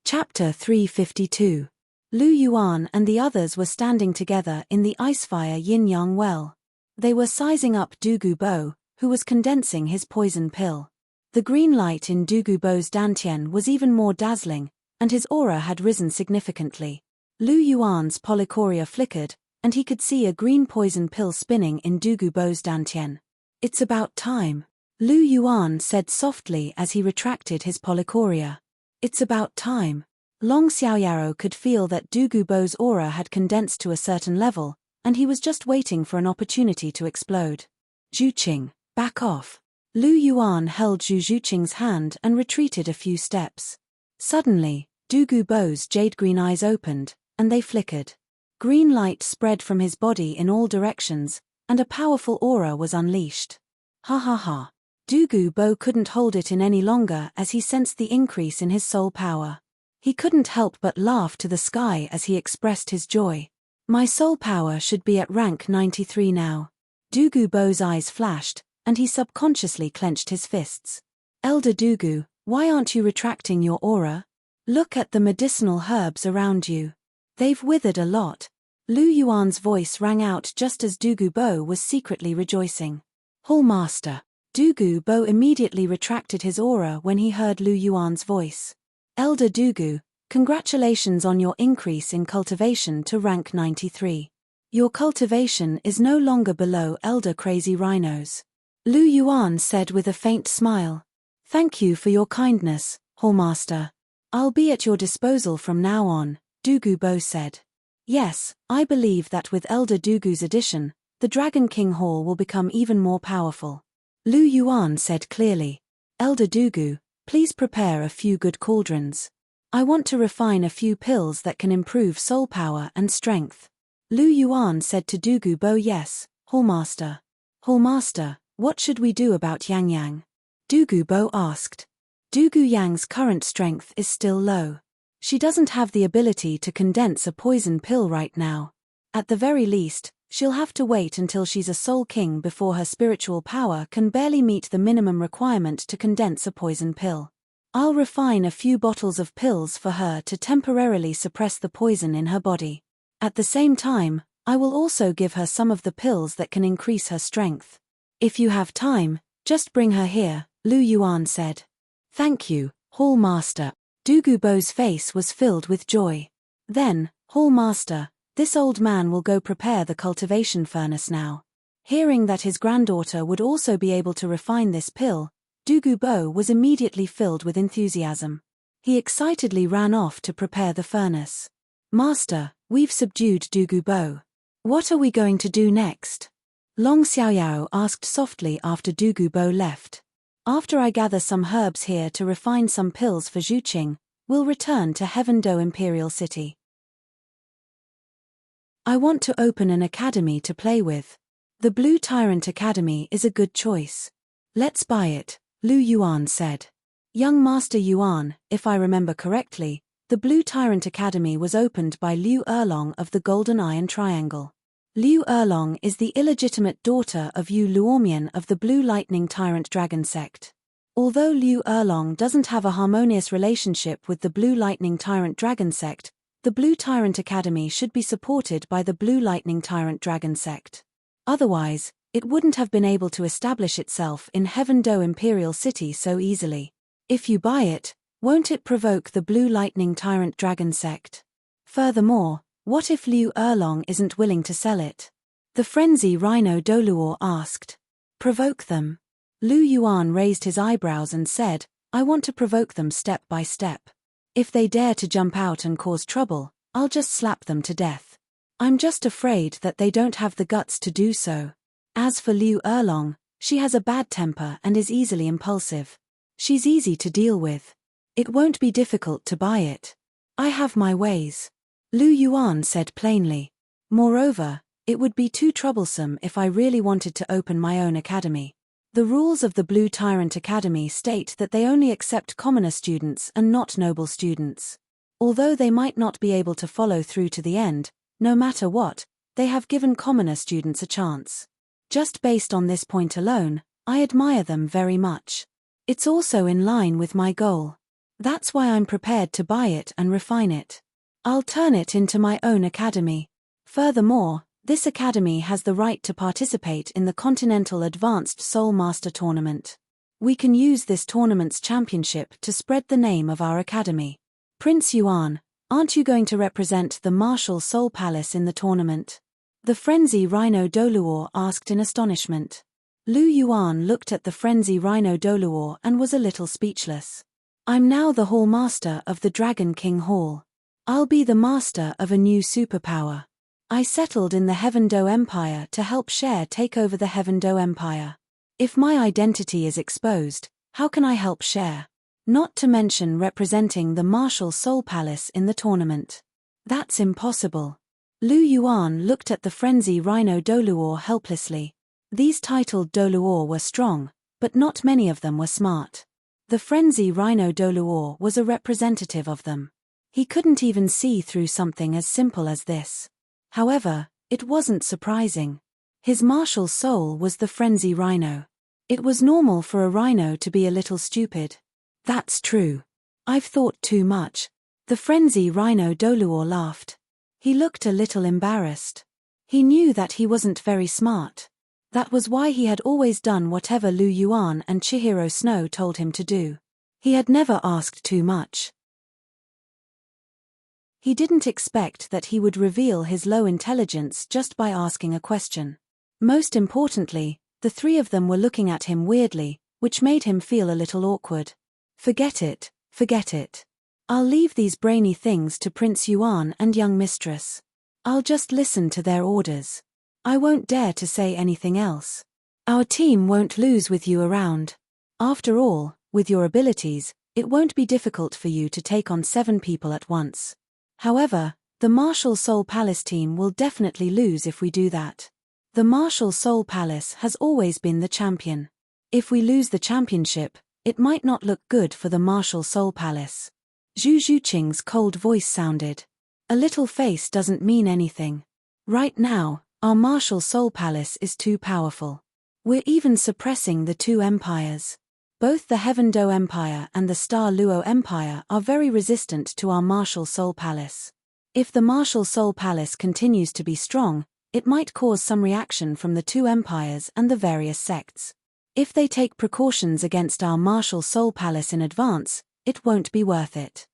Chapter 352. Lu Yuan and the others were standing together in the Icefire Yin-Yang well. They were sizing up Douluo Bo, who was condensing his poison pill. The green light in Douluo Bo's dantian was even more dazzling, and his aura had risen significantly. Lu Yuan's polychoria flickered, and he could see a green poison pill spinning in Douluo Bo's dantian. "It's about time," Lu Yuan said softly as he retracted his polychoria. "It's about time." Long Xiaoyaro could feel that Douluo Bo's aura had condensed to a certain level, and he was just waiting for an opportunity to explode. "Zhuqing, back off." Lu Yuan held Zhu Zhuqing's hand and retreated a few steps. Suddenly, Douluo Bo's jade-green eyes opened, and they flickered. Green light spread from his body in all directions, and a powerful aura was unleashed. Ha ha ha. Douluo Bo couldn't hold it in any longer as he sensed the increase in his soul power. He couldn't help but laugh to the sky as he expressed his joy. "My soul power should be at rank 93 now." Douluo Bo's eyes flashed, and he subconsciously clenched his fists. "Elder Douluo, why aren't you retracting your aura? Look at the medicinal herbs around you. They've withered a lot." Lu Yuan's voice rang out just as Douluo Bo was secretly rejoicing. "Hall Master." Douluo Bo immediately retracted his aura when he heard Lu Yuan's voice. "Elder Douluo, congratulations on your increase in cultivation to rank 93. Your cultivation is no longer below Elder Crazy Rhino's." Lu Yuan said with a faint smile. "Thank you for your kindness, Hall Master. I'll be at your disposal from now on," Douluo Bo said. "Yes, I believe that with Elder Douluo's addition, the Dragon King Hall will become even more powerful." Lu Yuan said clearly. "Elder Douluo, please prepare a few good cauldrons. I want to refine a few pills that can improve soul power and strength. Lu Yuan said to Douluo Bo. Yes, Hallmaster. Hallmaster, what should we do about Yang Yang? Douluo Bo asked. Douluo Yang's current strength is still low. She doesn't have the ability to condense a poison pill right now. At the very least, she'll have to wait until she's a soul king before her spiritual power can barely meet the minimum requirement to condense a poison pill. I'll refine a few bottles of pills for her to temporarily suppress the poison in her body. At the same time, I will also give her some of the pills that can increase her strength. If you have time, just bring her here, Lu Yuan said. Thank you, Hallmaster. Douluo Bo's face was filled with joy. Then, Hallmaster, this old man will go prepare the cultivation furnace now. Hearing that his granddaughter would also be able to refine this pill, Douluo Bo was immediately filled with enthusiasm. He excitedly ran off to prepare the furnace. Master, we've subdued Douluo Bo. What are we going to do next? Long Xiaoyao asked softly after Douluo Bo left. After I gather some herbs here to refine some pills for Zhuqing, we'll return to Heavendo Imperial City. I want to open an academy to play with. The Blue Tyrant Academy is a good choice. Let's buy it, Lu Yuan said. Young Master Yuan, if I remember correctly, the Blue Tyrant Academy was opened by Liu Erlong of the Golden Iron Triangle. Liu Erlong is the illegitimate daughter of Yu Luomian of the Blue Lightning Tyrant Dragon sect. Although Liu Erlong doesn't have a harmonious relationship with the Blue Lightning Tyrant Dragon sect, the Blue Tyrant Academy should be supported by the Blue Lightning Tyrant Dragon sect. Otherwise, it wouldn't have been able to establish itself in Heavendo Imperial City so easily. If you buy it, won't it provoke the Blue Lightning Tyrant Dragon sect? Furthermore, what if Liu Erlong isn't willing to sell it? The frenzy Rhino Douluo asked. Provoke them. Lu Yuan raised his eyebrows and said, I want to provoke them step by step. If they dare to jump out and cause trouble, I'll just slap them to death. I'm just afraid that they don't have the guts to do so. As for Liu Erlong, she has a bad temper and is easily impulsive. She's easy to deal with. It won't be difficult to buy it. I have my ways. Lu Yuan said plainly. Moreover, it would be too troublesome if I really wanted to open my own academy. The rules of the Blue Tyrant Academy state that they only accept commoner students and not noble students. Although they might not be able to follow through to the end, no matter what, they have given commoner students a chance. Just based on this point alone, I admire them very much. It's also in line with my goal. That's why I'm prepared to buy it and refine it. I'll turn it into my own academy. Furthermore, this academy has the right to participate in the Continental Advanced Soul Master Tournament. We can use this tournament's championship to spread the name of our academy. Prince Yuan, aren't you going to represent the Martial Soul Palace in the tournament? The frenzy Rhino Douluo asked in astonishment. Lu Yuan looked at the frenzy Rhino Douluo and was a little speechless. I'm now the Hall Master of the Dragon King Hall. I'll be the master of a new superpower. I settled in the Heavendo Empire to help Cher take over the Heavendo Empire. If my identity is exposed, how can I help Cher? Not to mention representing the Martial Soul Palace in the tournament. That's impossible. Lu Yuan looked at the frenzy Rhino Douluo helplessly. These titled Douluo were strong, but not many of them were smart. The frenzy Rhino Douluo was a representative of them. He couldn't even see through something as simple as this. However, it wasn't surprising. His martial soul was the frenzy rhino. It was normal for a rhino to be a little stupid. That's true. I've thought too much. The frenzy Rhino Douluo laughed. He looked a little embarrassed. He knew that he wasn't very smart. That was why he had always done whatever Lu Yuan and Chihiro Snow told him to do. He had never asked too much. He didn't expect that he would reveal his low intelligence just by asking a question. Most importantly, the three of them were looking at him weirdly, which made him feel a little awkward. Forget it, forget it. I'll leave these brainy things to Prince Yuan and young mistress. I'll just listen to their orders. I won't dare to say anything else. Our team won't lose with you around. After all, with your abilities, It won't be difficult for you to take on 7 people at once. However, the Martial Soul Palace team will definitely lose if we do that. The Martial Soul Palace has always been the champion. If we lose the championship, it might not look good for the Martial Soul Palace. Zhu Zhuqing's cold voice sounded. A little face doesn't mean anything. Right now, our Martial Soul Palace is too powerful. We're even suppressing the 2 empires. Both the Heaven Do Empire and the Star Luo Empire are very resistant to our Martial Soul Palace. If the Martial Soul Palace continues to be strong, it might cause some reaction from the 2 empires and the various sects. If they take precautions against our Martial Soul Palace in advance, it won't be worth it.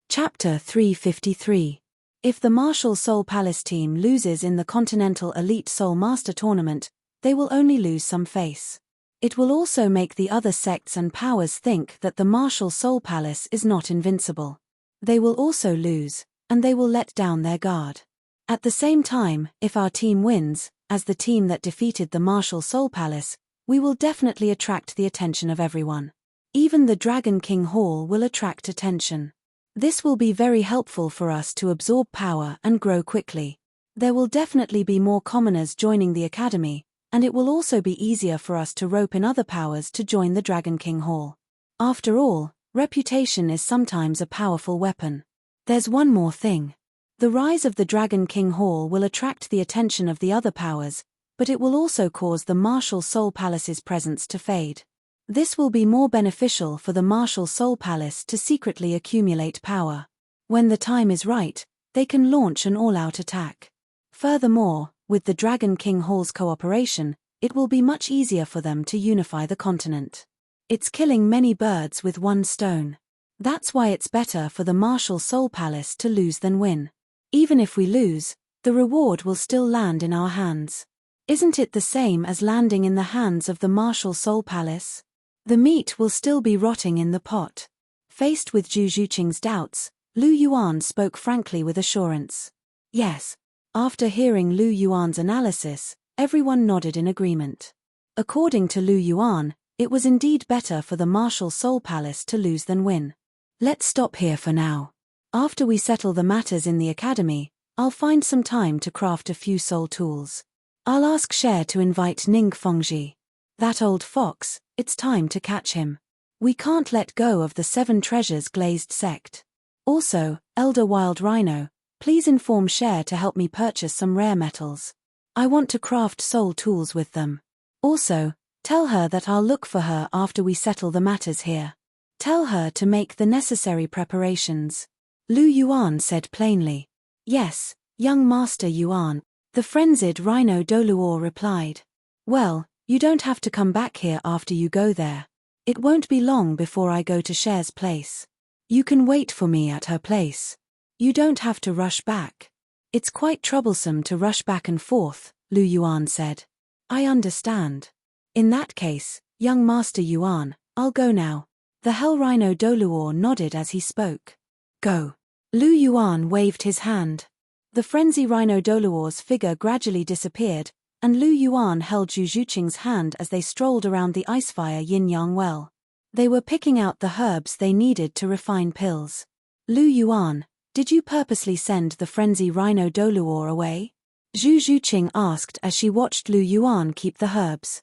Chapter 353. If the Martial Soul Palace team loses in the Continental Elite Soul Master Tournament, they will only lose some face. It will also make the other sects and powers think that the Martial Soul Palace is not invincible. They will also lose, and they will let down their guard. At the same time, if our team wins, as the team that defeated the Martial Soul Palace, we will definitely attract the attention of everyone. Even the Dragon King Hall will attract attention. This will be very helpful for us to absorb power and grow quickly. There will definitely be more commoners joining the academy, and it will also be easier for us to rope in other powers to join the Dragon King Hall. After all, reputation is sometimes a powerful weapon. There's one more thing. The rise of the Dragon King Hall will attract the attention of the other powers, but it will also cause the Martial Soul Palace's presence to fade. This will be more beneficial for the Martial Soul Palace to secretly accumulate power. When the time is right, they can launch an all-out attack. Furthermore, with the Dragon King Hall's cooperation, it will be much easier for them to unify the continent. It's killing many birds with one stone. That's why it's better for the Martial Soul Palace to lose than win. Even if we lose, the reward will still land in our hands. Isn't it the same as landing in the hands of the Martial Soul Palace? The meat will still be rotting in the pot. Faced with Zhu Zhuqing's doubts, Lu Yuan spoke frankly with assurance. Yes. After hearing Lu Yuan's analysis, everyone nodded in agreement. According to Lu Yuan, it was indeed better for the Martial Soul Palace to lose than win. Let's stop here for now. After we settle the matters in the academy, I'll find some time to craft a few soul tools. I'll ask Cher to invite Ning Fengji. That old fox, it's time to catch him. We can't let go of the 7 treasures glazed sect. Also, Elder Wild Rhino, please inform Cher to help me purchase some rare metals. I want to craft soul tools with them. Also, tell her that I'll look for her after we settle the matters here. Tell her to make the necessary preparations. Lu Yuan said plainly. Yes, young Master Yuan, the frenzied Rhino Douluo replied. Well, you don't have to come back here after you go there. It won't be long before I go to Cher's place. You can wait for me at her place. You don't have to rush back. It's quite troublesome to rush back and forth, Lu Yuan said. I understand. In that case, young Master Yuan, I'll go now. The Hell Rhino Douluo nodded as he spoke. Go. Lu Yuan waved his hand. The frenzy Rhino Douluo's figure gradually disappeared, and Lu Yuan held Zhu Zhuqing's hand as they strolled around the Icefire Yin-Yang well. They were picking out the herbs they needed to refine pills. Lu Yuan, did you purposely send the frenzy Rhino Douluo away? Zhu Zhuqing asked as she watched Lu Yuan keep the herbs.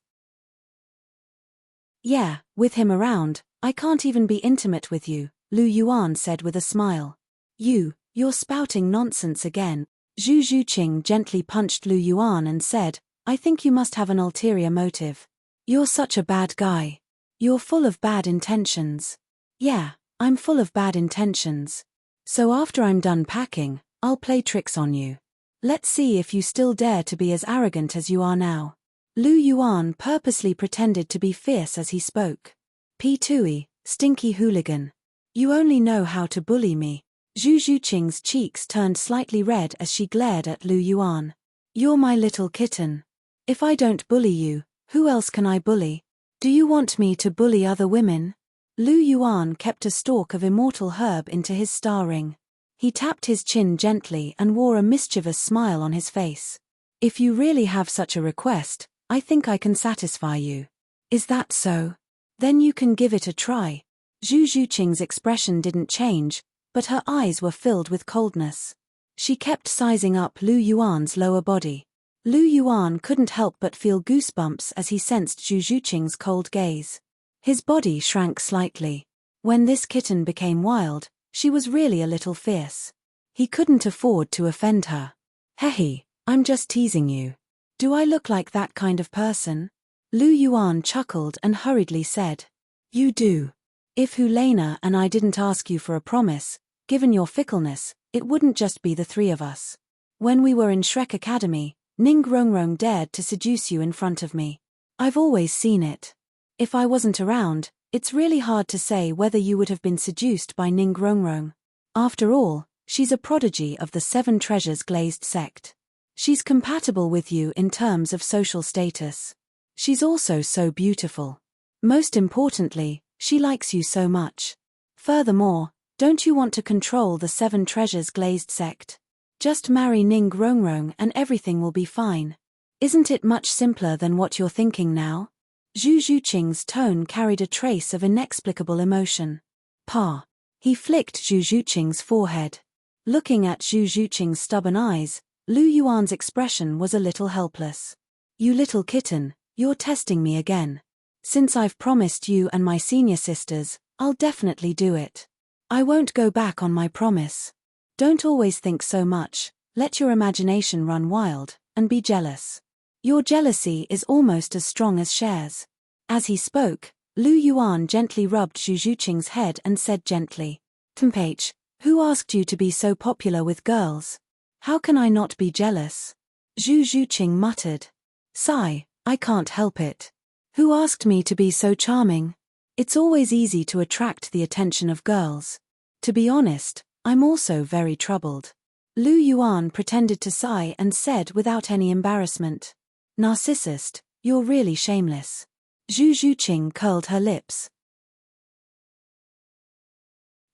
Yeah, with him around, I can't even be intimate with you, Lu Yuan said with a smile. You're spouting nonsense again. Zhu Zhuqing gently punched Lu Yuan and said, I think you must have an ulterior motive. You're such a bad guy. You're full of bad intentions. Yeah, I'm full of bad intentions. So after I'm done packing, I'll play tricks on you. Let's see if you still dare to be as arrogant as you are now. Lu Yuan purposely pretended to be fierce as he spoke. P2E, stinky hooligan. You only know how to bully me. Zhu Zhuqing's cheeks turned slightly red as she glared at Lu Yuan. You're my little kitten. If I don't bully you, who else can I bully? Do you want me to bully other women? Lu Yuan kept a stalk of immortal herb into his star ring. He tapped his chin gently and wore a mischievous smile on his face. If you really have such a request, I think I can satisfy you. Is that so? Then you can give it a try. Zhu Zhuqing's expression didn't change, but her eyes were filled with coldness. She kept sizing up Lu Yuan's lower body. Lu Yuan couldn't help but feel goosebumps as he sensed Zhu Zhuqing's cold gaze. His body shrank slightly. When this kitten became wild, she was really a little fierce. He couldn't afford to offend her. Hehe, I'm just teasing you. Do I look like that kind of person? Lu Yuan chuckled and hurriedly said. You do. If Helena and I didn't ask you for a promise, given your fickleness, it wouldn't just be the three of us. When we were in Shrek Academy, Ning Rongrong dared to seduce you in front of me. I've always seen it. If I wasn't around, it's really hard to say whether you would have been seduced by Ning Rongrong. After all, she's a prodigy of the Seven Treasures glazed sect. She's compatible with you in terms of social status. She's also so beautiful. Most importantly, she likes you so much. Furthermore, don't you want to control the Seven Treasures glazed sect? Just marry Ning Rongrong and everything will be fine. Isn't it much simpler than what you're thinking now? Zhu Zhuqing's tone carried a trace of inexplicable emotion. Pa. He flicked Zhu Zhuqing's forehead. Looking at Zhu Zhuqing's stubborn eyes, Lu Yuan's expression was a little helpless. You little kitten, you're testing me again. Since I've promised you and my senior sisters, I'll definitely do it. I won't go back on my promise. Don't always think so much, let your imagination run wild, and be jealous. Your jealousy is almost as strong as Cher's. As he spoke, Lu Yuan gently rubbed Zhu Zhuqing's head and said gently, Tempage, who asked you to be so popular with girls? How can I not be jealous? Zhu Zhuqing muttered. Sigh, I can't help it. Who asked me to be so charming? It's always easy to attract the attention of girls. To be honest, I'm also very troubled. Lu Yuan pretended to sigh and said without any embarrassment. Narcissist, you're really shameless. Zhu Zhuqing curled her lips.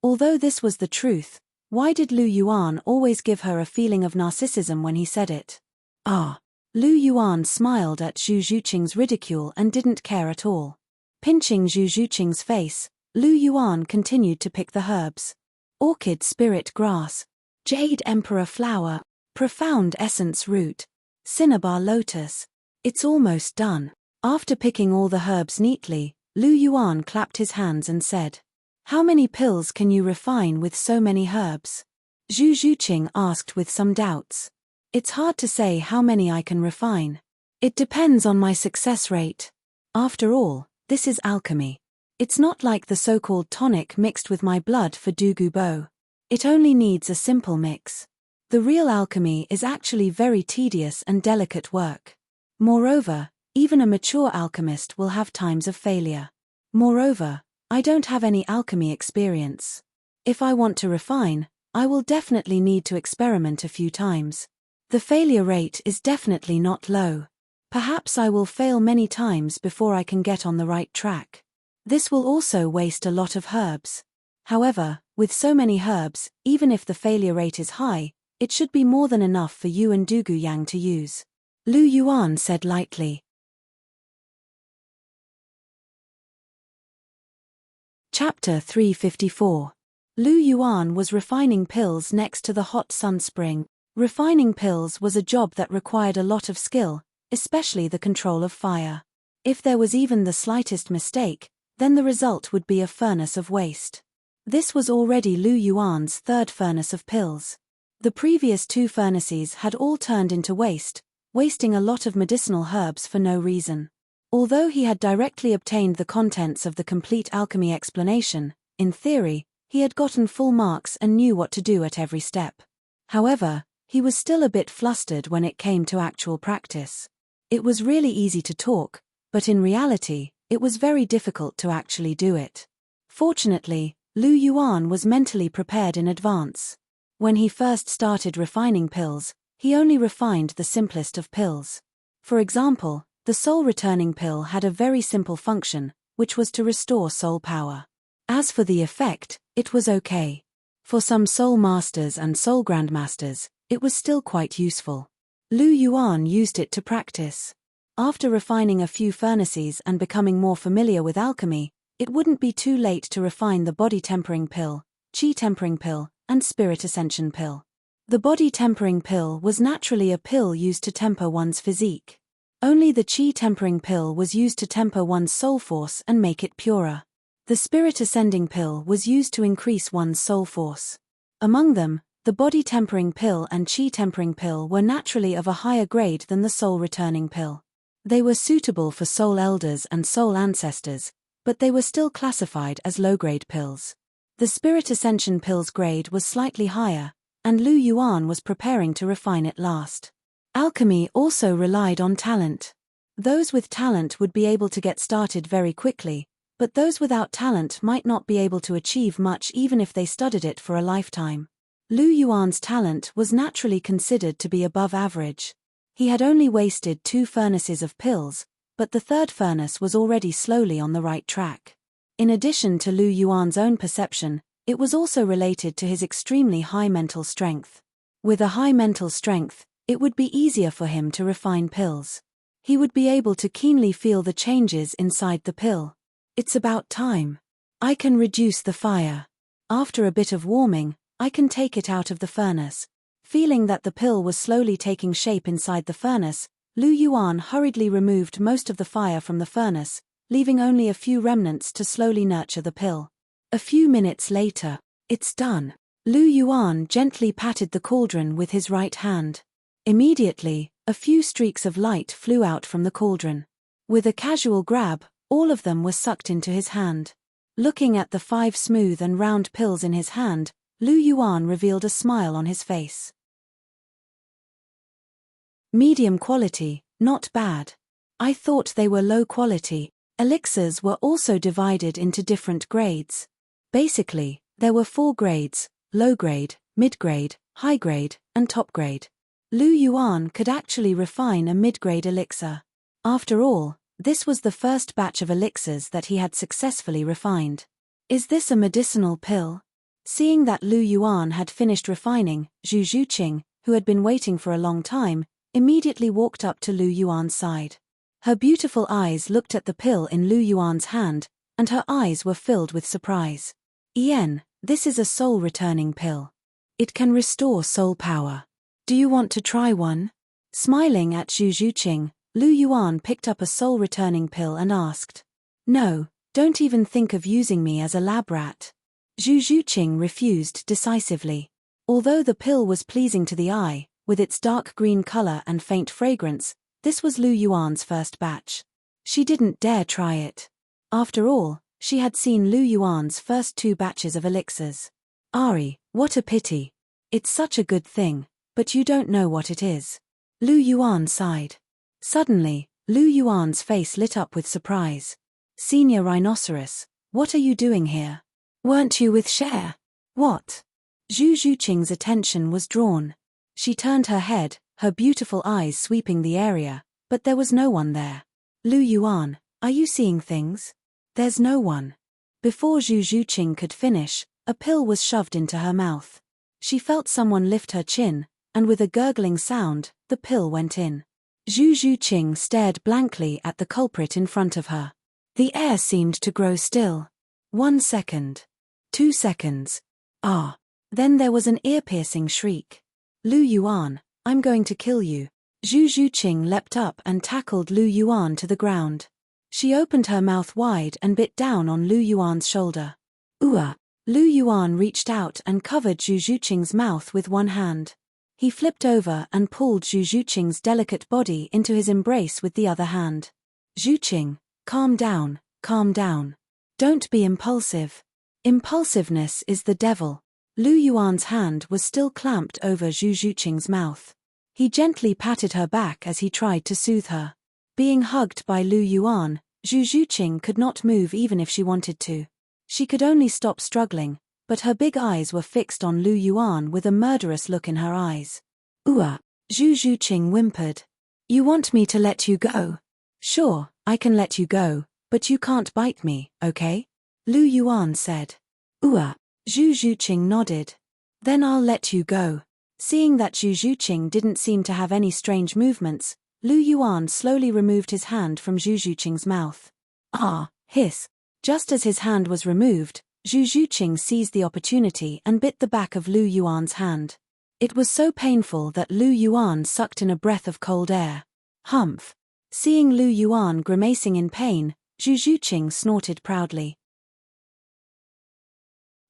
Although this was the truth, why did Lu Yuan always give her a feeling of narcissism when he said it? Ah. Lu Yuan smiled at Zhu Zhuqing's ridicule and didn't care at all. Pinching Zhu Zhuqing's face, Lu Yuan continued to pick the herbs. Orchid spirit grass, jade emperor flower, profound essence root, cinnabar lotus. It's almost done. After picking all the herbs neatly, Lu Yuan clapped his hands and said, How many pills can you refine with so many herbs? Zhu Zhuqing asked with some doubts. It's hard to say how many I can refine. It depends on my success rate. After all, this is alchemy. It's not like the so-called tonic mixed with my blood for Douluo. It only needs a simple mix. The real alchemy is actually very tedious and delicate work. Moreover, even a mature alchemist will have times of failure. Moreover, I don't have any alchemy experience. If I want to refine, I will definitely need to experiment a few times. The failure rate is definitely not low. Perhaps I will fail many times before I can get on the right track. This will also waste a lot of herbs. However, with so many herbs, even if the failure rate is high, it should be more than enough for you and Dugu Yang to use. Lu Yuan said lightly. Chapter 354. Lu Yuan was refining pills next to the hot sun spring. Refining pills was a job that required a lot of skill, especially the control of fire. If there was even the slightest mistake, then the result would be a furnace of waste. This was already Lu Yuan's third furnace of pills. The previous two furnaces had all turned into waste, wasting a lot of medicinal herbs for no reason. Although he had directly obtained the contents of the complete alchemy explanation, in theory, he had gotten full marks and knew what to do at every step. However, he was still a bit flustered when it came to actual practice. It was really easy to talk, but in reality, it was very difficult to actually do it. Fortunately, Lu Yuan was mentally prepared in advance. When he first started refining pills, he only refined the simplest of pills. For example, the soul-returning pill had a very simple function, which was to restore soul power. As for the effect, it was okay. For some soul masters and soul grandmasters, it was still quite useful. Lu Yuan used it to practice. After refining a few furnaces and becoming more familiar with alchemy, it wouldn't be too late to refine the body tempering pill, chi tempering pill, and spirit ascension pill. The body tempering pill was naturally a pill used to temper one's physique. Only the chi tempering pill was used to temper one's soul force and make it purer. The spirit ascending pill was used to increase one's soul force. Among them, the body tempering pill and chi tempering pill were naturally of a higher grade than the soul returning pill. They were suitable for soul elders and soul ancestors, but they were still classified as low-grade pills. The spirit ascension pill's grade was slightly higher, and Lu Yuan was preparing to refine it last. Alchemy also relied on talent. Those with talent would be able to get started very quickly, but those without talent might not be able to achieve much even if they studied it for a lifetime. Lu Yuan's talent was naturally considered to be above average. He had only wasted 2 furnaces of pills, but the 3rd furnace was already slowly on the right track. In addition to Lu Yuan's own perception, it was also related to his extremely high mental strength. With a high mental strength, it would be easier for him to refine pills. He would be able to keenly feel the changes inside the pill. It's about time. I can reduce the fire. After a bit of warming, I can take it out of the furnace. Feeling that the pill was slowly taking shape inside the furnace, Lu Yuan hurriedly removed most of the fire from the furnace, leaving only a few remnants to slowly nurture the pill. A few minutes later, it's done. Lu Yuan gently patted the cauldron with his right hand. Immediately, a few streaks of light flew out from the cauldron. With a casual grab, all of them were sucked into his hand. Looking at the 5 smooth and round pills in his hand, Lu Yuan revealed a smile on his face. Medium quality, not bad. I thought they were low quality. Elixirs were also divided into different grades. Basically, there were 4 grades: low grade, mid grade, high grade, and top grade. Lu Yuan could actually refine a mid-grade elixir. After all, this was the first batch of elixirs that he had successfully refined. Is this a medicinal pill? Seeing that Lu Yuan had finished refining, Zhu Zhuqing, who had been waiting for a long time, immediately walked up to Lu Yuan's side. Her beautiful eyes looked at the pill in Lu Yuan's hand, and her eyes were filled with surprise. Ian, this is a soul-returning pill. It can restore soul power. Do you want to try one? Smiling at Zhu Zhuqing, Lu Yuan picked up a soul-returning pill and asked. No, don't even think of using me as a lab rat. Zhu Zhuqing refused decisively. Although the pill was pleasing to the eye, with its dark green color and faint fragrance, this was Lu Yuan's first batch. She didn't dare try it. After all, she had seen Lu Yuan's first 2 batches of elixirs. Ari, what a pity. It's such a good thing, but you don't know what it is. Lu Yuan sighed. Suddenly, Lu Yuan's face lit up with surprise. Senior Rhinoceros, what are you doing here? Weren't you with Cher? What? Zhu Zhuqing's attention was drawn. She turned her head, her beautiful eyes sweeping the area, but there was no one there. Lu Yuan, are you seeing things? There's no one. Before Zhu Zhuqing could finish, a pill was shoved into her mouth. She felt someone lift her chin, and with a gurgling sound, the pill went in. Zhu Zhuqing stared blankly at the culprit in front of her. The air seemed to grow still. 1 second. 2 seconds. Ah. Then there was an ear-piercing shriek. Lu Yuan, I'm going to kill you. Zhu Zhuqing leapt up and tackled Lu Yuan to the ground. She opened her mouth wide and bit down on Lu Yuan's shoulder. Ooh! Lu Yuan reached out and covered Zhu Zhuqing's mouth with one hand. He flipped over and pulled Zhu Zhuqing's delicate body into his embrace with the other hand. Zhuqing, calm down, calm down. Don't be impulsive. Impulsiveness is the devil. Lu Yuan's hand was still clamped over Zhu Zhuqing's mouth. He gently patted her back as he tried to soothe her. Being hugged by Lu Yuan, Zhu Zhuqing could not move even if she wanted to. She could only stop struggling, but her big eyes were fixed on Lu Yuan with a murderous look in her eyes. Ooh! Zhu Zhuqing whimpered. You want me to let you go? Sure, I can let you go, but you can't bite me, okay? Lu Yuan said. Ooh! Zhu Zhuqing nodded. Then I'll let you go. Seeing that Zhu Zhuqing didn't seem to have any strange movements, Lu Yuan slowly removed his hand from Zhu Zhuqing's mouth. Ah, hiss. Just as his hand was removed, Zhu Zhuqing seized the opportunity and bit the back of Lu Yuan's hand. It was so painful that Lu Yuan sucked in a breath of cold air. Humph. Seeing Lu Yuan grimacing in pain, Zhu Zhuqing snorted proudly.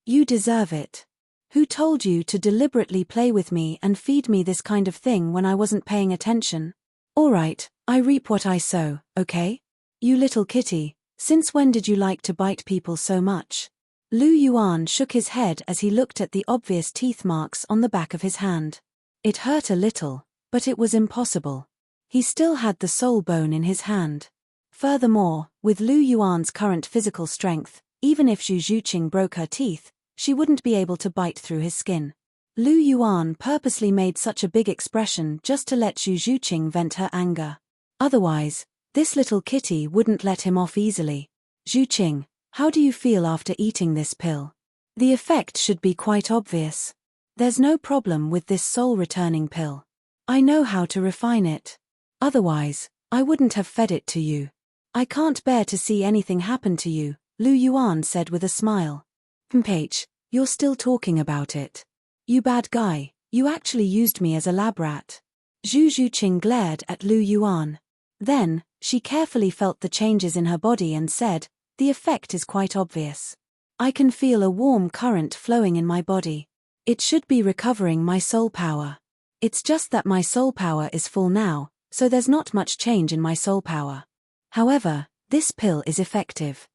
You deserve it. Who told you to deliberately play with me and feed me this kind of thing when I wasn't paying attention? All right, I reap what I sow, okay? You little kitty, since when did you like to bite people so much? Lu Yuan shook his head as he looked at the obvious teeth marks on the back of his hand. It hurt a little, but it was impossible. He still had the soul bone in his hand. Furthermore, with Lu Yuan's current physical strength, even if Zhu Zhuqing broke her teeth, she wouldn't be able to bite through his skin. Lu Yuan purposely made such a big expression just to let Zhu Zhuqing vent her anger. Otherwise, this little kitty wouldn't let him off easily. Zhuqing, how do you feel after eating this pill? The effect should be quite obvious. There's no problem with this soul-returning pill. I know how to refine it. Otherwise, I wouldn't have fed it to you. I can't bear to see anything happen to you, Lu Yuan said with a smile. Mph, you're still talking about it. You bad guy, you actually used me as a lab rat. Zhu Zhuqing glared at Lu Yuan. Then, she carefully felt the changes in her body and said, the effect is quite obvious. I can feel a warm current flowing in my body. It should be recovering my soul power. It's just that my soul power is full now, so there's not much change in my soul power. However, this pill is effective.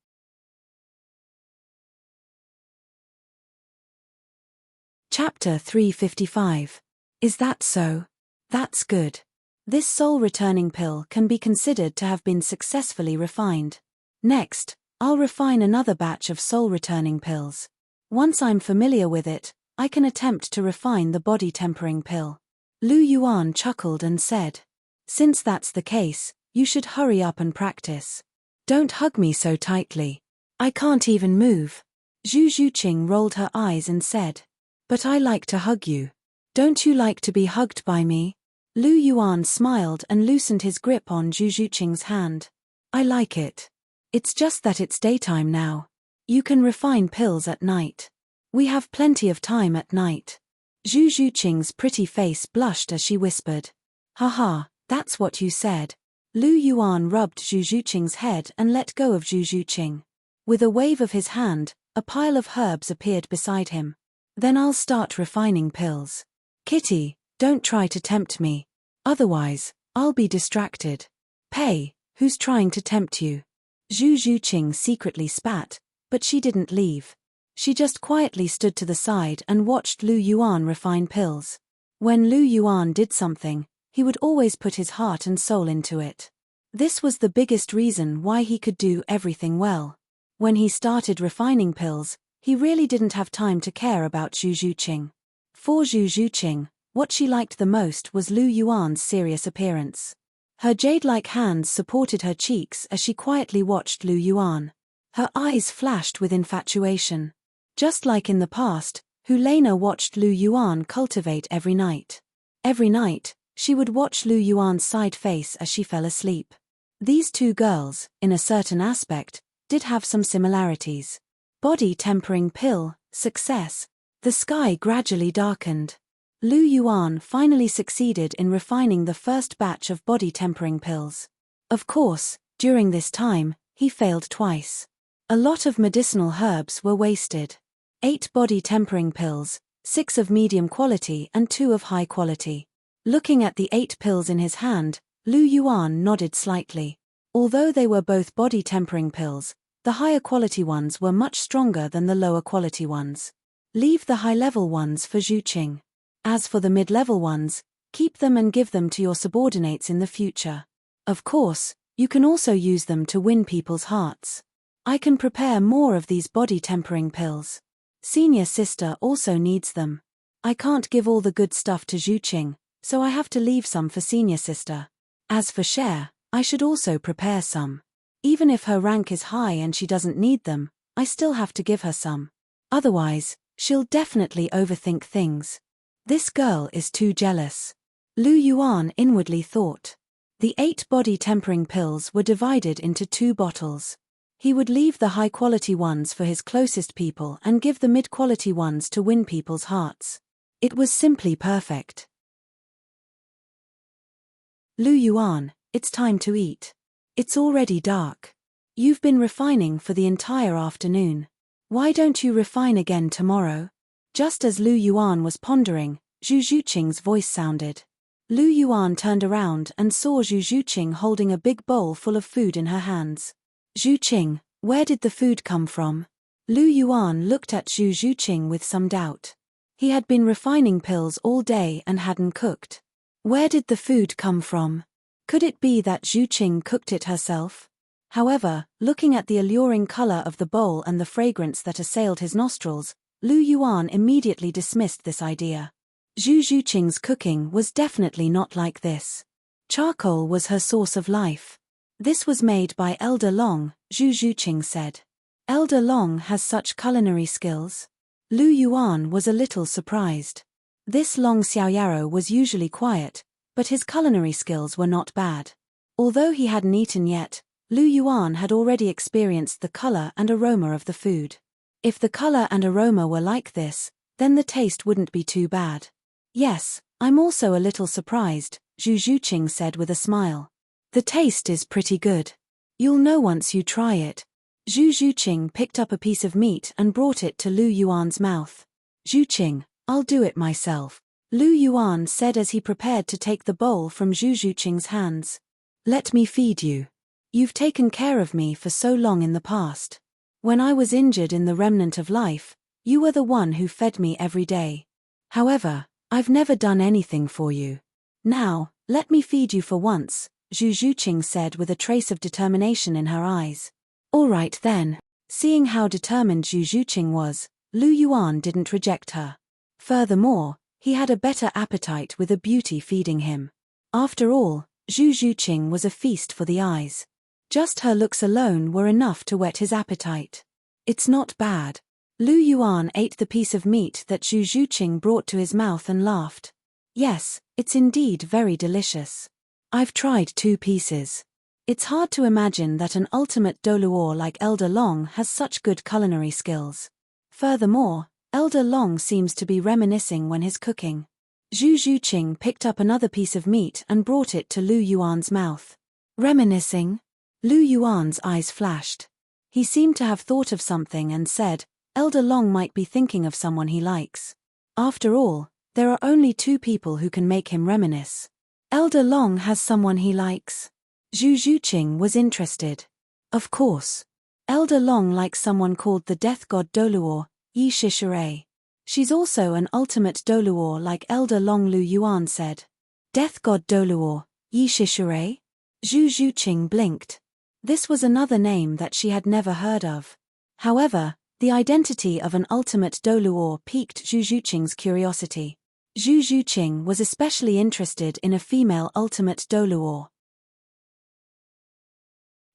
Chapter 355. Is that so? That's good. This soul-returning pill can be considered to have been successfully refined. Next, I'll refine another batch of soul-returning pills. Once I'm familiar with it, I can attempt to refine the body-tempering pill. Lu Yuan chuckled and said, since that's the case, you should hurry up and practice. Don't hug me so tightly. I can't even move. Zhu Zhuqing rolled her eyes and said, but I like to hug you. Don't you like to be hugged by me? Lu Yuan smiled and loosened his grip on Zhu Zhuqing's hand. I like it. It's just that it's daytime now. You can refine pills at night. We have plenty of time at night. Zhu Zhuqing's pretty face blushed as she whispered. Haha, that's what you said. Lu Yuan rubbed Zhu Zhuqing's head and let go of Zhu Zhuqing. With a wave of his hand, a pile of herbs appeared beside him. Then I'll start refining pills. Kitty, don't try to tempt me. Otherwise, I'll be distracted. Pei, who's trying to tempt you? Zhu Zhuqing secretly spat, but she didn't leave. She just quietly stood to the side and watched Lu Yuan refine pills. When Lu Yuan did something, he would always put his heart and soul into it. This was the biggest reason why he could do everything well. When he started refining pills, he really didn't have time to care about Zhu Zhuqing. For Zhu Zhuqing, what she liked the most was Lu Yuan's serious appearance. Her jade-like hands supported her cheeks as she quietly watched Lu Yuan. Her eyes flashed with infatuation. Just like in the past, Helena watched Lu Yuan cultivate every night. Every night, she would watch Lu Yuan's side face as she fell asleep. These two girls, in a certain aspect, did have some similarities. Body tempering pill, success. The sky gradually darkened. Lu Yuan finally succeeded in refining the first batch of body tempering pills. Of course, during this time, he failed twice. A lot of medicinal herbs were wasted. 8 body tempering pills, 6 of medium quality and 2 of high quality. Looking at the 8 pills in his hand, Lu Yuan nodded slightly. Although they were both body tempering pills, the higher quality ones were much stronger than the lower quality ones. Leave the high-level ones for Zhuqing. As for the mid-level ones, keep them and give them to your subordinates in the future. Of course, you can also use them to win people's hearts. I can prepare more of these body tempering pills. Senior sister also needs them. I can't give all the good stuff to Zhuqing, so I have to leave some for senior sister. As for Cher, I should also prepare some. Even if her rank is high and she doesn't need them, I still have to give her some. Otherwise, she'll definitely overthink things. This girl is too jealous. Lu Yuan inwardly thought. The 8 body tempering pills were divided into 2 bottles. He would leave the high-quality ones for his closest people and give the mid-quality ones to win people's hearts. It was simply perfect. Lu Yuan, it's time to eat. It's already dark. You've been refining for the entire afternoon. Why don't you refine again tomorrow? Just as Lu Yuan was pondering, Zhu Zhuqing's voice sounded. Lu Yuan turned around and saw Zhu Zhuqing holding a big bowl full of food in her hands. Zhuqing, where did the food come from? Lu Yuan looked at Zhu Zhuqing with some doubt. He had been refining pills all day and hadn't cooked. Where did the food come from? Could it be that Zhuqing cooked it herself? However, looking at the alluring color of the bowl and the fragrance that assailed his nostrils, Lu Yuan immediately dismissed this idea. Zhu Zhuqing's cooking was definitely not like this. Charcoal was her source of life. This was made by Elder Long, Zhu Zhuqing said. Elder Long has such culinary skills? Lu Yuan was a little surprised. This Long Xiaoyaro was usually quiet, but his culinary skills were not bad. Although he hadn't eaten yet, Lu Yuan had already experienced the color and aroma of the food. If the color and aroma were like this, then the taste wouldn't be too bad. Yes, I'm also a little surprised, Zhu Zhuqing said with a smile. The taste is pretty good. You'll know once you try it. Zhu Zhuqing picked up a piece of meat and brought it to Lu Yuan's mouth. Zhuqing, I'll do it myself, Lu Yuan said as he prepared to take the bowl from Zhu Zhuqing's hands. Let me feed you. You've taken care of me for so long in the past. When I was injured in the remnant of life, you were the one who fed me every day. However, I've never done anything for you. Now, let me feed you for once, Zhu Zhuqing said with a trace of determination in her eyes. All right then. Seeing how determined Zhu Zhuqing was, Lu Yuan didn't reject her. Furthermore, he had a better appetite with a beauty feeding him. After all, Zhu Zhuqing was a feast for the eyes. Just her looks alone were enough to whet his appetite. It's not bad. Lu Yuan ate the piece of meat that Zhu Zhuqing brought to his mouth and laughed. Yes, it's indeed very delicious. I've tried 2 pieces. It's hard to imagine that an ultimate Douluo like Elder Long has such good culinary skills. Furthermore, Elder Long seems to be reminiscing when he's cooking. Zhu Zhuqing picked up another piece of meat and brought it to Lu Yuan's mouth. Reminiscing? Lu Yuan's eyes flashed. He seemed to have thought of something and said, Elder Long might be thinking of someone he likes. After all, there are only 2 people who can make him reminisce. Elder Long has someone he likes. Zhu Zhuqing was interested. Of course. Elder Long likes someone called the death god Douluo, Yi Shishirai. She's also an ultimate Douluo like Elder Long, Lu Yuan said. Death god Douluo, Yi Shishirai? Zhu Zhuqing blinked. This was another name that she had never heard of. However, the identity of an ultimate Douluo piqued Zhu Zhuqing's curiosity. Zhu Zhuqing was especially interested in a female ultimate Douluo.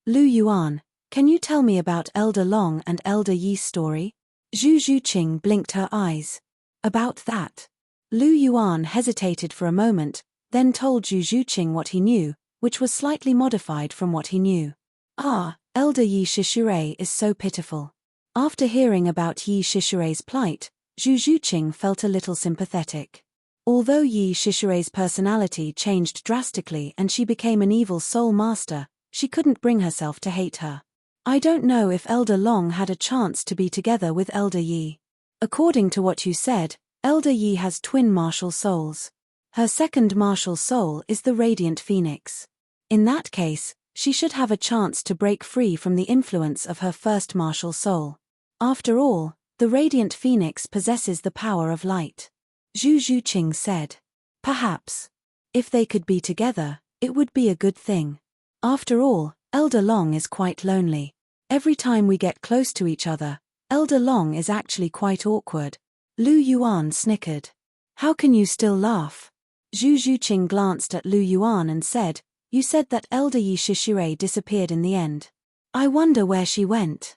Lu Yuan, can you tell me about Elder Long and Elder Yi's story? Zhu Zhuqing blinked her eyes. About that? Lu Yuan hesitated for a moment, then told Zhu Zhuqing what he knew, which was slightly modified from what he knew. Ah, Elder Yi Shishirai is so pitiful. After hearing about Yi Shishirai's plight, Zhu Zhuqing felt a little sympathetic. Although Yi Shishirai's personality changed drastically and she became an evil soul master, she couldn't bring herself to hate her. I don't know if Elder Long had a chance to be together with Elder Yi. According to what you said, Elder Yi has twin martial souls. Her second martial soul is the Radiant Phoenix. In that case, she should have a chance to break free from the influence of her first martial soul. After all, the Radiant Phoenix possesses the power of light. Zhu Zhuqing said. Perhaps. If they could be together, it would be a good thing. After all, Elder Long is quite lonely. Every time we get close to each other, Elder Long is actually quite awkward. Lu Yuan snickered. How can you still laugh? Zhu Zhuqing glanced at Lu Yuan and said, You said that Elder Yi Shishirai disappeared in the end. I wonder where she went.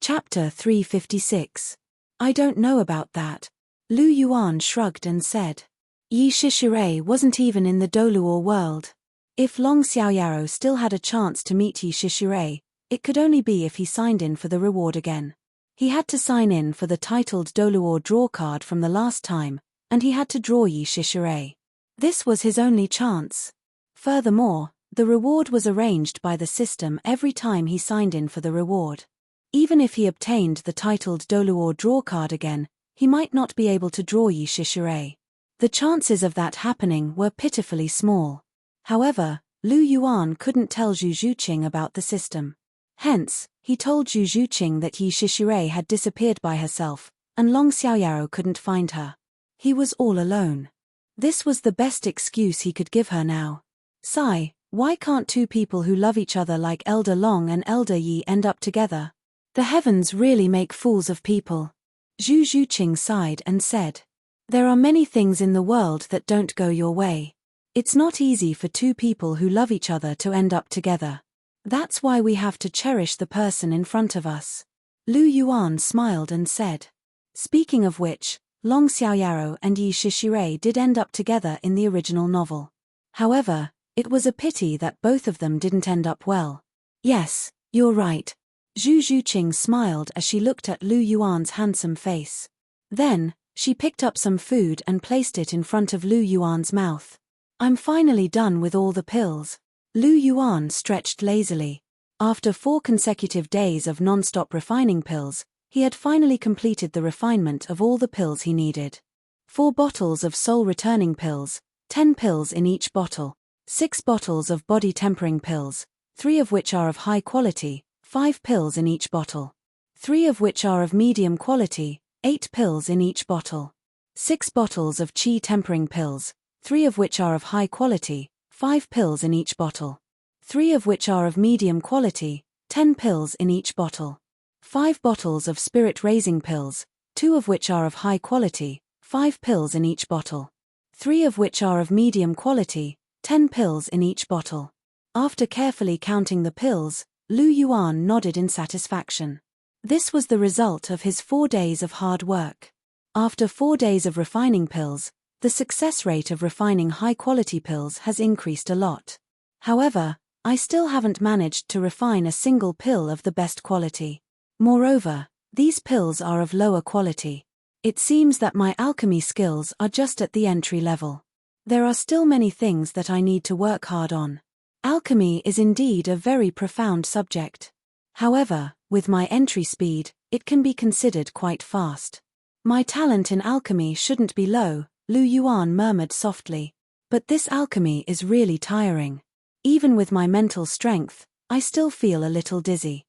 Chapter 356. I don't know about that. Lu Yuan shrugged and said. Yi Shishire wasn't even in the Douluo world. If Long Xiaoyaro still had a chance to meet Yi Shishire, it could only be if he signed in for the reward again. He had to sign in for the titled Douluo draw card from the last time, and he had to draw Yi Shishire. This was his only chance. Furthermore, the reward was arranged by the system every time he signed in for the reward. Even if he obtained the titled Douluo draw card again, he might not be able to draw Yi Shishire. The chances of that happening were pitifully small. However, Lu Yuan couldn't tell Zhu Zhuqing about the system. Hence, he told Zhu Zhuqing that Yi Shishire had disappeared by herself, and Long Xiaoyaro couldn't find her. He was all alone. This was the best excuse he could give her now. Sigh, why can't two people who love each other like Elder Long and Elder Yi end up together? The heavens really make fools of people. Zhu Zhuqing sighed and said. There are many things in the world that don't go your way. It's not easy for two people who love each other to end up together. That's why we have to cherish the person in front of us. Lu Yuan smiled and said. Speaking of which, Long Xiaoyaro and Yi Shishire did end up together in the original novel. However, it was a pity that both of them didn't end up well. Yes, you're right. Zhu Zhuqing smiled as she looked at Lu Yuan's handsome face. Then, she picked up some food and placed it in front of Lu Yuan's mouth. I'm finally done with all the pills. Lu Yuan stretched lazily. After 4 consecutive days of non-stop refining pills, he had finally completed the refinement of all the pills he needed. 4 bottles of soul-returning pills, 10 pills in each bottle, 6 bottles of body-tempering pills, 3 of which are of high quality, 5 pills in each bottle. 3 of which are of medium quality, 8 pills in each bottle. 6 bottles of qi-tempering pills, 3 of which are of high quality, 5 pills in each bottle. 3 of which are of medium quality, 10 pills in each bottle. 5 bottles of spirit-raising pills, 2 of which are of high quality, 5 pills in each bottle. 3 of which are of medium quality, 10 pills in each bottle. After carefully counting the pills, Lu Yuan nodded in satisfaction. This was the result of his 4 days of hard work. After 4 days of refining pills, the success rate of refining high-quality pills has increased a lot. However, I still haven't managed to refine a single pill of the best quality. Moreover, these pills are of lower quality. It seems that my alchemy skills are just at the entry level. There are still many things that I need to work hard on. Alchemy is indeed a very profound subject. However, with my entry speed, it can be considered quite fast. My talent in alchemy shouldn't be low, Lu Yuan murmured softly. But this alchemy is really tiring. Even with my mental strength, I still feel a little dizzy.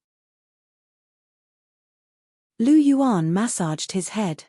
Lu Yuan massaged his head.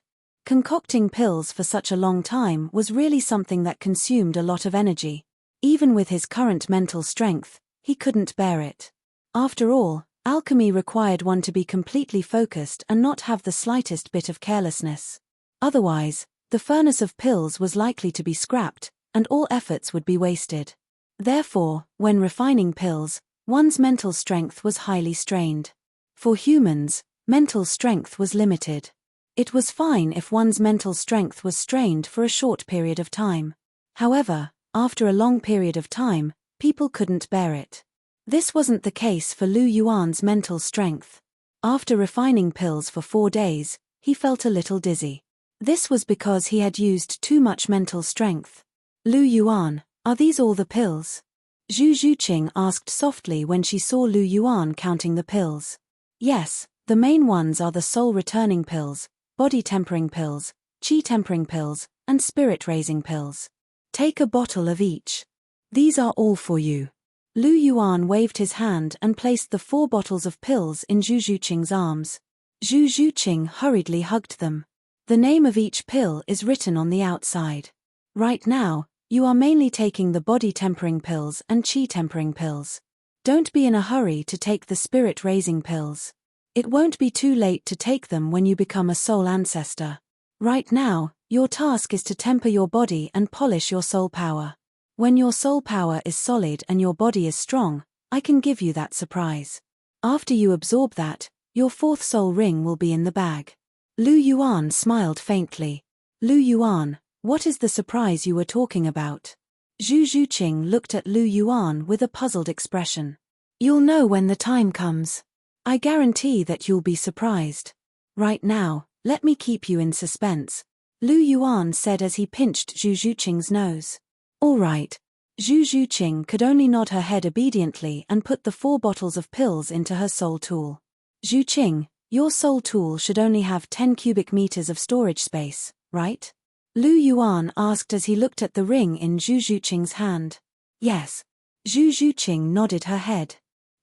Concocting pills for such a long time was really something that consumed a lot of energy. Even with his current mental strength, he couldn't bear it. After all, alchemy required one to be completely focused and not have the slightest bit of carelessness. Otherwise, the furnace of pills was likely to be scrapped, and all efforts would be wasted. Therefore, when refining pills, one's mental strength was highly strained. For humans, mental strength was limited. It was fine if one's mental strength was strained for a short period of time. However, after a long period of time, people couldn't bear it. This wasn't the case for Lu Yuan's mental strength. After refining pills for 4 days, he felt a little dizzy. This was because he had used too much mental strength. Lu Yuan, are these all the pills? Zhu Zhuqing asked softly when she saw Lu Yuan counting the pills. Yes, the main ones are the soul-returning pills, body-tempering pills, qi-tempering pills, and spirit-raising pills. Take a bottle of each. These are all for you. Lu Yuan waved his hand and placed the 4 bottles of pills in Zhu Zhuqing's arms. Zhu Zhuqing hurriedly hugged them. The name of each pill is written on the outside. Right now, you are mainly taking the body-tempering pills and qi-tempering pills. Don't be in a hurry to take the spirit-raising pills. It won't be too late to take them when you become a soul ancestor. Right now, your task is to temper your body and polish your soul power. When your soul power is solid and your body is strong, I can give you that surprise. After you absorb that, your 4th soul ring will be in the bag. Lu Yuan smiled faintly. Lu Yuan, what is the surprise you were talking about? Zhu Zhuqing looked at Lu Yuan with a puzzled expression. You'll know when the time comes. I guarantee that you'll be surprised. Right now, let me keep you in suspense, Lu Yuan said as he pinched Zhu Zhuqing's nose. All right. Zhu Zhuqing could only nod her head obediently and put the 4 bottles of pills into her soul tool. Zhuqing, your soul tool should only have 10 cubic meters of storage space, right? Lu Yuan asked as he looked at the ring in Zhu Zhuqing's hand. Yes. Zhu Zhuqing nodded her head.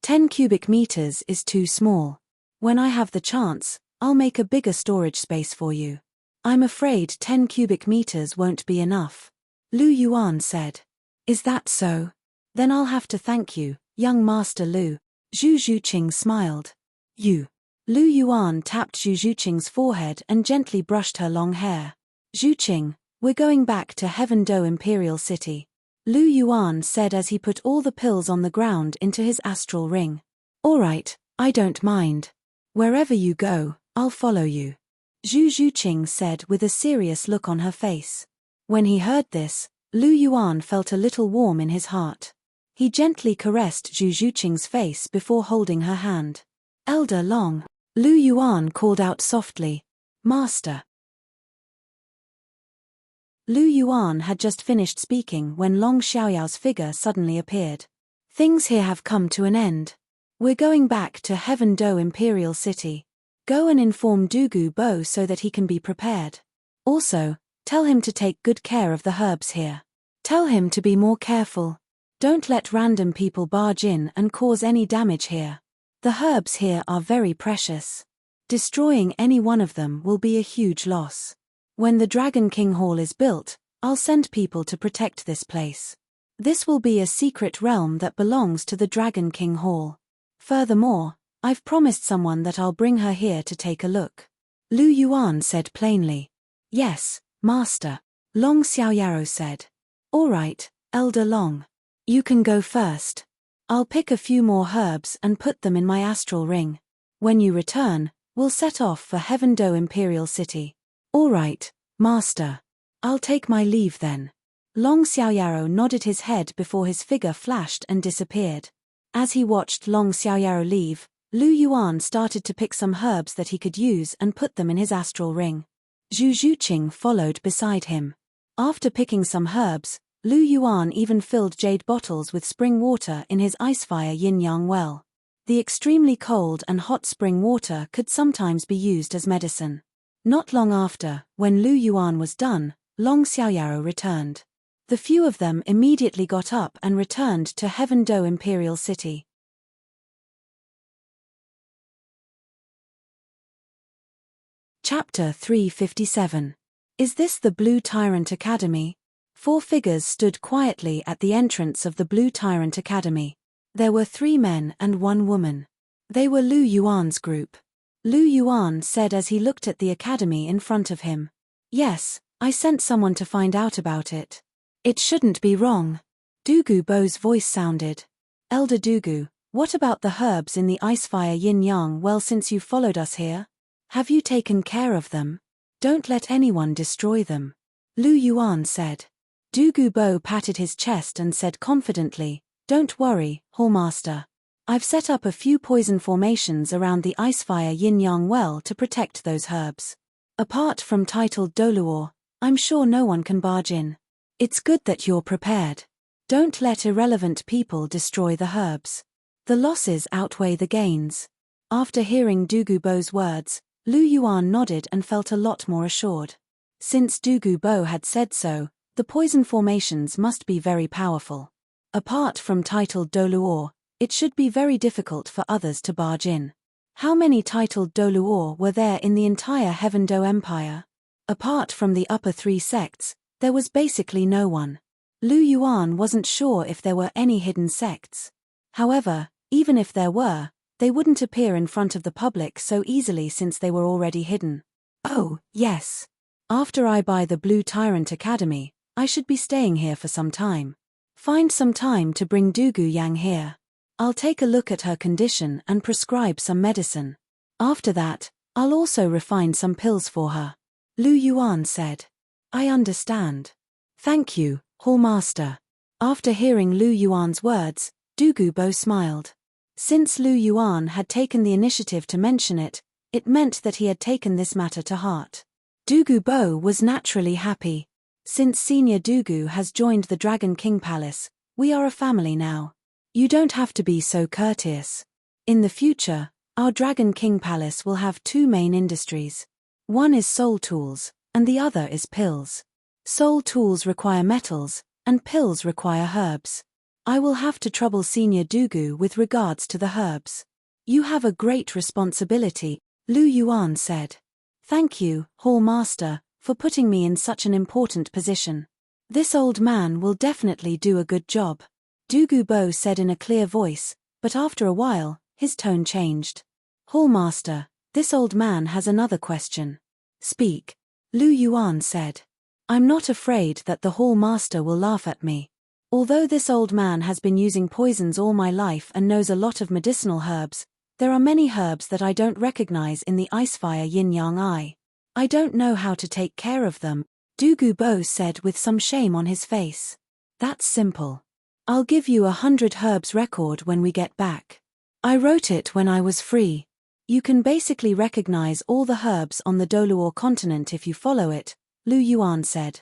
10 cubic meters is too small. When I have the chance, I'll make a bigger storage space for you. I'm afraid 10 cubic meters won't be enough, Lu Yuan said. Is that so? Then I'll have to thank you, young Master Lu. Zhu Zhuqing smiled. You. Lu Yuan tapped Zhu Zhuqing's forehead and gently brushed her long hair. Zhuqing, we're going back to Heaven Do Imperial City, Lu Yuan said as he put all the pills on the ground into his astral ring. All right, I don't mind. Wherever you go, I'll follow you, Zhu Zhuqing said with a serious look on her face. When he heard this, Lu Yuan felt a little warm in his heart. He gently caressed Zhu Zhuqing's face before holding her hand. Elder Long, Lu Yuan called out softly. Master. Lu Yuan had just finished speaking when Long Xiaoyao's figure suddenly appeared. Things here have come to an end. We're going back to Heaven Do Imperial City. Go and inform Douluo Bo so that he can be prepared. Also, tell him to take good care of the herbs here. Tell him to be more careful. Don't let random people barge in and cause any damage here. The herbs here are very precious. Destroying any one of them will be a huge loss. When the Dragon King Hall is built, I'll send people to protect this place. This will be a secret realm that belongs to the Dragon King Hall. Furthermore, I've promised someone that I'll bring her here to take a look. Lu Yuan said plainly. Yes, Master, Long Xiaoyao said. All right, Elder Long. You can go first. I'll pick a few more herbs and put them in my astral ring. When you return, we'll set off for Heaven Do Imperial City. All right, Master. I'll take my leave then. Long Xiaoyao nodded his head before his figure flashed and disappeared. As he watched Long Xiaoyao leave, Lu Yuan started to pick some herbs that he could use and put them in his astral ring. Zhu Zhuqing followed beside him. After picking some herbs, Lu Yuan even filled jade bottles with spring water in his icefire yin-yang well. The extremely cold and hot spring water could sometimes be used as medicine. Not long after, when Lu Yuan was done, Long Xiaoyao returned. The few of them immediately got up and returned to Heaven Do Imperial City. Chapter 357. Is this the Blue Tyrant Academy? 4 figures stood quietly at the entrance of the Blue Tyrant Academy. There were 3 men and 1 woman. They were Lu Yuan's group. Lu Yuan said as he looked at the academy in front of him. Yes, I sent someone to find out about it. It shouldn't be wrong. Douluo Bo's voice sounded. Elder Douluo, what about the herbs in the icefire yin-yang well since you followed us here? Have you taken care of them? Don't let anyone destroy them, Lu Yuan said. Douluo Bo patted his chest and said confidently, Don't worry, Hallmaster. I've set up a few poison formations around the icefire yin-yang well to protect those herbs. Apart from titled Douluo, I'm sure no one can barge in. It's good that you're prepared. Don't let irrelevant people destroy the herbs. The losses outweigh the gains. After hearing Douluo Bo's words, Lu Yuan nodded and felt a lot more assured. Since Douluo Bo had said so, the poison formations must be very powerful. Apart from titled Douluo, it should be very difficult for others to barge in. How many titled Douluo were there in the entire Heaven Do Empire? Apart from the upper 3 sects, there was basically no one. Lu Yuan wasn't sure if there were any hidden sects. However, even if there were, they wouldn't appear in front of the public so easily since they were already hidden. Oh, yes. After I buy the Blue Tyrant Academy, I should be staying here for some time. Find some time to bring Douluo Yang here. I'll take a look at her condition and prescribe some medicine. After that, I'll also refine some pills for her, Lu Yuan said. I understand. Thank you, Hallmaster. After hearing Lu Yuan's words, Douluo smiled. Since Lu Yuan had taken the initiative to mention it, it meant that he had taken this matter to heart. Douluo was naturally happy. Since Senior Douluo has joined the Dragon King Palace, we are a family now. You don't have to be so courteous. In the future, our Dragon King Palace will have two main industries. One is soul tools, and the other is pills. Soul tools require metals, and pills require herbs. I will have to trouble Senior Douluo with regards to the herbs. You have a great responsibility, Lu Yuan said. Thank you, Hallmaster, for putting me in such an important position. This old man will definitely do a good job. Douluo said in a clear voice, but after a while, his tone changed. Hallmaster, this old man has another question. Speak. Lu Yuan said. I'm not afraid that the Hallmaster will laugh at me. Although this old man has been using poisons all my life and knows a lot of medicinal herbs, there are many herbs that I don't recognize in the Icefire Yin-Yang Eye. I don't know how to take care of them, Douluo said with some shame on his face. That's simple. I'll give you 100 herbs record when we get back. I wrote it when I was free. You can basically recognize all the herbs on the Douluo continent if you follow it, Lu Yuan said.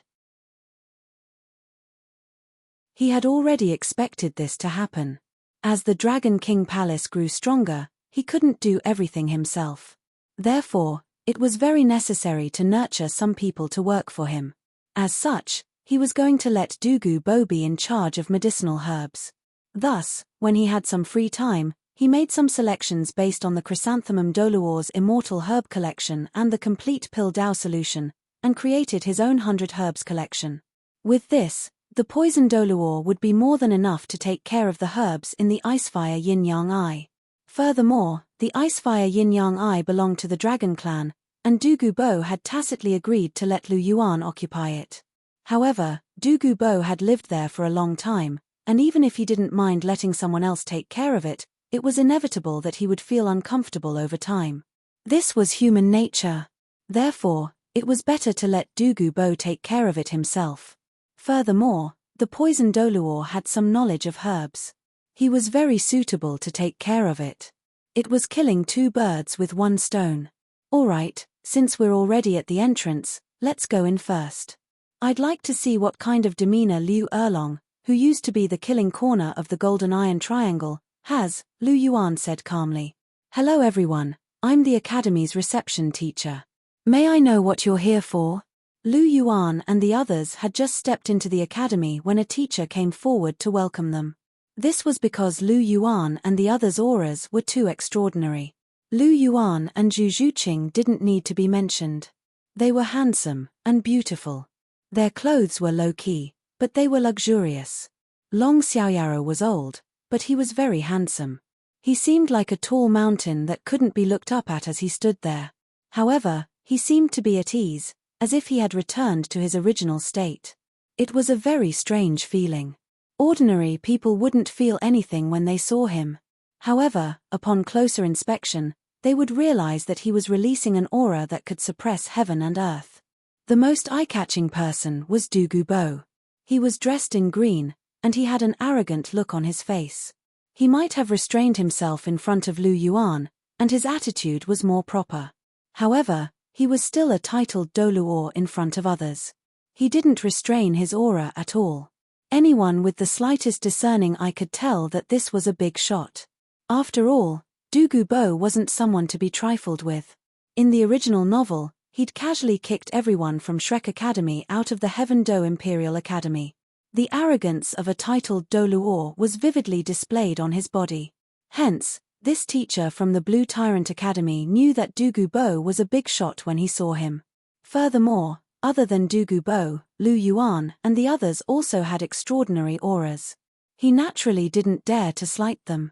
He had already expected this to happen. As the Dragon King Palace grew stronger, he couldn't do everything himself. Therefore, it was very necessary to nurture some people to work for him. As such, he was going to let Douluo be in charge of medicinal herbs. Thus, when he had some free time, he made some selections based on the Chrysanthemum Douluo's immortal herb collection and the complete Pill Dao solution, and created his own 100 herbs collection. With this, the poison Douluo would be more than enough to take care of the herbs in the Icefire Yin-Yang Eye. Furthermore, the Icefire Yin-Yang Eye belonged to the Dragon Clan, and Douluo had tacitly agreed to let Lu Yuan occupy it. However, Douluo had lived there for a long time, and even if he didn't mind letting someone else take care of it, it was inevitable that he would feel uncomfortable over time. This was human nature. Therefore, it was better to let Douluo take care of it himself. Furthermore, the poison Douluo had some knowledge of herbs. He was very suitable to take care of it. It was killing two birds with one stone. Alright, since we're already at the entrance, let's go in first. I'd like to see what kind of demeanor Liu Erlong, who used to be the killing corner of the Golden Iron Triangle, has, Lu Yuan said calmly. Hello everyone, I'm the Academy's reception teacher. May I know what you're here for? Lu Yuan and the others had just stepped into the academy when a teacher came forward to welcome them. This was because Lu Yuan and the others' auras were too extraordinary. Lu Yuan and Zhu Zhuqing didn't need to be mentioned. They were handsome and beautiful. Their clothes were low-key, but they were luxurious. Long Xiaoyaro was old, but he was very handsome. He seemed like a tall mountain that couldn't be looked up at as he stood there. However, he seemed to be at ease, as if he had returned to his original state. It was a very strange feeling. Ordinary people wouldn't feel anything when they saw him. However, upon closer inspection, they would realize that he was releasing an aura that could suppress heaven and earth. The most eye-catching person was Douluo. He was dressed in green, and he had an arrogant look on his face. He might have restrained himself in front of Lu Yuan, and his attitude was more proper. However, he was still a titled Douluo in front of others. He didn't restrain his aura at all. Anyone with the slightest discerning eye could tell that this was a big shot. After all, Douluo wasn't someone to be trifled with. In the original novel, he'd casually kicked everyone from Shrek Academy out of the Heaven Do Imperial Academy. The arrogance of a titled Douluo was vividly displayed on his body. Hence, this teacher from the Blue Tyrant Academy knew that Douluo was a big shot when he saw him. Furthermore, other than Douluo, Lu Yuan and the others also had extraordinary auras. He naturally didn't dare to slight them.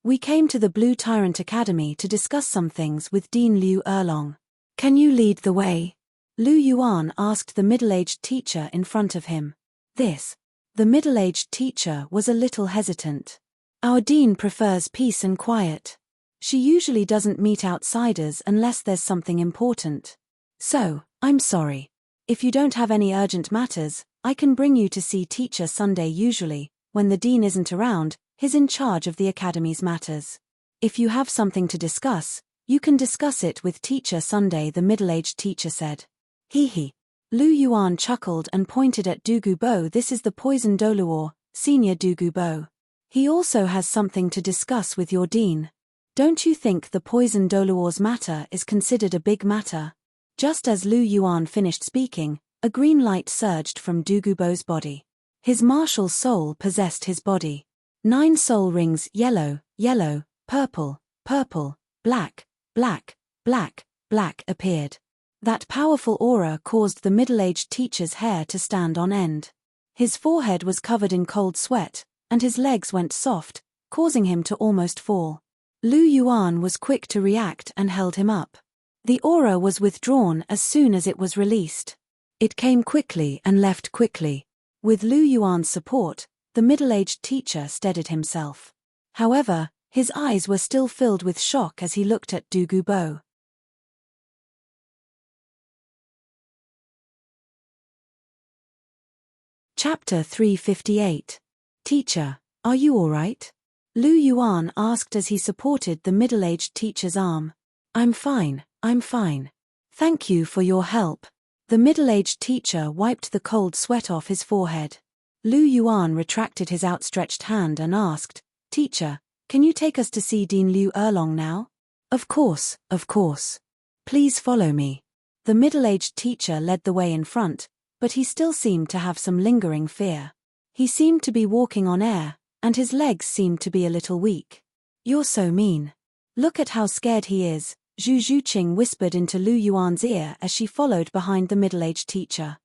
We came to the Blue Tyrant Academy to discuss some things with Dean Liu Erlong. Can you lead the way? Lu Yuan asked the middle-aged teacher in front of him. The middle-aged teacher was a little hesitant. Our dean prefers peace and quiet. She usually doesn't meet outsiders unless there's something important. So, I'm sorry. If you don't have any urgent matters, I can bring you to see Teacher Sunday. Usually, when the dean isn't around, he's in charge of the academy's matters. If you have something to discuss, you can discuss it with Teacher Sunday, the middle-aged teacher said. Hee. Lu Yuan chuckled and pointed at Douluo. This is the poison Douluo, Senior Douluo. He also has something to discuss with your dean. Don't you think the poison Douluo's matter is considered a big matter? Just as Lu Yuan finished speaking, a green light surged from Douluo's body. His martial soul possessed his body. 9 soul rings, yellow, yellow, purple, purple, black, black, black, black appeared. That powerful aura caused the middle-aged teacher's hair to stand on end. His forehead was covered in cold sweat, and his legs went soft, causing him to almost fall. Lu Yuan was quick to react and held him up. The aura was withdrawn as soon as it was released. It came quickly and left quickly. With Lu Yuan's support, the middle-aged teacher steadied himself. However, his eyes were still filled with shock as he looked at Douluo. Chapter 358. Teacher, are you all right? Lu Yuan asked as he supported the middle-aged teacher's arm. I'm fine. Thank you for your help. The middle-aged teacher wiped the cold sweat off his forehead. Lu Yuan retracted his outstretched hand and asked, Teacher, can you take us to see Dean Liu Erlong now? Of course. Please follow me. The middle-aged teacher led the way in front, but he still seemed to have some lingering fear. He seemed to be walking on air, and his legs seemed to be a little weak. You're so mean. Look at how scared he is, Zhu Zhuqing whispered into Lu Yuan's ear as she followed behind the middle-aged teacher.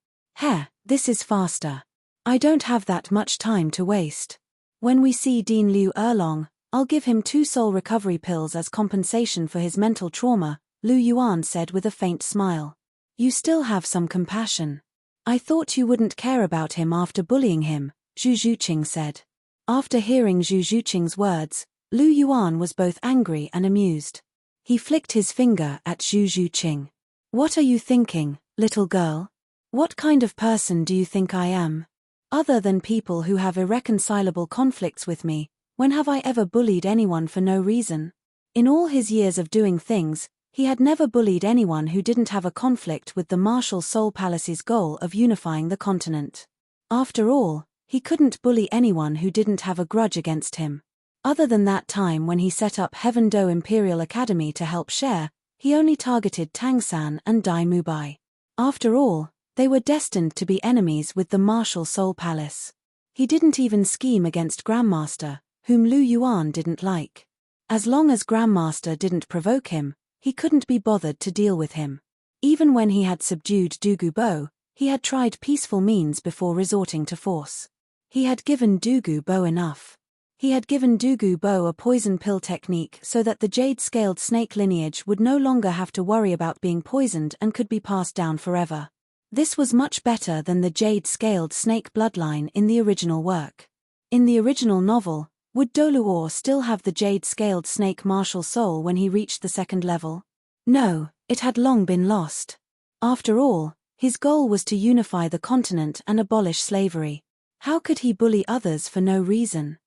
This is faster. I don't have that much time to waste. When we see Dean Liu Erlong, I'll give him 2 soul recovery pills as compensation for his mental trauma, Lu Yuan said with a faint smile. You still have some compassion. I thought you wouldn't care about him after bullying him, Zhu Zhuqing said. After hearing Zhu Zhuqing's words, Lu Yuan was both angry and amused. He flicked his finger at Zhu Zhuqing. What are you thinking, little girl? What kind of person do you think I am? Other than people who have irreconcilable conflicts with me, when have I ever bullied anyone for no reason? In all his years of doing things, he had never bullied anyone who didn't have a conflict with the Martial Soul Palace's goal of unifying the continent. After all, he couldn't bully anyone who didn't have a grudge against him. Other than that time when he set up Heaven Do Imperial Academy to help share, he only targeted Tangsan and Dai Mubai. After all, they were destined to be enemies with the Martial Soul Palace. He didn't even scheme against Grandmaster, whom Lu Yuan didn't like. As long as Grandmaster didn't provoke him, he couldn't be bothered to deal with him. Even when he had subdued Douluo, he had tried peaceful means before resorting to force. He had given Douluo enough. He had given Douluo a poison pill technique so that the jade-scaled snake lineage would no longer have to worry about being poisoned and could be passed down forever. This was much better than the jade-scaled snake bloodline in the original work. In the original novel, would Douluo still have the jade-scaled snake martial soul when he reached the 2nd level? No, it had long been lost. After all, his goal was to unify the continent and abolish slavery. How could he bully others for no reason?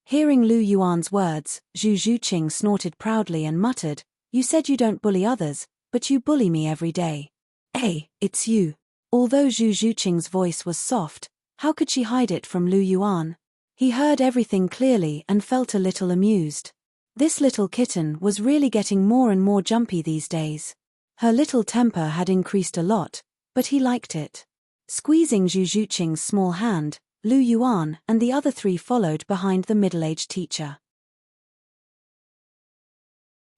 Hearing Lu Yuan's words, Zhu Zhuqing snorted proudly and muttered, You said you don't bully others, but you bully me every day. Hey, it's you. Although Zhu Zhuqing's voice was soft, how could she hide it from Lu Yuan? He heard everything clearly and felt a little amused. This little kitten was really getting more and more jumpy these days. Her little temper had increased a lot, but he liked it. Squeezing Zhu Zhuqing's small hand, Lu Yuan and the other 3 followed behind the middle-aged teacher.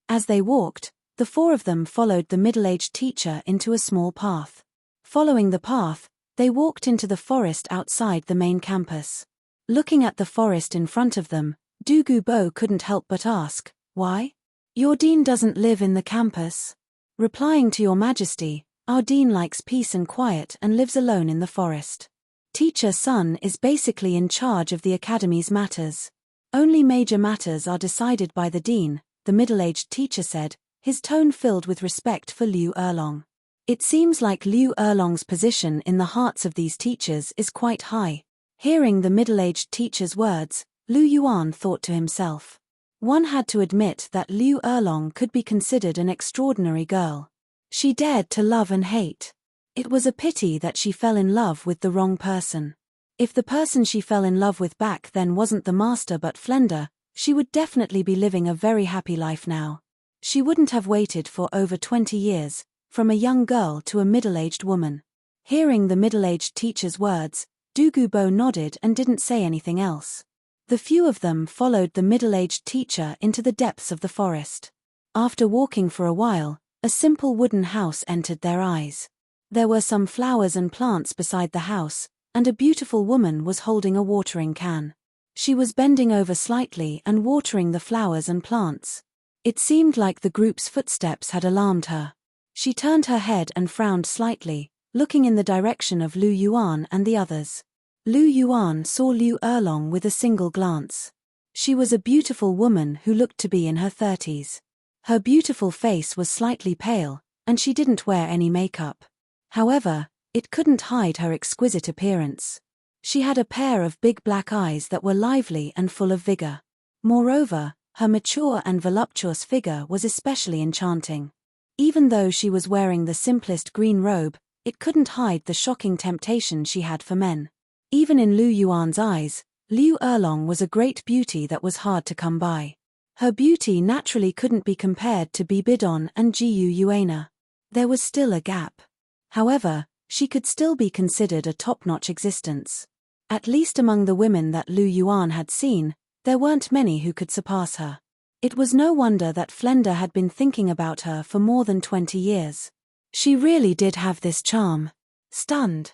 As they walked, the 4 of them followed the middle-aged teacher into a small path. Following the path, they walked into the forest outside the main campus. Looking at the forest in front of them, Douluo couldn't help but ask, Why? Your dean doesn't live in the campus. Replying to your majesty, our dean likes peace and quiet and lives alone in the forest. Teacher Sun is basically in charge of the academy's matters. Only major matters are decided by the dean, the middle-aged teacher said, his tone filled with respect for Liu Erlong. It seems like Liu Erlong's position in the hearts of these teachers is quite high. Hearing the middle-aged teacher's words, Lu Yuan thought to himself. One had to admit that Liu Erlong could be considered an extraordinary girl. She dared to love and hate. It was a pity that she fell in love with the wrong person. If the person she fell in love with back then wasn't the master but Flender, she would definitely be living a very happy life now. She wouldn't have waited for over 20 years, from a young girl to a middle-aged woman. Hearing the middle-aged teacher's words, Douluo nodded and didn't say anything else. The few of them followed the middle-aged teacher into the depths of the forest. After walking for a while, a simple wooden house entered their eyes. There were some flowers and plants beside the house, and a beautiful woman was holding a watering can. She was bending over slightly and watering the flowers and plants. It seemed like the group's footsteps had alarmed her. She turned her head and frowned slightly, looking in the direction of Lu Yuan and the others. Lu Yuan saw Liu Erlong with a single glance. She was a beautiful woman who looked to be in her 30s. Her beautiful face was slightly pale, and she didn't wear any makeup. However, it couldn't hide her exquisite appearance. She had a pair of big black eyes that were lively and full of vigor. Moreover, her mature and voluptuous figure was especially enchanting. Even though she was wearing the simplest green robe, it couldn't hide the shocking temptation she had for men. Even in Lu Yuan's eyes, Liu Erlong was a great beauty that was hard to come by. Her beauty naturally couldn't be compared to Bibidon and Jiu Yuana. There was still a gap. However, she could still be considered a top-notch existence. At least among the women that Lu Yuan had seen, there weren't many who could surpass her. It was no wonder that Flender had been thinking about her for more than 20 years. She really did have this charm. Stunned,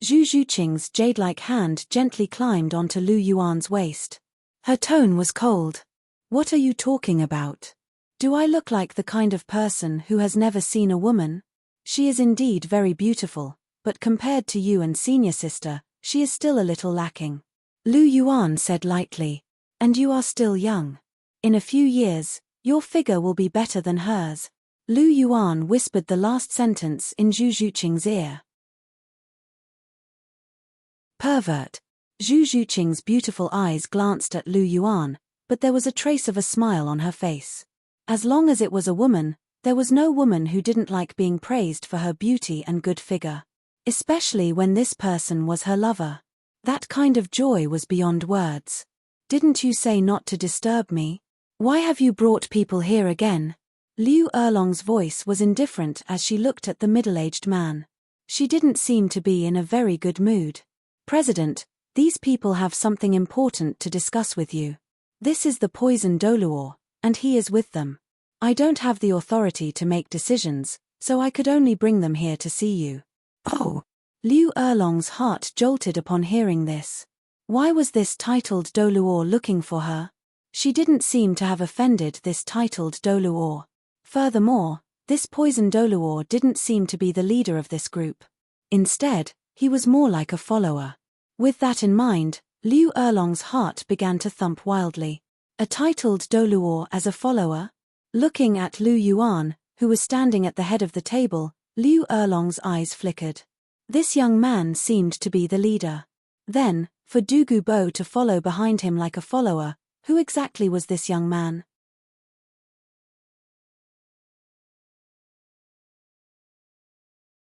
Zhu Zhuqing's jade-like hand gently climbed onto Lu Yuan's waist. Her tone was cold. "What are you talking about? Do I look like the kind of person who has never seen a woman? She is indeed very beautiful, but compared to you and senior sister, she is still a little lacking." Lu Yuan said lightly. "And you are still young. In a few years, your figure will be better than hers." Lu Yuan whispered the last sentence in Zhu Zhuqing's ear. Pervert. Zhu Zhuqing's beautiful eyes glanced at Lu Yuan, but there was a trace of a smile on her face. As long as it was a woman, there was no woman who didn't like being praised for her beauty and good figure. Especially when this person was her lover. That kind of joy was beyond words. "Didn't you say not to disturb me? Why have you brought people here again?" Liu Erlong's voice was indifferent as she looked at the middle-aged man. She didn't seem to be in a very good mood. "President, these people have something important to discuss with you. This is the poison Douluo, and he is with them. I don't have the authority to make decisions, so I could only bring them here to see you." Oh! Liu Erlong's heart jolted upon hearing this. Why was this titled Douluo looking for her? She didn't seem to have offended this titled Douluo. Furthermore, this poison Douluo didn't seem to be the leader of this group. Instead, he was more like a follower. With that in mind, Liu Erlong's heart began to thump wildly. A titled Douluo as a follower? Looking at Lu Yuan, who was standing at the head of the table, Liu Erlong's eyes flickered. This young man seemed to be the leader. Then, for Douluo to follow behind him like a follower, who exactly was this young man?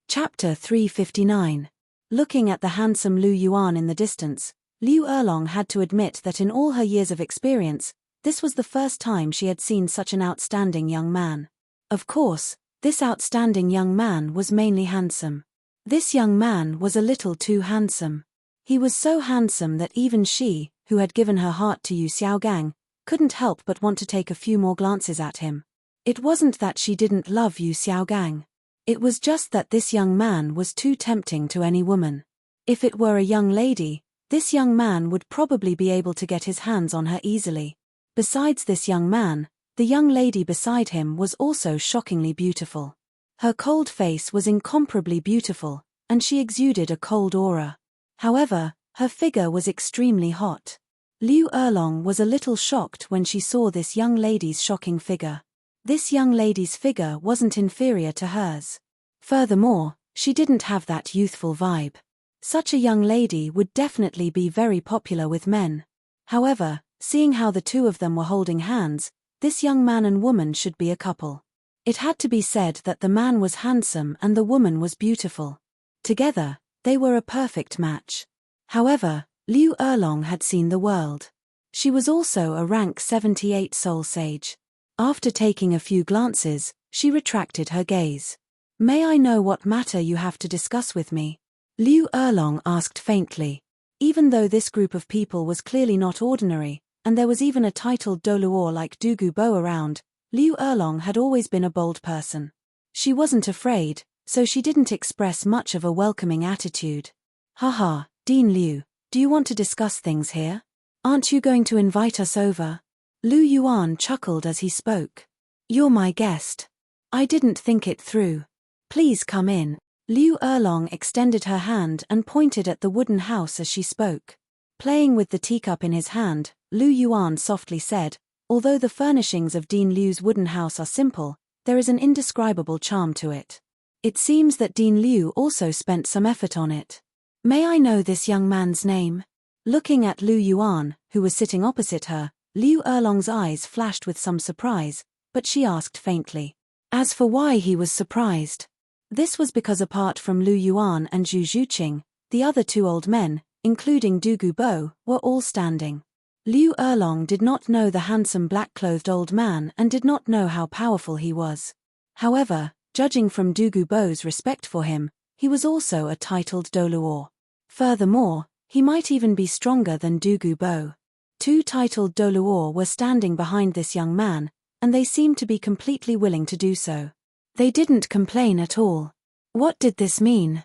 Chapter 359. Looking at the handsome Lu Yuan in the distance, Liu Erlong had to admit that in all her years of experience, this was the first time she had seen such an outstanding young man. Of course, this outstanding young man was mainly handsome. This young man was a little too handsome. He was so handsome that even she, who had given her heart to Yu Xiaogang, couldn't help but want to take a few more glances at him. It wasn't that she didn't love Yu Xiaogang. It was just that this young man was too tempting to any woman. If it were a young lady, this young man would probably be able to get his hands on her easily. Besides this young man, the young lady beside him was also shockingly beautiful. Her cold face was incomparably beautiful, and she exuded a cold aura. However, her figure was extremely hot. Liu Erlong was a little shocked when she saw this young lady's shocking figure. This young lady's figure wasn't inferior to hers. Furthermore, she didn't have that youthful vibe. Such a young lady would definitely be very popular with men. However, seeing how the two of them were holding hands, this young man and woman should be a couple. It had to be said that the man was handsome and the woman was beautiful. Together, they were a perfect match. However, Liu Erlong had seen the world. She was also a rank 78 soul sage. After taking a few glances, she retracted her gaze. "May I know what matter you have to discuss with me?" Liu Erlong asked faintly. Even though this group of people was clearly not ordinary, and there was even a titled Douluo like Douluo around, Liu Erlong had always been a bold person. She wasn't afraid, so she didn't express much of a welcoming attitude. "Haha, Dean Liu, do you want to discuss things here? Aren't you going to invite us over?" Lu Yuan chuckled as he spoke. "You're my guest. I didn't think it through. Please come in." Liu Erlong extended her hand and pointed at the wooden house as she spoke. Playing with the teacup in his hand, Lu Yuan softly said, "Although the furnishings of Dean Liu's wooden house are simple, there is an indescribable charm to it. It seems that Dean Liu also spent some effort on it. May I know this young man's name?" Looking at Lu Yuan, who was sitting opposite her, Liu Erlong's eyes flashed with some surprise, but she asked faintly. As for why he was surprised, this was because apart from Lu Yuan and Zhu Zhuqing, the other two old men, including Douluo Bo, were all standing. Liu Erlong did not know the handsome black-clothed old man and did not know how powerful he was. However, judging from Douluo Bo's respect for him, he was also a titled Douluo. Furthermore, he might even be stronger than Douluo Bo. Two titled Douluo were standing behind this young man, and they seemed to be completely willing to do so. They didn't complain at all. What did this mean?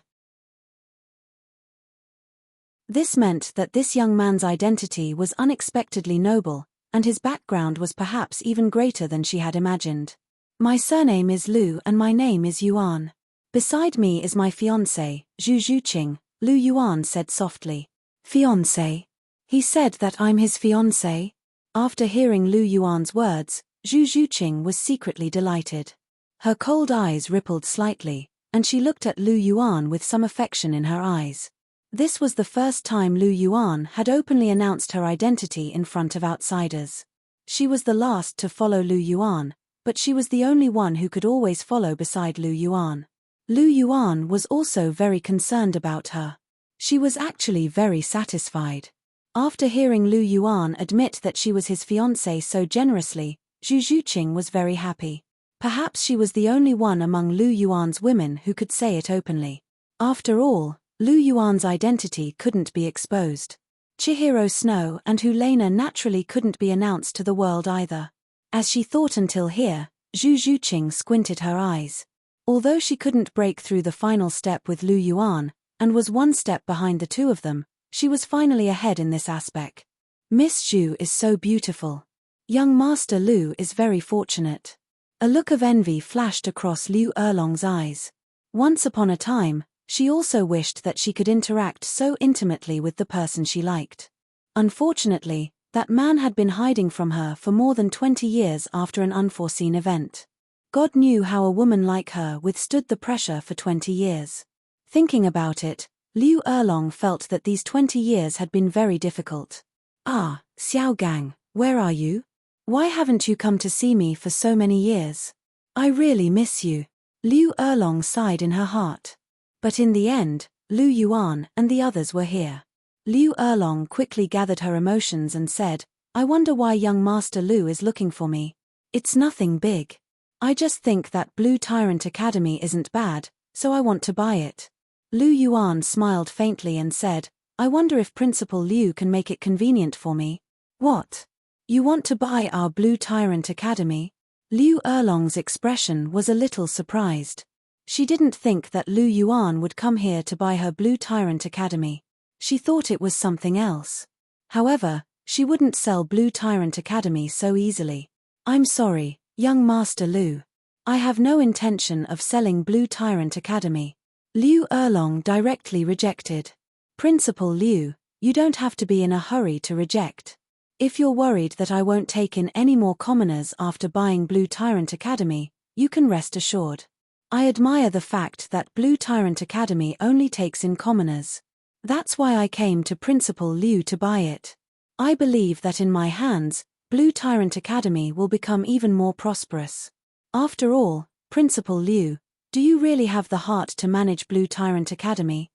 This meant that this young man's identity was unexpectedly noble, and his background was perhaps even greater than she had imagined. "My surname is Lu and my name is Yuan. Beside me is my fiancé, Zhu Zhuqing," Lu Yuan said softly. "Fiancé? He said that I'm his fiancé?" After hearing Lu Yuan's words, Zhu Zhuqing was secretly delighted. Her cold eyes rippled slightly, and she looked at Lu Yuan with some affection in her eyes. This was the first time Lu Yuan had openly announced her identity in front of outsiders. She was the last to follow Lu Yuan, but she was the only one who could always follow beside Lu Yuan. Lu Yuan was also very concerned about her. She was actually very satisfied. After hearing Lu Yuan admit that she was his fiancée so generously, Zhu Zhuqing was very happy. Perhaps she was the only one among Lu Yuan's women who could say it openly. After all, Lu Yuan's identity couldn't be exposed. Chihiro Snow and Hulena naturally couldn't be announced to the world either. As she thought until here, Zhu Zhuqing squinted her eyes. Although she couldn't break through the final step with Lu Yuan, and was one step behind the two of them, she was finally ahead in this aspect. "Miss Zhu is so beautiful. Young Master Lu is very fortunate." A look of envy flashed across Liu Erlong's eyes. Once upon a time, she also wished that she could interact so intimately with the person she liked. Unfortunately, that man had been hiding from her for more than 20 years after an unforeseen event. God knew how a woman like her withstood the pressure for 20 years. Thinking about it, Liu Erlong felt that these 20 years had been very difficult. "Ah, Xiaogang, where are you? Why haven't you come to see me for so many years? I really miss you." Liu Erlong sighed in her heart. But in the end, Lu Yuan and the others were here. Liu Erlong quickly gathered her emotions and said, "I wonder why young Master Lu is looking for me. It's nothing big. I just think that Blue Tyrant Academy isn't bad, so I want to buy it." Lu Yuan smiled faintly and said, "I wonder if Principal Liu can make it convenient for me." "What? You want to buy our Blue Tyrant Academy?" Liu Erlong's expression was a little surprised. She didn't think that Lu Yuan would come here to buy her Blue Tyrant Academy. She thought it was something else. However, she wouldn't sell Blue Tyrant Academy so easily. "I'm sorry, young Master Lu. I have no intention of selling Blue Tyrant Academy." Liu Erlong directly rejected. "Principal Liu, you don't have to be in a hurry to reject. If you're worried that I won't take in any more commoners after buying Blue Tyrant Academy, you can rest assured. I admire the fact that Blue Tyrant Academy only takes in commoners. That's why I came to Principal Liu to buy it. I believe that in my hands, Blue Tyrant Academy will become even more prosperous. After all, Principal Liu, do you really have the heart to manage Blue Tyrant Academy?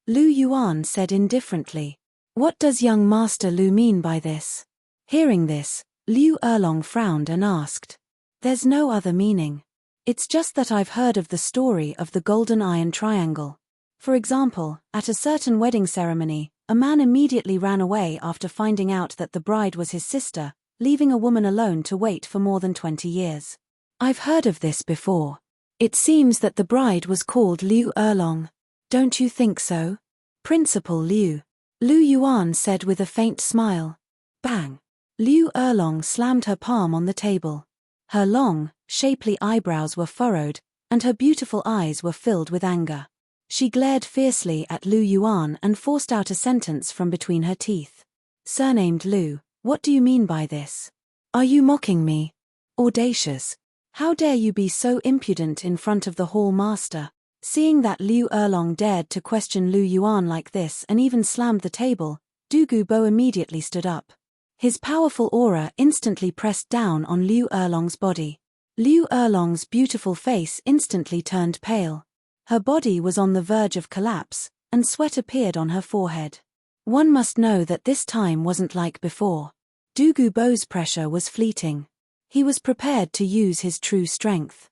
Lu Yuan said indifferently. What does young Master Lu mean by this? Hearing this, Liu Erlong frowned and asked. There's no other meaning. It's just that I've heard of the story of the Golden Iron Triangle. For example, at a certain wedding ceremony, a man immediately ran away after finding out that the bride was his sister, leaving a woman alone to wait for more than 20 years. I've heard of this before. It seems that the bride was called Liu Erlong. Don't you think so? Principal Liu. Lu Yuan said with a faint smile. Bang! Liu Erlong slammed her palm on the table. Her long, shapely eyebrows were furrowed, and her beautiful eyes were filled with anger. She glared fiercely at Lu Yuan and forced out a sentence from between her teeth. Surnamed Lu, what do you mean by this? Are you mocking me? Audacious. How dare you be so impudent in front of the hall master? Seeing that Liu Erlong dared to question Lu Yuan like this and even slammed the table, Douluo immediately stood up. His powerful aura instantly pressed down on Liu Erlong's body. Liu Erlong's beautiful face instantly turned pale. Her body was on the verge of collapse, and sweat appeared on her forehead. One must know that this time wasn't like before. Douluo's pressure was fleeting. He was prepared to use his true strength.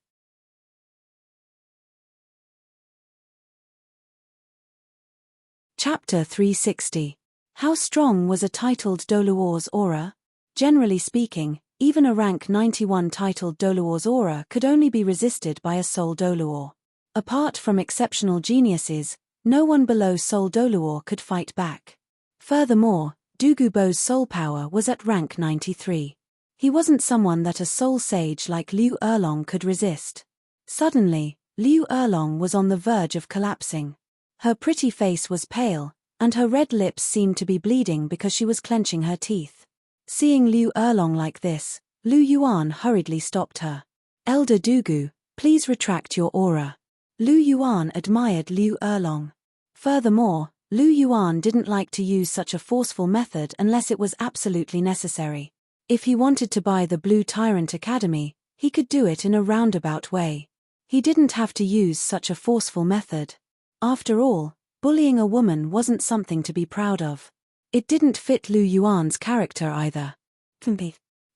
Chapter 360. How strong was a titled Douluo's aura? Generally speaking, even a rank 91 titled Douluo's aura could only be resisted by a Soul Douluo. Apart from exceptional geniuses, no one below Soul Douluo could fight back. Furthermore, Douluo's soul power was at rank 93. He wasn't someone that a soul sage like Liu Erlong could resist. Suddenly, Liu Erlong was on the verge of collapsing. Her pretty face was pale, and her red lips seemed to be bleeding because she was clenching her teeth. Seeing Liu Erlong like this, Lu Yuan hurriedly stopped her. Elder Douluo, please retract your aura. Lu Yuan admired Liu Erlong. Furthermore, Lu Yuan didn't like to use such a forceful method unless it was absolutely necessary. If he wanted to buy the Blue Tyrant Academy, he could do it in a roundabout way. He didn't have to use such a forceful method. After all, bullying a woman wasn't something to be proud of. It didn't fit Lu Yuan's character either.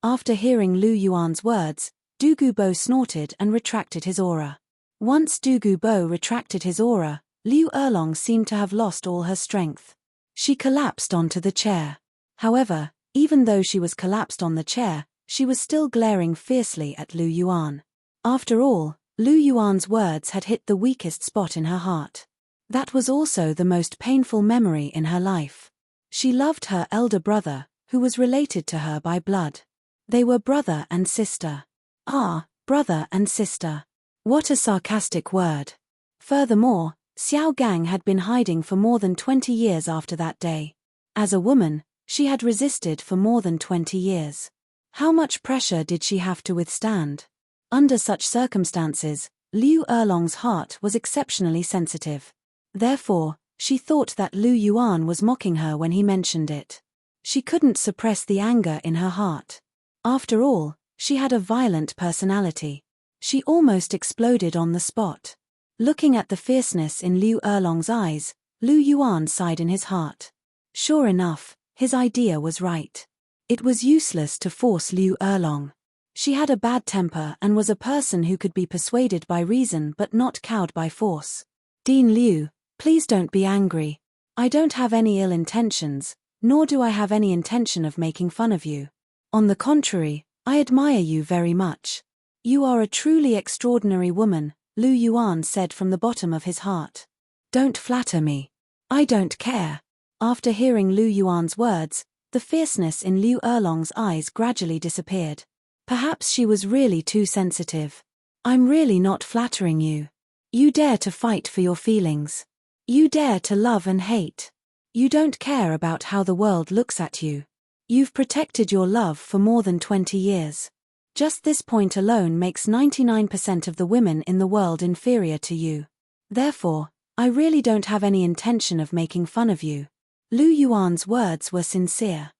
After hearing Lu Yuan's words, Douluo snorted and retracted his aura. Once Douluo retracted his aura, Liu Erlong seemed to have lost all her strength. She collapsed onto the chair. However, even though she was collapsed on the chair, she was still glaring fiercely at Lu Yuan. After all, Lu Yuan's words had hit the weakest spot in her heart. That was also the most painful memory in her life. She loved her elder brother, who was related to her by blood. They were brother and sister. Ah, brother and sister. What a sarcastic word. Furthermore, Xiao Gang had been hiding for more than 20 years after that day. As a woman, she had resisted for more than 20 years. How much pressure did she have to withstand? Under such circumstances, Liu Erlong's heart was exceptionally sensitive. Therefore, she thought that Lu Yuan was mocking her when he mentioned it. She couldn't suppress the anger in her heart. After all, she had a violent personality. She almost exploded on the spot. Looking at the fierceness in Liu Erlong's eyes, Lu Yuan sighed in his heart. Sure enough, his idea was right. It was useless to force Liu Erlong. She had a bad temper and was a person who could be persuaded by reason but not cowed by force. Dean Liu, please don't be angry. I don't have any ill intentions, nor do I have any intention of making fun of you. On the contrary, I admire you very much. You are a truly extraordinary woman, Lu Yuan said from the bottom of his heart. Don't flatter me. I don't care. After hearing Lu Yuan's words, the fierceness in Liu Erlong's eyes gradually disappeared. Perhaps she was really too sensitive. I'm really not flattering you. You dare to fight for your feelings. You dare to love and hate. You don't care about how the world looks at you. You've protected your love for more than 20 years. Just this point alone makes 99% of the women in the world inferior to you. Therefore, I really don't have any intention of making fun of you." Lu Yuan's words were sincere.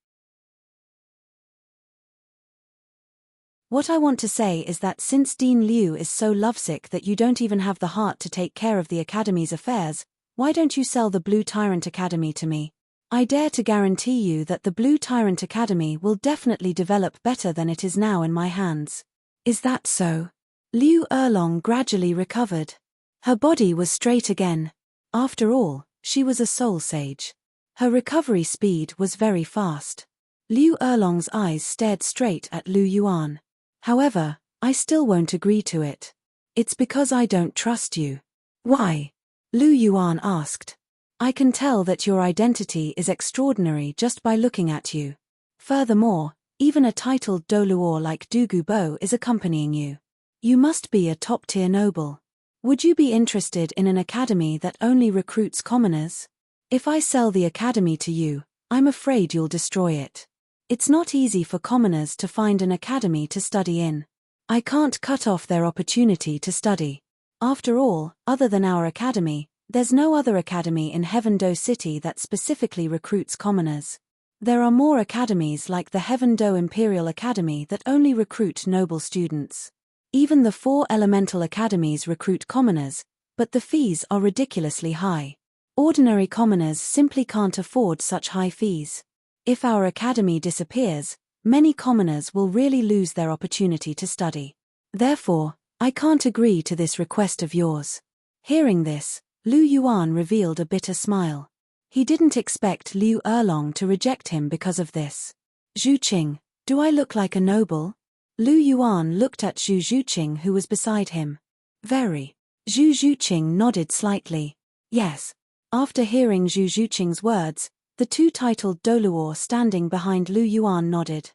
"What I want to say is that since Dean Liu is so lovesick that you don't even have the heart to take care of the Academy's affairs, why don't you sell the Blue Tyrant Academy to me? I dare to guarantee you that the Blue Tyrant Academy will definitely develop better than it is now in my hands." "Is that so?" Liu Erlong gradually recovered. Her body was straight again. After all, she was a soul sage. Her recovery speed was very fast. Liu Erlong's eyes stared straight at Lu Yuan. "However, I still won't agree to it. It's because I don't trust you." "Why?" Lu Yuan asked. "I can tell that your identity is extraordinary just by looking at you. Furthermore, even a titled Douluo like Dugu Bo is accompanying you. You must be a top-tier noble. Would you be interested in an academy that only recruits commoners? If I sell the academy to you, I'm afraid you'll destroy it. It's not easy for commoners to find an academy to study in. I can't cut off their opportunity to study. After all, other than our academy, there's no other academy in Heaven-Do City that specifically recruits commoners. There are more academies like the Heaven-Do Imperial Academy that only recruit noble students. Even the 4 elemental academies recruit commoners, but the fees are ridiculously high. Ordinary commoners simply can't afford such high fees. If our academy disappears, many commoners will really lose their opportunity to study. Therefore, I can't agree to this request of yours." Hearing this, Lu Yuan revealed a bitter smile. He didn't expect Liu Erlong to reject him because of this. "Zhu Qing, do I look like a noble?" Lu Yuan looked at Zhu Zhuqing who was beside him. "Very." Zhu Zhuqing nodded slightly. "Yes." After hearing Zhu Zhuqing's words, the 2 titled Douluo standing behind Lu Yuan nodded.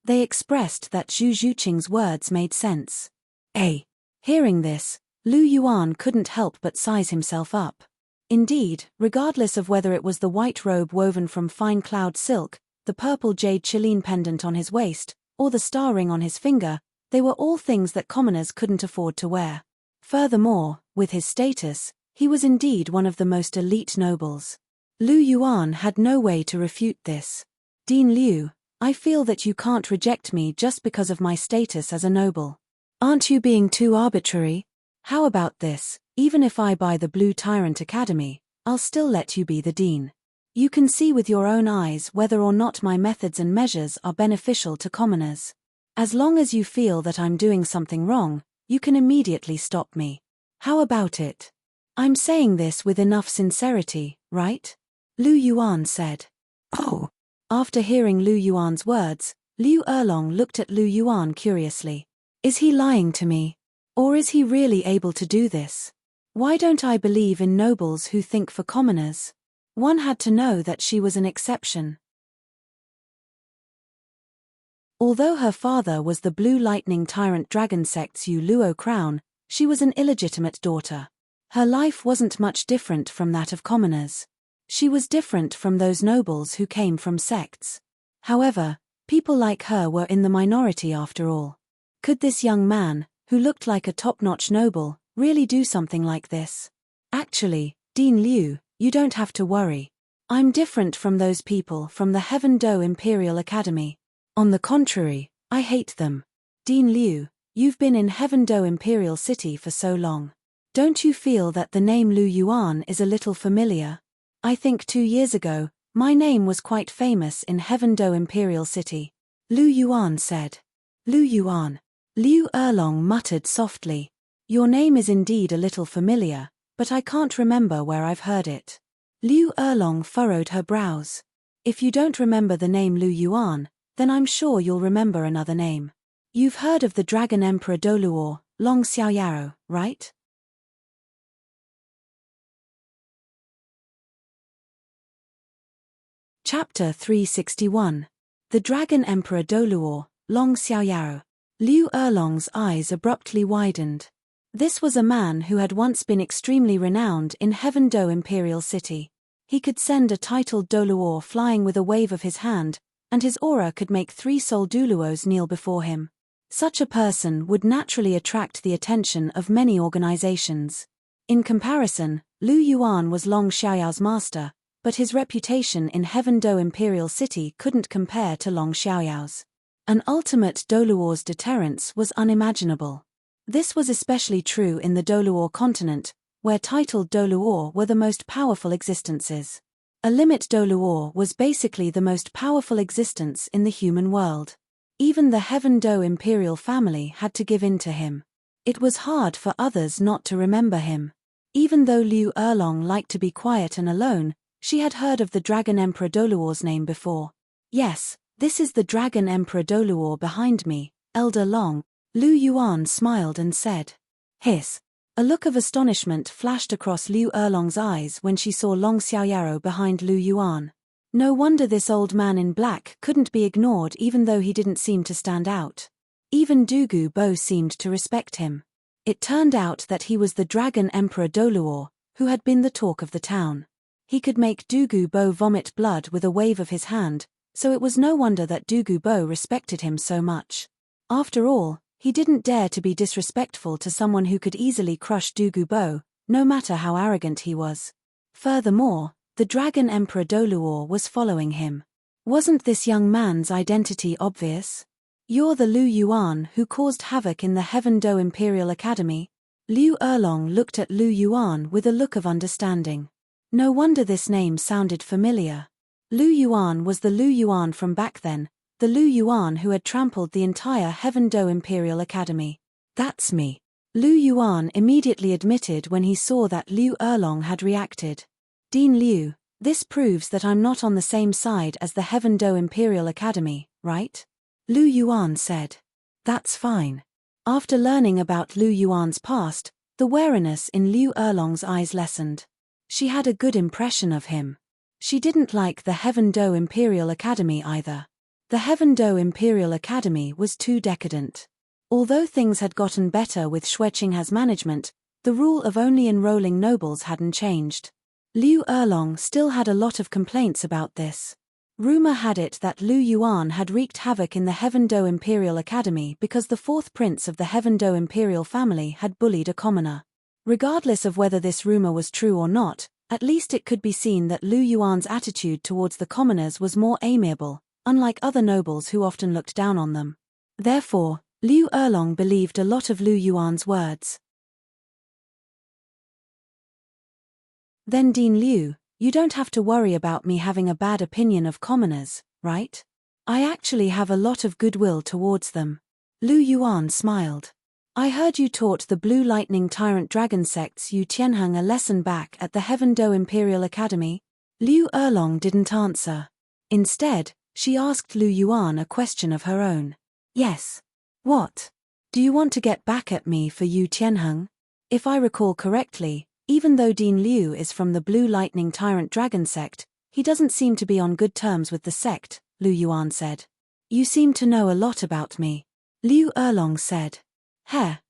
They expressed that Zhu Zhuqing's words made sense. Hearing this, Lu Yuan couldn't help but size himself up. Indeed, regardless of whether it was the white robe woven from fine cloud silk, the purple jade cheline pendant on his waist, or the star ring on his finger, they were all things that commoners couldn't afford to wear. Furthermore, with his status, he was indeed one of the most elite nobles. Lu Yuan had no way to refute this. "Dean Liu, I feel that you can't reject me just because of my status as a noble. Aren't you being too arbitrary? How about this, even if I buy the Blue Tyrant Academy, I'll still let you be the dean. You can see with your own eyes whether or not my methods and measures are beneficial to commoners. As long as you feel that I'm doing something wrong, you can immediately stop me. How about it? I'm saying this with enough sincerity, right?" Lu Yuan said. "Oh." After hearing Lu Yuan's words, Liu Erlong looked at Lu Yuan curiously. "Is he lying to me? Or is he really able to do this? Why don't I believe in nobles who think for commoners?" One had to know that she was an exception. Although her father was the Blue Lightning Tyrant Dragon Sect's Yu Luo crown, she was an illegitimate daughter. Her life wasn't much different from that of commoners. She was different from those nobles who came from sects. However, people like her were in the minority after all. Could this young man, who looked like a top-notch noble, really do something like this? "Actually, Dean Liu, you don't have to worry. I'm different from those people from the Heaven-Do Imperial Academy. On the contrary, I hate them. Dean Liu, you've been in Heaven-Do Imperial City for so long. Don't you feel that the name Lu Yuan is a little familiar? I think 2 years ago, my name was quite famous in Heaven-Do Imperial City." Lu Yuan said. "Lu Yuan." Liu Erlong muttered softly. "Your name is indeed a little familiar, but I can't remember where I've heard it." Liu Erlong furrowed her brows. "If you don't remember the name Lu Yuan, then I'm sure you'll remember another name. You've heard of the Dragon Emperor Douluo, Long Xiaoyao, right?" Chapter 361. The Dragon Emperor Douluo, Long Xiaoyao. Liu Erlong's eyes abruptly widened. This was a man who had once been extremely renowned in Heaven-Do Imperial City. He could send a titled Douluo flying with a wave of his hand, and his aura could make 3 soul Douluos kneel before him. Such a person would naturally attract the attention of many organizations. In comparison, Lu Yuan was Long Xiaoyao's master, but his reputation in Heaven Dou Imperial City couldn't compare to Long Xiaoyao's. An ultimate Douluo's deterrence was unimaginable. This was especially true in the Douluo continent, where titled Douluo were the most powerful existences. A limit Douluo was basically the most powerful existence in the human world. Even the Heaven Dou imperial family had to give in to him. It was hard for others not to remember him. Even though Liu Erlong liked to be quiet and alone, she had heard of the Dragon Emperor Douluo's name before. Yes, this is the Dragon Emperor Douluo behind me, Elder Long, Lu Yuan smiled and said. Hiss. A look of astonishment flashed across Liu Erlong's eyes when she saw Long Xiaoyao behind Lu Yuan. No wonder this old man in black couldn't be ignored even though he didn't seem to stand out. Even Dugu Bo seemed to respect him. It turned out that he was the Dragon Emperor Douluo, who had been the talk of the town. He could make Dugu Bo vomit blood with a wave of his hand, so it was no wonder that Dugu Bo respected him so much. After all, he didn't dare to be disrespectful to someone who could easily crush Dugu Bo, no matter how arrogant he was. Furthermore, the Dragon Emperor Douluo was following him. Wasn't this young man's identity obvious? You're the Lu Yuan who caused havoc in the Heaven Dou Imperial Academy? Liu Erlong looked at Lu Yuan with a look of understanding. No wonder this name sounded familiar. Lu Yuan was the Lu Yuan from back then, the Lu Yuan who had trampled the entire Heaven Dou Imperial Academy. That's me. Lu Yuan immediately admitted when he saw that Liu Erlong had reacted. Dean Liu, this proves that I'm not on the same side as the Heaven Dou Imperial Academy, right? Lu Yuan said. That's fine. After learning about Lu Yuan's past, the wariness in Liu Erlong's eyes lessened. She had a good impression of him. She didn't like the Heaven Dou Imperial Academy either. The Heaven Dou Imperial Academy was too decadent. Although things had gotten better with Xue Qingha's management, the rule of only enrolling nobles hadn't changed. Liu Erlong still had a lot of complaints about this. Rumor had it that Lu Yuan had wreaked havoc in the Heaven Dou Imperial Academy because the fourth prince of the Heaven Dou Imperial family had bullied a commoner. Regardless of whether this rumor was true or not, at least it could be seen that Lu Yuan's attitude towards the commoners was more amiable, unlike other nobles who often looked down on them. Therefore, Liu Erlong believed a lot of Lu Yuan's words. Then Dean Liu, you don't have to worry about me having a bad opinion of commoners, right? I actually have a lot of goodwill towards them. Lu Yuan smiled. I heard you taught the Blue Lightning Tyrant Dragon sects Yu Tianheng a lesson back at the Heaven Dou Imperial Academy. Liu Erlong didn't answer. Instead, she asked Lu Yuan a question of her own. Yes. What? Do you want to get back at me for Yu Tianheng? If I recall correctly, even though Dean Liu is from the Blue Lightning Tyrant Dragon sect, he doesn't seem to be on good terms with the sect, Lu Yuan said. You seem to know a lot about me. Liu Erlong said.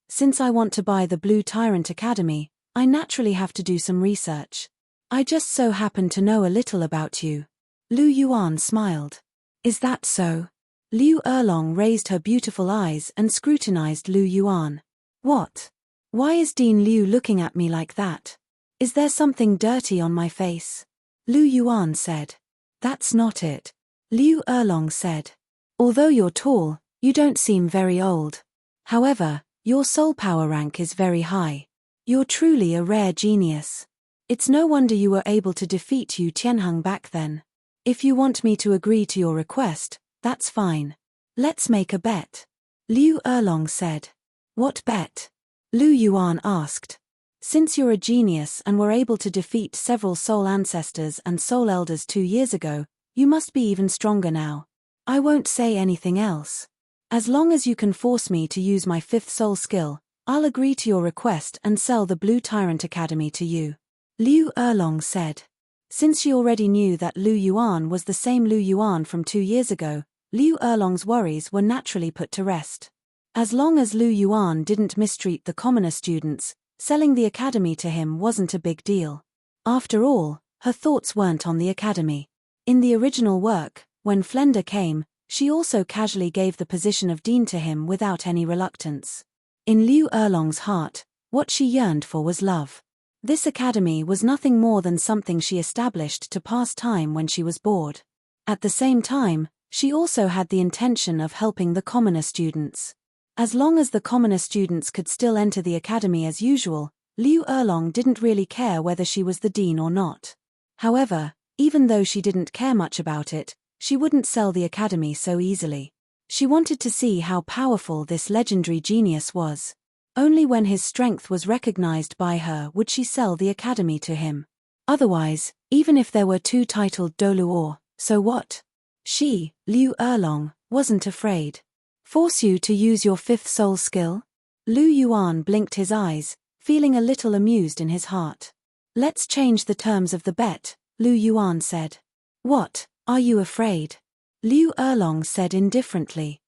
Since I want to buy the Blue Tyrant Academy, I naturally have to do some research. I just so happen to know a little about you. Lu Yuan smiled. Is that so? Liu Erlong raised her beautiful eyes and scrutinized Lu Yuan. What? Why is Dean Liu looking at me like that? Is there something dirty on my face? Lu Yuan said. That's not it. Liu Erlong said. Although you're tall, you don't seem very old. However, your soul power rank is very high. You're truly a rare genius. It's no wonder you were able to defeat Yu Tianheng back then. If you want me to agree to your request, that's fine. Let's make a bet. Liu Erlong said. What bet? Lu Yuan asked. Since you're a genius and were able to defeat several soul ancestors and soul elders 2 years ago, you must be even stronger now. I won't say anything else. As long as you can force me to use my 5th soul skill, I'll agree to your request and sell the Blue Tyrant Academy to you. Liu Erlong said. Since she already knew that Lu Yuan was the same Lu Yuan from 2 years ago, Liu Erlong's worries were naturally put to rest. As long as Lu Yuan didn't mistreat the commoner students, selling the academy to him wasn't a big deal. After all, her thoughts weren't on the academy. In the original work, when Flender came, She also casually gave the position of dean to him without any reluctance. In Liu Erlong's heart, what she yearned for was love. This academy was nothing more than something she established to pass time when she was bored. At the same time, she also had the intention of helping the commoner students. As long as the commoner students could still enter the academy as usual, Liu Erlong didn't really care whether she was the dean or not. However, even though she didn't care much about it, she wouldn't sell the academy so easily. She wanted to see how powerful this legendary genius was. Only when his strength was recognized by her would she sell the academy to him. Otherwise, even if there were two titled Douluo, so what? She, Liu Erlong, wasn't afraid. Force you to use your fifth soul skill? Lu Yuan blinked his eyes, feeling a little amused in his heart. Let's change the terms of the bet, Lu Yuan said. What, are you afraid? Liu Erlong said indifferently.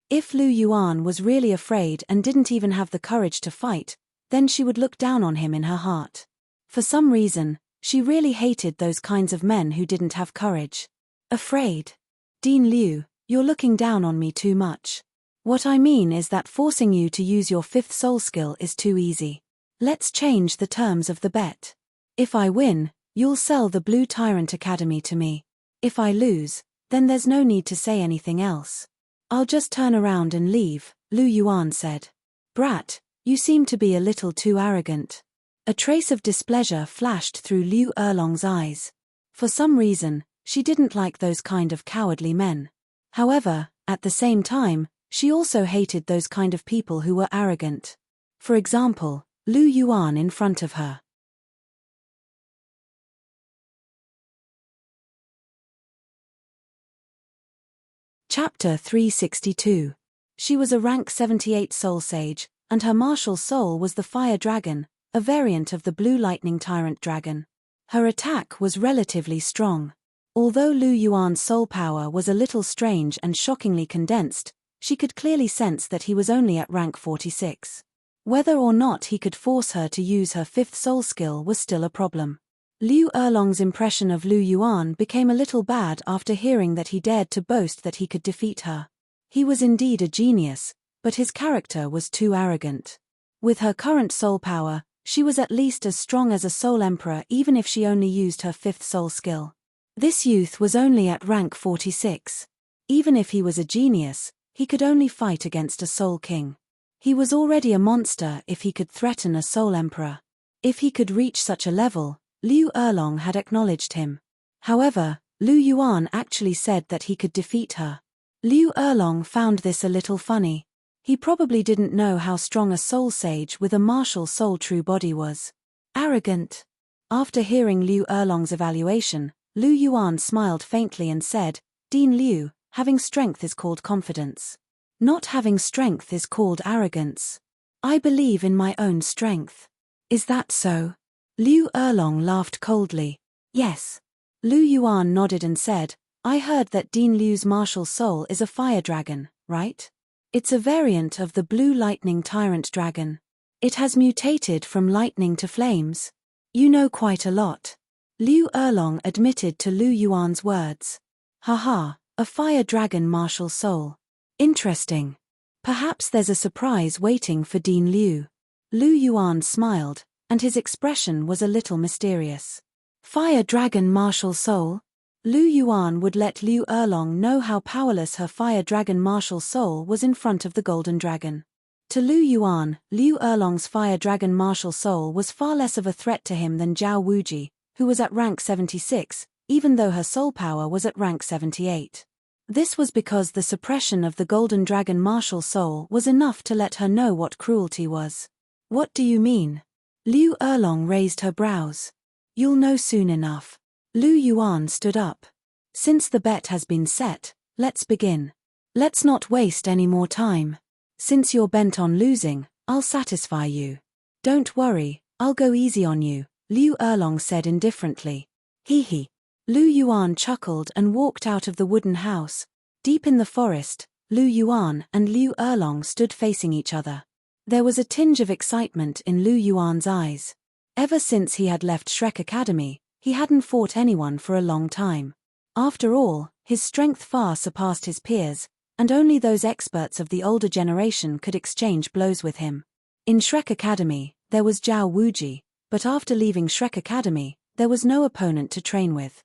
If Lu Yuan was really afraid and didn't even have the courage to fight, then she would look down on him in her heart. For some reason, she really hated those kinds of men who didn't have courage. Afraid? Dean Liu, you're looking down on me too much. What I mean is that forcing you to use your fifth soul skill is too easy. Let's change the terms of the bet. If I win, you'll sell the Blue Tyrant Academy to me. If I lose, then there's no need to say anything else. I'll just turn around and leave, Lu Yuan said. Brat, you seem to be a little too arrogant. A trace of displeasure flashed through Liu Erlong's eyes. For some reason, she didn't like those kind of cowardly men. However, at the same time, she also hated those kind of people who were arrogant. For example, Lu Yuan in front of her. Chapter 362. She was a rank 78 soul sage, and her martial soul was the fire dragon, a variant of the blue lightning tyrant dragon. Her attack was relatively strong. Although Lu Yuan's soul power was a little strange and shockingly condensed, she could clearly sense that he was only at rank 46. Whether or not he could force her to use her fifth soul skill was still a problem. Liu Erlong's impression of Lu Yuan became a little bad after hearing that he dared to boast that he could defeat her. He was indeed a genius, but his character was too arrogant. With her current soul power, she was at least as strong as a soul emperor even if she only used her fifth soul skill. This youth was only at rank 46. Even if he was a genius, he could only fight against a soul king. He was already a monster if he could threaten a soul emperor. If he could reach such a level, Liu Erlong had acknowledged him. However, Lu Yuan actually said that he could defeat her. Liu Erlong found this a little funny. He probably didn't know how strong a soul sage with a martial soul true body was. Arrogant. After hearing Liu Erlong's evaluation, Lu Yuan smiled faintly and said, Dean Liu, having strength is called confidence. Not having strength is called arrogance. I believe in my own strength. Is that so? Liu Erlong laughed coldly. Yes. Lu Yuan nodded and said, I heard that Dean Liu's martial soul is a fire dragon, right? It's a variant of the blue lightning tyrant dragon. It has mutated from lightning to flames. You know quite a lot. Liu Erlong admitted to Lu Yuan's words. Haha, a fire dragon martial soul. Interesting. Perhaps there's a surprise waiting for Dean Liu. Lu Yuan smiled, and his expression was a little mysterious. Fire dragon martial soul? Lu Yuan would let Liu Erlong know how powerless her fire dragon martial soul was in front of the golden dragon. To Lu Yuan, Liu Erlong's fire dragon martial soul was far less of a threat to him than Zhao Wuji, who was at rank 76, even though her soul power was at rank 78. This was because the suppression of the golden dragon martial soul was enough to let her know what cruelty was. What do you mean? Liu Erlong raised her brows. You'll know soon enough. Lu Yuan stood up. Since the bet has been set, let's begin. Let's not waste any more time. Since you're bent on losing, I'll satisfy you. Don't worry, I'll go easy on you, Liu Erlong said indifferently. Hee hee. Lu Yuan chuckled and walked out of the wooden house. Deep in the forest, Lu Yuan and Liu Erlong stood facing each other. There was a tinge of excitement in Lu Yuan's eyes. Ever since he had left Shrek Academy, he hadn't fought anyone for a long time. After all, his strength far surpassed his peers, and only those experts of the older generation could exchange blows with him. In Shrek Academy, there was Zhao Wuji, but after leaving Shrek Academy, there was no opponent to train with.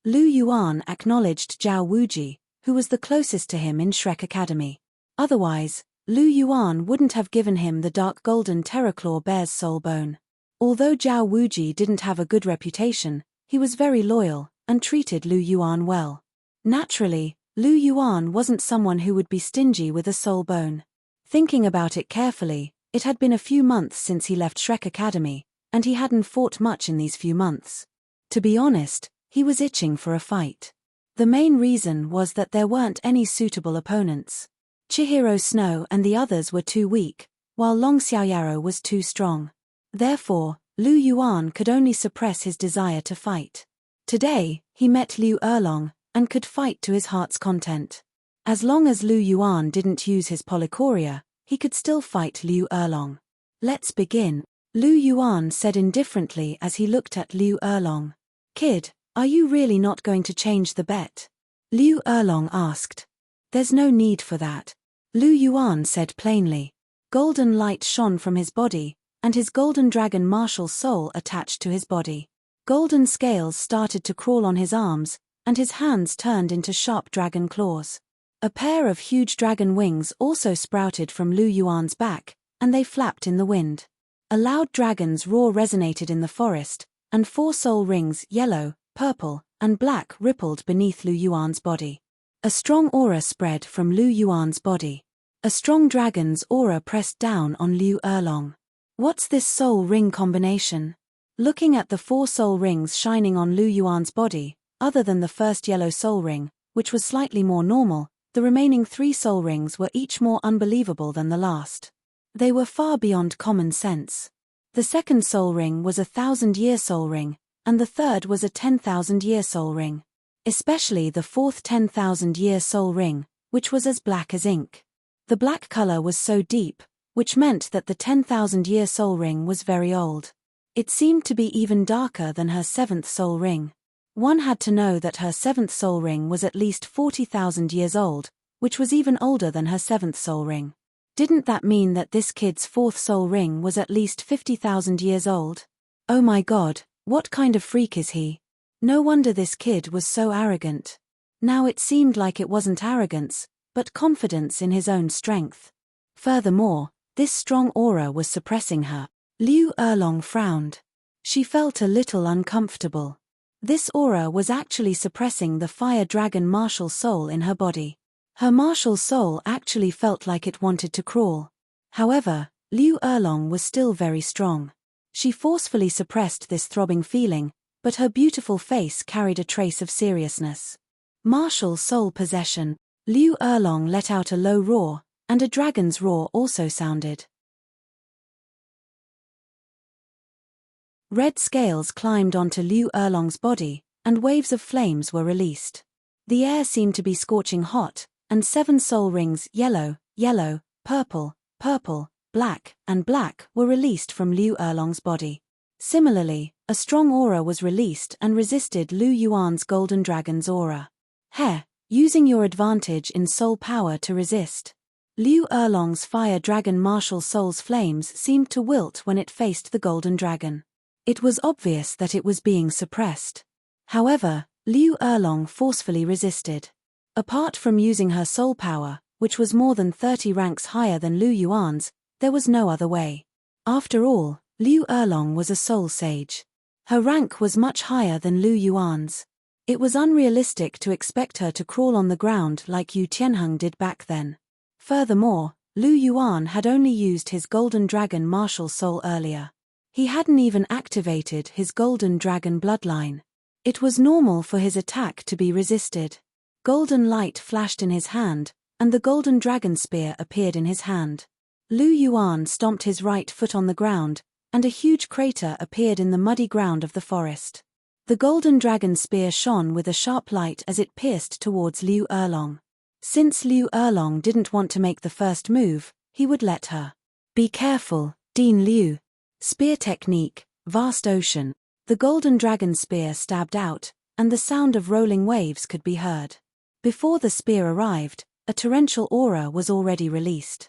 Lu Yuan acknowledged Zhao Wuji, who was the closest to him in Shrek Academy. Otherwise, Lu Yuan wouldn't have given him the dark golden Terraclaw bear's soul bone. Although Zhao Wuji didn't have a good reputation, he was very loyal, and treated Lu Yuan well. Naturally, Lu Yuan wasn't someone who would be stingy with a soul bone. Thinking about it carefully, it had been a few months since he left Shrek Academy, and he hadn't fought much in these few months. To be honest, he was itching for a fight. The main reason was that there weren't any suitable opponents. Chihiro Snow and the others were too weak, while Long Xiaoyaro was too strong. Therefore, Lu Yuan could only suppress his desire to fight. Today, he met Liu Erlong, and could fight to his heart's content. As long as Lu Yuan didn't use his Polychoria, he could still fight Liu Erlong. "Let's begin," Lu Yuan said indifferently as he looked at Liu Erlong. "Kid, are you really not going to change the bet?" Liu Erlong asked. "There's no need for that," Lu Yuan said plainly. Golden light shone from his body, and his golden dragon martial soul attached to his body. Golden scales started to crawl on his arms, and his hands turned into sharp dragon claws. A pair of huge dragon wings also sprouted from Lu Yuan's back, and they flapped in the wind. A loud dragon's roar resonated in the forest, and 4 soul rings, yellow, purple, and black, rippled beneath Lu Yuan's body. A strong aura spread from Lu Yuan's body. A strong dragon's aura pressed down on Liu Erlong. What's this soul ring combination? Looking at the 4 soul rings shining on Lu Yuan's body, other than the first yellow soul ring, which was slightly more normal, the remaining 3 soul rings were each more unbelievable than the last. They were far beyond common sense. The second soul ring was a 1,000-year soul ring, and the third was a 10,000-year soul ring. Especially the 4th 10,000-year soul ring, which was as black as ink. The black color was so deep, which meant that the 10,000-year soul ring was very old. It seemed to be even darker than her 7th soul ring. One had to know that her 7th soul ring was at least 40,000 years old, which was even older than her 7th soul ring. Didn't that mean that this kid's 4th soul ring was at least 50,000 years old? Oh my god, what kind of freak is he? No wonder this kid was so arrogant. Now it seemed like it wasn't arrogance, but confidence in his own strength. Furthermore, this strong aura was suppressing her. Liu Erlong frowned. She felt a little uncomfortable. This aura was actually suppressing the fire dragon martial soul in her body. Her martial soul actually felt like it wanted to crawl. However, Liu Erlong was still very strong. She forcefully suppressed this throbbing feeling, but her beautiful face carried a trace of seriousness. Martial soul possession. Liu Erlong let out a low roar, and a dragon's roar also sounded. Red scales climbed onto Liu Erlong's body, and waves of flames were released. The air seemed to be scorching hot, and 7 soul rings, yellow, yellow, purple, purple, black, and black, were released from Liu Erlong's body. Similarly, a strong aura was released and resisted Lu Yuan's golden dragon's aura. Heh, using your advantage in soul power to resist. Liu Erlong's fire dragon martial soul's flames seemed to wilt when it faced the golden dragon. It was obvious that it was being suppressed. However, Liu Erlong forcefully resisted. Apart from using her soul power, which was more than 30 ranks higher than Lu Yuan's, there was no other way. After all, Liu Erlong was a soul sage. Her rank was much higher than Lu Yuan's. It was unrealistic to expect her to crawl on the ground like Yu Tianheng did back then. Furthermore, Lu Yuan had only used his golden dragon martial soul earlier. He hadn't even activated his golden dragon bloodline. It was normal for his attack to be resisted. Golden light flashed in his hand, and the golden dragon spear appeared in his hand. Lu Yuan stomped his right foot on the ground, and a huge crater appeared in the muddy ground of the forest. The golden dragon spear shone with a sharp light as it pierced towards Liu Erlong. Since Liu Erlong didn't want to make the first move, he would let her. Be careful, Dean Liu. Spear technique, vast ocean. The golden dragon spear stabbed out, and the sound of rolling waves could be heard. Before the spear arrived, a torrential aura was already released.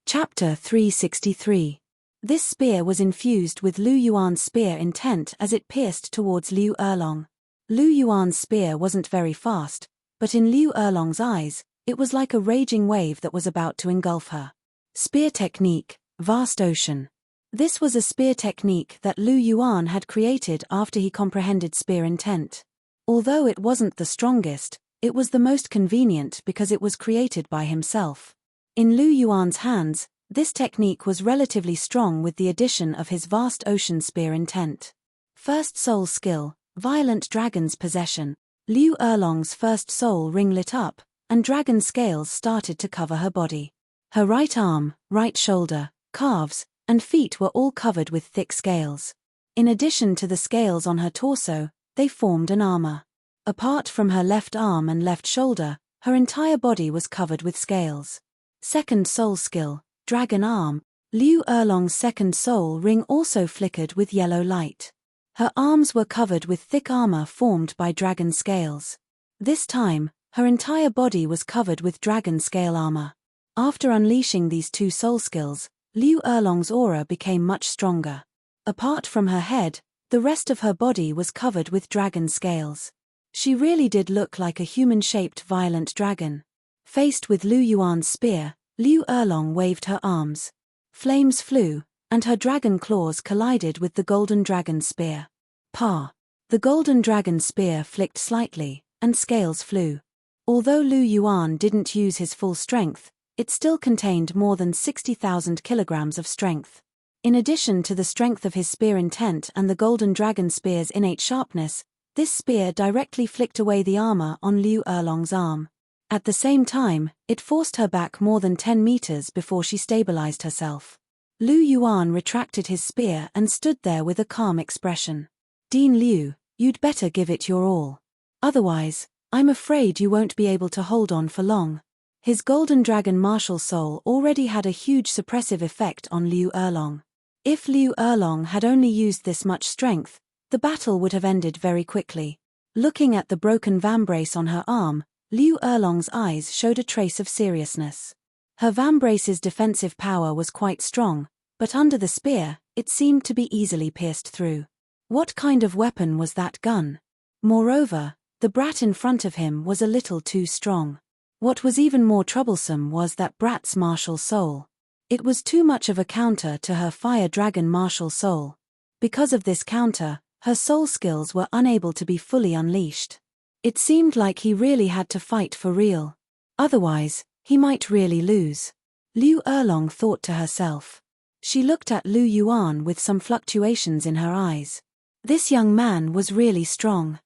Chapter 363. This spear was infused with Lu Yuan's spear intent as it pierced towards Liu Erlong. Lu Yuan's spear wasn't very fast, but in Liu Erlong's eyes, it was like a raging wave that was about to engulf her. Spear technique, vast ocean. This was a spear technique that Lu Yuan had created after he comprehended spear intent. Although it wasn't the strongest, it was the most convenient because it was created by himself. In Lu Yuan's hands, this technique was relatively strong with the addition of his vast ocean spear intent. First soul skill, violent dragon's possession. Liu Erlong's first soul ring lit up, and dragon scales started to cover her body. Her right arm, right shoulder, calves, and feet were all covered with thick scales. In addition to the scales on her torso, they formed an armor. Apart from her left arm and left shoulder, her entire body was covered with scales. Second soul skill, dragon arm. Liu Erlong's second soul ring also flickered with yellow light. Her arms were covered with thick armor formed by dragon scales. This time, her entire body was covered with dragon scale armor. After unleashing these two soul skills, Liu Erlong's aura became much stronger. Apart from her head, the rest of her body was covered with dragon scales. She really did look like a human-shaped violent dragon. Faced with Lu Yuan's spear, Liu Erlong waved her arms. Flames flew, and her dragon claws collided with the golden dragon spear. Pa! The golden dragon spear flicked slightly, and scales flew. Although Lu Yuan didn't use his full strength, it still contained more than 60,000 kilograms of strength. In addition to the strength of his spear intent and the golden dragon spear's innate sharpness, this spear directly flicked away the armor on Liu Erlong's arm. At the same time, it forced her back more than 10 meters before she stabilized herself. Lu Yuan retracted his spear and stood there with a calm expression. Dean Liu, you'd better give it your all. Otherwise, I'm afraid you won't be able to hold on for long. His golden dragon martial soul already had a huge suppressive effect on Liu Erlong. If Liu Erlong had only used this much strength, the battle would have ended very quickly. Looking at the broken vambrace on her arm, Liu Erlong's eyes showed a trace of seriousness. Her vambrace's defensive power was quite strong, but under the spear, it seemed to be easily pierced through. What kind of weapon was that gun? Moreover, the brat in front of him was a little too strong. What was even more troublesome was that brat's martial soul. It was too much of a counter to her fire dragon martial soul. Because of this counter, her soul skills were unable to be fully unleashed. It seemed like he really had to fight for real. Otherwise, he might really lose. Liu Erlong thought to herself. She looked at Lu Yuan with some fluctuations in her eyes. This young man was really strong.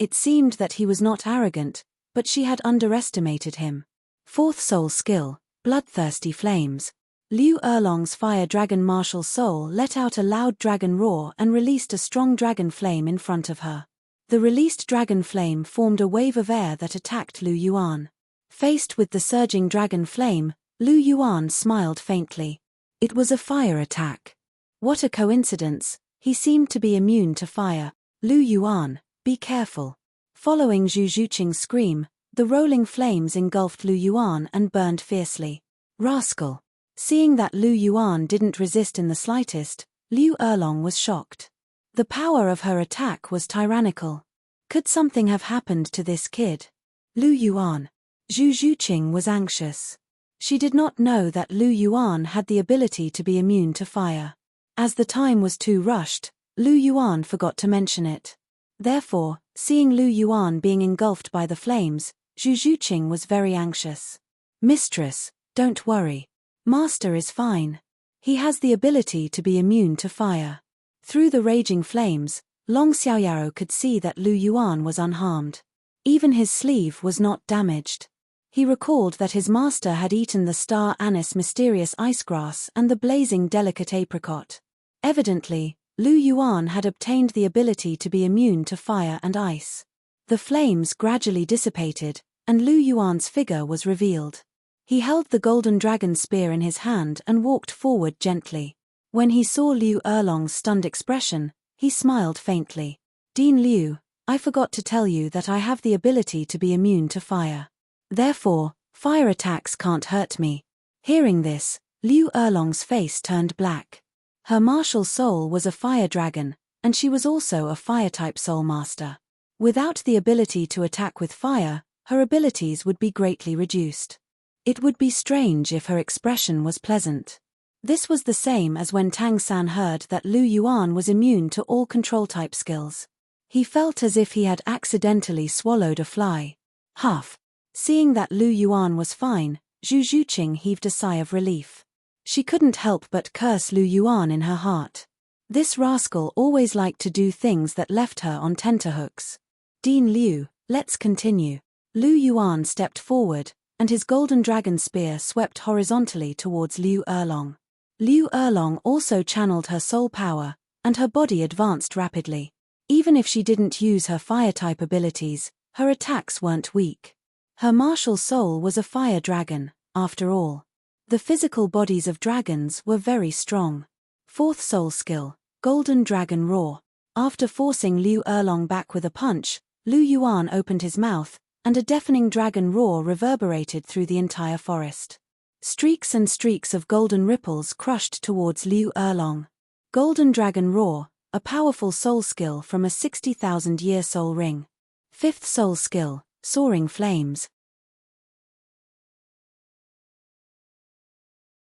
It seemed that he was not arrogant, but she had underestimated him. Fourth soul skill, bloodthirsty flames. Liu Erlong's fire dragon martial soul let out a loud dragon roar and released a strong dragon flame in front of her. The released dragon flame formed a wave of air that attacked Lu Yuan. Faced with the surging dragon flame, Lu Yuan smiled faintly. It was a fire attack. What a coincidence, he seemed to be immune to fire. Lu Yuan, be careful. Following Zhu Zhuqing's scream, the rolling flames engulfed Lu Yuan and burned fiercely. Rascal! Seeing that Lu Yuan didn't resist in the slightest, Liu Erlong was shocked. The power of her attack was tyrannical. Could something have happened to this kid? Lu Yuan. Zhu Zhuqing was anxious. She did not know that Lu Yuan had the ability to be immune to fire. As the time was too rushed, Lu Yuan forgot to mention it. Therefore, seeing Lu Yuan being engulfed by the flames, Zhu Zhuqing was very anxious. Mistress, don't worry. Master is fine. He has the ability to be immune to fire. Through the raging flames, Long Xiaoyaro could see that Lu Yuan was unharmed. Even his sleeve was not damaged. He recalled that his master had eaten the star anise mysterious ice grass and the blazing delicate apricot. Evidently, Lu Yuan had obtained the ability to be immune to fire and ice. The flames gradually dissipated, and Lu Yuan's figure was revealed. He held the golden dragon spear in his hand and walked forward gently. When he saw Liu Erlong's stunned expression, he smiled faintly. Dean Liu, I forgot to tell you that I have the ability to be immune to fire. Therefore, fire attacks can't hurt me. Hearing this, Liu Erlong's face turned black. Her martial soul was a fire dragon, and she was also a fire-type soul master. Without the ability to attack with fire, her abilities would be greatly reduced. It would be strange if her expression was pleasant. This was the same as when Tang San heard that Lu Yuan was immune to all control-type skills. He felt as if he had accidentally swallowed a fly. Huff. Seeing that Lu Yuan was fine, Zhu Zhuqing heaved a sigh of relief. She couldn't help but curse Lu Yuan in her heart. This rascal always liked to do things that left her on tenterhooks. Dean Liu, let's continue. Lu Yuan stepped forward, and his golden dragon spear swept horizontally towards Liu Erlong. Liu Erlong also channeled her soul power, and her body advanced rapidly. Even if she didn't use her fire-type abilities, her attacks weren't weak. Her martial soul was a fire dragon, after all. The physical bodies of dragons were very strong. Fourth soul skill, Golden Dragon Roar. After forcing Liu Erlong back with a punch, Lu Yuan opened his mouth, and a deafening dragon roar reverberated through the entire forest. Streaks and streaks of golden ripples crushed towards Liu Erlong. Golden Dragon Roar, a powerful soul skill from a 60,000-year soul ring. Fifth soul skill, Soaring Flames.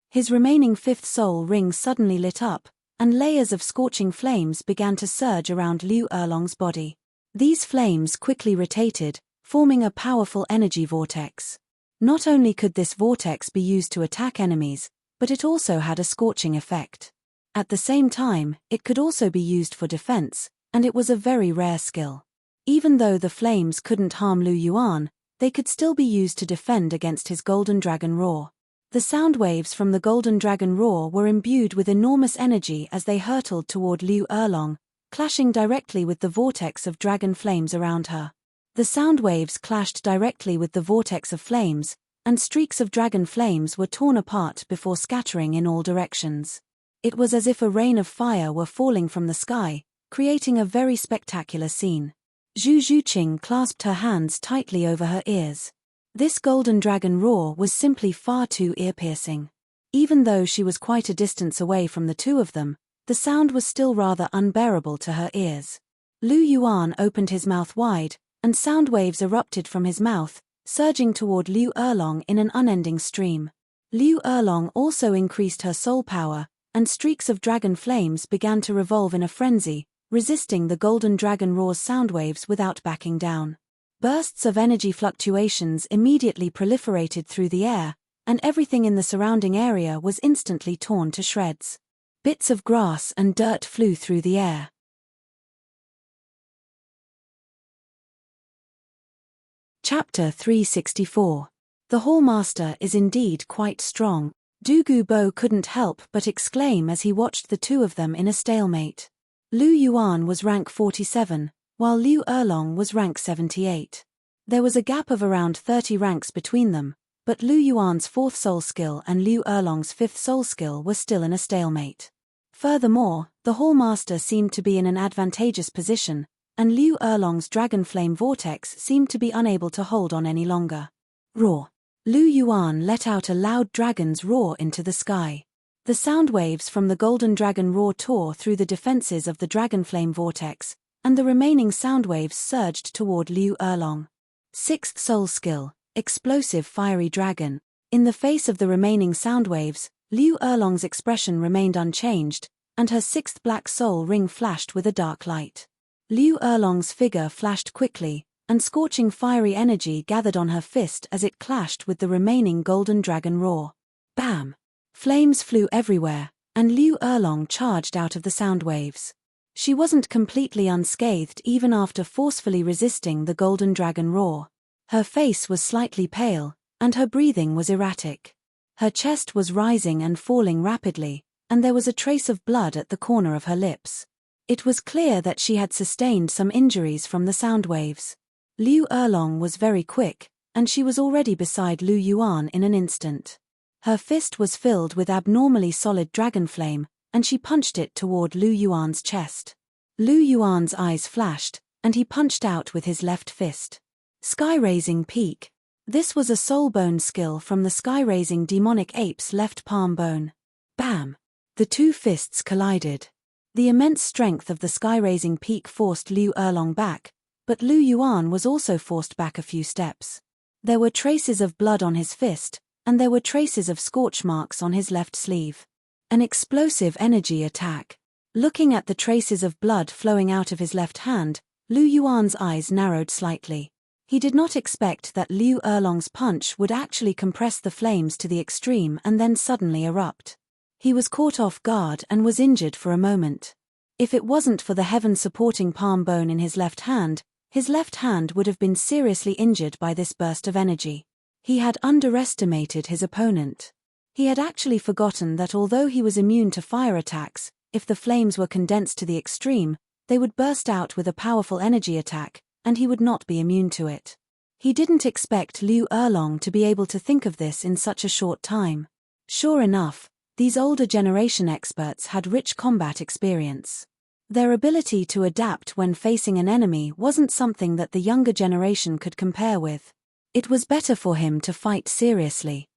His remaining fifth soul ring suddenly lit up, and layers of scorching flames began to surge around Liu Erlong's body. These flames quickly rotated, forming a powerful energy vortex. Not only could this vortex be used to attack enemies, but it also had a scorching effect. At the same time, it could also be used for defense, and it was a very rare skill. Even though the flames couldn't harm Lu Yuan, they could still be used to defend against his Golden Dragon Roar. The sound waves from the Golden Dragon Roar were imbued with enormous energy as they hurtled toward Liu Erlong, clashing directly with the vortex of dragon flames around her. The sound waves clashed directly with the vortex of flames, and streaks of dragon flames were torn apart before scattering in all directions. It was as if a rain of fire were falling from the sky, creating a very spectacular scene. Zhu Zhuqing clasped her hands tightly over her ears. This golden dragon roar was simply far too ear-piercing. Even though she was quite a distance away from the two of them, the sound was still rather unbearable to her ears. Lu Yuan opened his mouth wide, and sound waves erupted from his mouth, surging toward Liu Erlong in an unending stream. Liu Erlong also increased her soul power, and streaks of dragon flames began to revolve in a frenzy, resisting the golden dragon roar's sound waves without backing down. Bursts of energy fluctuations immediately proliferated through the air, and everything in the surrounding area was instantly torn to shreds. Bits of grass and dirt flew through the air. Chapter 364. The Hallmaster is indeed quite strong. Du Gubo couldn't help but exclaim as he watched the two of them in a stalemate. Lu Yuan was rank 47, while Liu Erlong was rank 78. There was a gap of around 30 ranks between them, but Lu Yuan's fourth soul skill and Liu Erlong's fifth soul skill were still in a stalemate. Furthermore, the Hallmaster seemed to be in an advantageous position, and Liu Erlong's dragon flame vortex seemed to be unable to hold on any longer. Roar! Lu Yuan let out a loud dragon's roar into the sky. The sound waves from the golden dragon roar tore through the defenses of the dragon flame vortex, and the remaining sound waves surged toward Liu Erlong. Sixth soul skill, Explosive Fiery Dragon. In the face of the remaining sound waves, Liu Erlong's expression remained unchanged, and her sixth black soul ring flashed with a dark light. Liu Erlong's figure flashed quickly, and scorching fiery energy gathered on her fist as it clashed with the remaining golden dragon roar. Bam! Flames flew everywhere, and Liu Erlong charged out of the sound waves. She wasn't completely unscathed even after forcefully resisting the golden dragon roar. Her face was slightly pale, and her breathing was erratic. Her chest was rising and falling rapidly, and there was a trace of blood at the corner of her lips. It was clear that she had sustained some injuries from the sound waves. Liu Erlong was very quick, and she was already beside Lu Yuan in an instant. Her fist was filled with abnormally solid dragon flame, and she punched it toward Lu Yuan's chest. Lu Yuan's eyes flashed, and he punched out with his left fist. Sky-raising peak. This was a soul bone skill from the sky-raising demonic ape's left palm bone. Bam! The two fists collided. The immense strength of the sky-raising peak forced Liu Erlong back, but Lu Yuan was also forced back a few steps. There were traces of blood on his fist, and there were traces of scorch marks on his left sleeve. An explosive energy attack. Looking at the traces of blood flowing out of his left hand, Lu Yuan's eyes narrowed slightly. He did not expect that Liu Erlong's punch would actually compress the flames to the extreme and then suddenly erupt. He was caught off guard and was injured for a moment. If it wasn't for the heaven-supporting palm bone in his left hand would have been seriously injured by this burst of energy. He had underestimated his opponent. He had actually forgotten that although he was immune to fire attacks, if the flames were condensed to the extreme, they would burst out with a powerful energy attack, and he would not be immune to it. He didn't expect Liu Erlong to be able to think of this in such a short time. Sure enough, these older generation experts had rich combat experience. Their ability to adapt when facing an enemy wasn't something that the younger generation could compare with. It was better for him to fight seriously.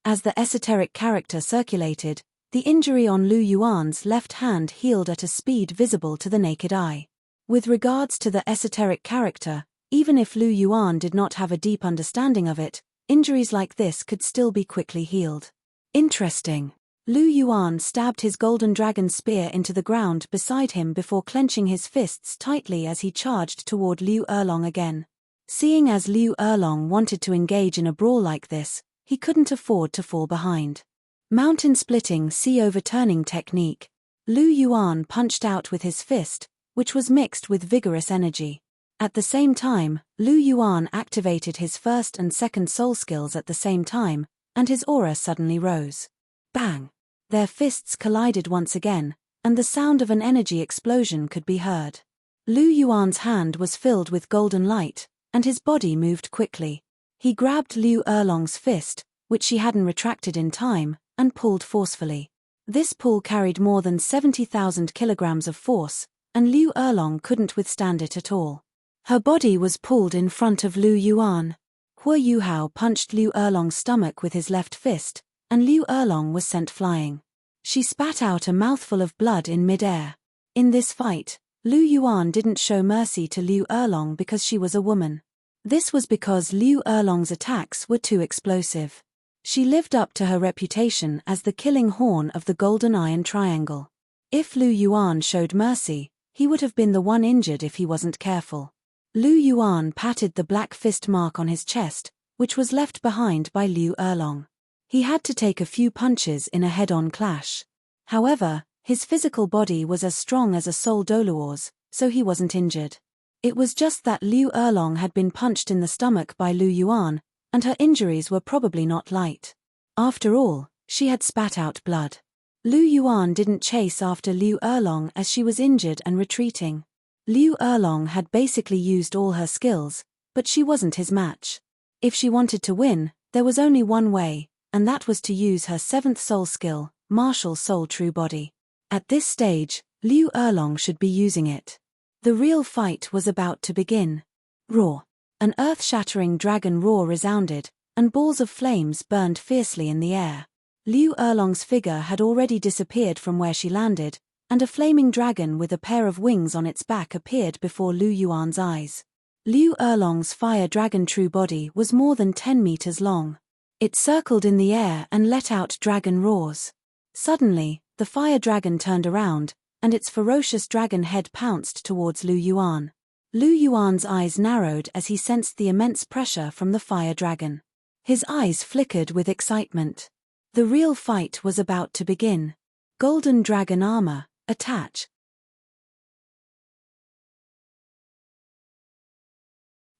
As the esoteric character circulated, the injury on Lu Yuan's left hand healed at a speed visible to the naked eye. With regards to the esoteric character, even if Lu Yuan did not have a deep understanding of it, injuries like this could still be quickly healed. Interesting. Lu Yuan stabbed his golden dragon spear into the ground beside him before clenching his fists tightly as he charged toward Liu Erlong again. Seeing as Liu Erlong wanted to engage in a brawl like this, he couldn't afford to fall behind. Mountain-splitting sea-overturning technique. Lu Yuan punched out with his fist, which was mixed with vigorous energy. At the same time, Lu Yuan activated his first and second soul skills at the same time, and his aura suddenly rose. Bang! Their fists collided once again, and the sound of an energy explosion could be heard. Lu Yuan's hand was filled with golden light, and his body moved quickly. He grabbed Liu Erlong's fist, which she hadn't retracted in time, and pulled forcefully. This pull carried more than 70,000 kilograms of force, and Liu Erlong couldn't withstand it at all. Her body was pulled in front of Lu Yuan. Hua Yuhao punched Liu Erlong's stomach with his left fist, and Liu Erlong was sent flying. She spat out a mouthful of blood in mid-air. In this fight, Lu Yuan didn't show mercy to Liu Erlong because she was a woman. This was because Liu Erlong's attacks were too explosive. She lived up to her reputation as the killing horn of the Golden Iron Triangle. If Lu Yuan showed mercy, he would have been the one injured if he wasn't careful. Lu Yuan patted the black fist mark on his chest, which was left behind by Liu Erlong. He had to take a few punches in a head-on clash. However, his physical body was as strong as a soul Douluo's, so he wasn't injured. It was just that Liu Erlong had been punched in the stomach by Lu Yuan, and her injuries were probably not light. After all, she had spat out blood. Lu Yuan didn't chase after Liu Erlong as she was injured and retreating. Liu Erlong had basically used all her skills, but she wasn't his match. If she wanted to win, there was only one way, and that was to use her seventh soul skill, Martial Soul True Body. At this stage, Liu Erlong should be using it. The real fight was about to begin. Roar! An earth-shattering dragon roar resounded, and balls of flames burned fiercely in the air. Liu Erlong's figure had already disappeared from where she landed, and a flaming dragon with a pair of wings on its back appeared before Lu Yuan's eyes. Liu Erlong's fire dragon true body was more than 10 meters long. It circled in the air and let out dragon roars. Suddenly, the fire dragon turned around, and its ferocious dragon head pounced towards Lu Yuan. Lu Yuan's eyes narrowed as he sensed the immense pressure from the fire dragon. His eyes flickered with excitement. The real fight was about to begin. Golden dragon armor, attach.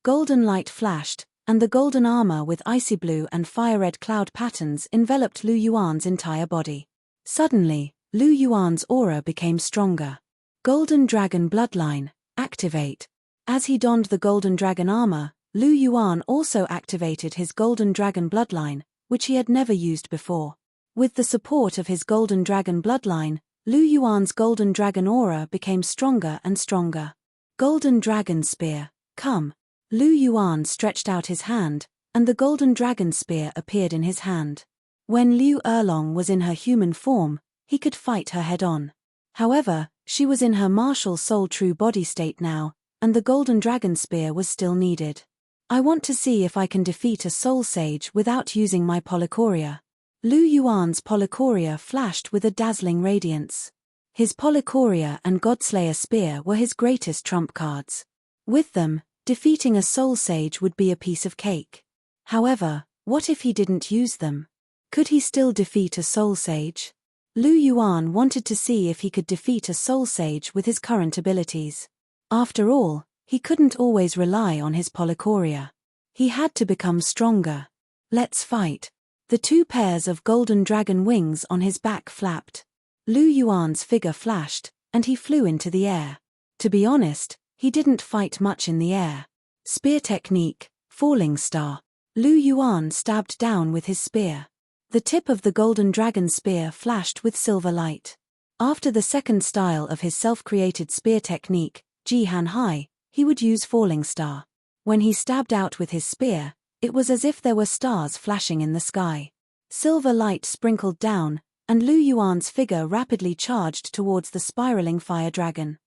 Golden light flashed, and the golden armor with icy blue and fire-red cloud patterns enveloped Lu Yuan's entire body. Suddenly, Lu Yuan's aura became stronger. Golden dragon bloodline, activate. As he donned the golden dragon armor, Lu Yuan also activated his golden dragon bloodline, which he had never used before. With the support of his golden dragon bloodline, Lu Yuan's golden dragon aura became stronger and stronger. Golden dragon spear, come. Lu Yuan stretched out his hand, and the golden dragon spear appeared in his hand. When Liu Erlong was in her human form, he could fight her head-on. However, she was in her martial soul true body state now, and the golden dragon spear was still needed. I want to see if I can defeat a soul sage without using my polychoria. Lu Yuan's polychoria flashed with a dazzling radiance. His polychoria and Godslayer spear were his greatest trump cards. With them, defeating a soul sage would be a piece of cake. However, what if he didn't use them? Could he still defeat a soul sage? Lu Yuan wanted to see if he could defeat a soul sage with his current abilities. After all, he couldn't always rely on his polychoria. He had to become stronger. Let's fight. The two pairs of golden dragon wings on his back flapped. Lu Yuan's figure flashed, and he flew into the air. To be honest, he didn't fight much in the air. Spear technique, falling star. Lu Yuan stabbed down with his spear. The tip of the golden dragon spear flashed with silver light. After the second style of his self-created spear technique, Jihan Hai, he would use falling star. When he stabbed out with his spear, it was as if there were stars flashing in the sky. Silver light sprinkled down, and Lu Yuan's figure rapidly charged towards the spiraling fire dragon.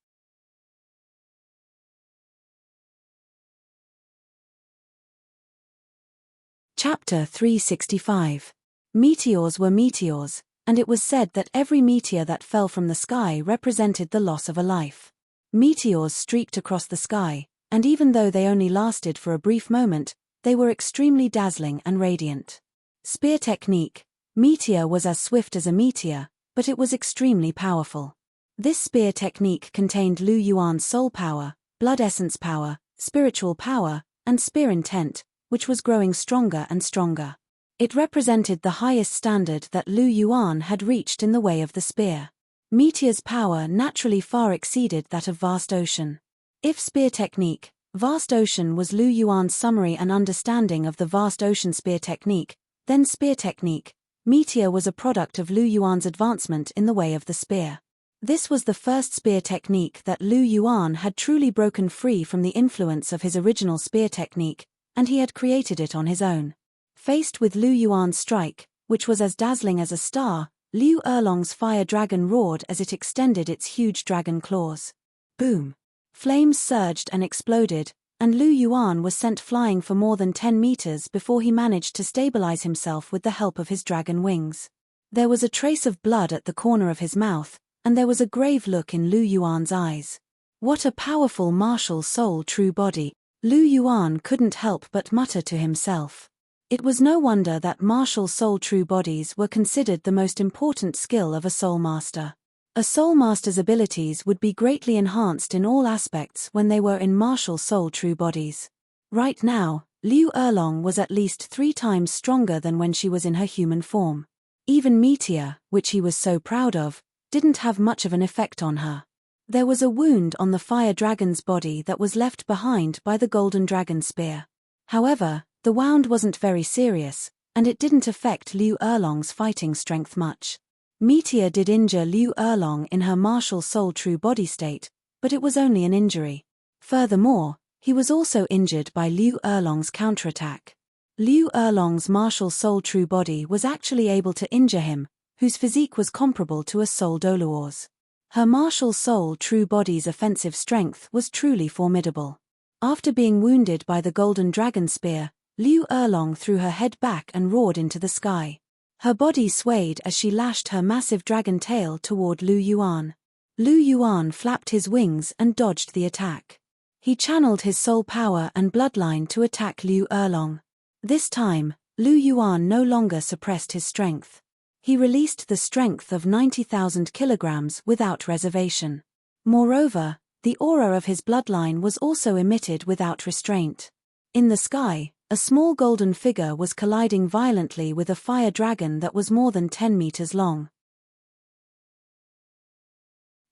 Chapter 365. Meteors were meteors, and it was said that every meteor that fell from the sky represented the loss of a life. Meteors streaked across the sky, and even though they only lasted for a brief moment, they were extremely dazzling and radiant. Spear technique. Meteor was as swift as a meteor, but it was extremely powerful. This spear technique contained Lu Yuan's soul power, blood essence power, spiritual power, and spear intent, which was growing stronger and stronger. It represented the highest standard that Lu Yuan had reached in the way of the spear. Meteor's power naturally far exceeded that of Vast Ocean. If spear technique, Vast Ocean was Lu Yuan's summary and understanding of the Vast Ocean spear technique, then spear technique, Meteor was a product of Lu Yuan's advancement in the way of the spear. This was the first spear technique that Lu Yuan had truly broken free from the influence of his original spear technique, and he had created it on his own. Faced with Lu Yuan's strike, which was as dazzling as a star, Liu Erlong's fire dragon roared as it extended its huge dragon claws. Boom! Flames surged and exploded, and Lu Yuan was sent flying for more than 10 meters before he managed to stabilize himself with the help of his dragon wings. There was a trace of blood at the corner of his mouth, and there was a grave look in Lu Yuan's eyes. What a powerful martial soul true body! Lu Yuan couldn't help but mutter to himself. It was no wonder that martial soul true bodies were considered the most important skill of a soul master. A soul master's abilities would be greatly enhanced in all aspects when they were in martial soul true bodies. Right now, Liu Erlong was at least 3 times stronger than when she was in her human form. Even Meteor, which he was so proud of, didn't have much of an effect on her. There was a wound on the fire dragon's body that was left behind by the golden dragon spear. However, the wound wasn't very serious, and it didn't affect Liu Erlong's fighting strength much. Meteor did injure Liu Erlong in her martial soul true body state, but it was only an injury. Furthermore, he was also injured by Liu Erlong's counterattack. Liu Erlong's martial soul true body was actually able to injure him, whose physique was comparable to a soul Douluo's. Her martial soul true body's offensive strength was truly formidable. After being wounded by the golden dragon spear, Liu Erlong threw her head back and roared into the sky. Her body swayed as she lashed her massive dragon tail toward Lu Yuan. Lu Yuan flapped his wings and dodged the attack. He channeled his soul power and bloodline to attack Liu Erlong. This time, Lu Yuan no longer suppressed his strength. He released the strength of 90,000 kilograms without reservation. Moreover, the aura of his bloodline was also emitted without restraint. In the sky, a small golden figure was colliding violently with a fire dragon that was more than 10 meters long.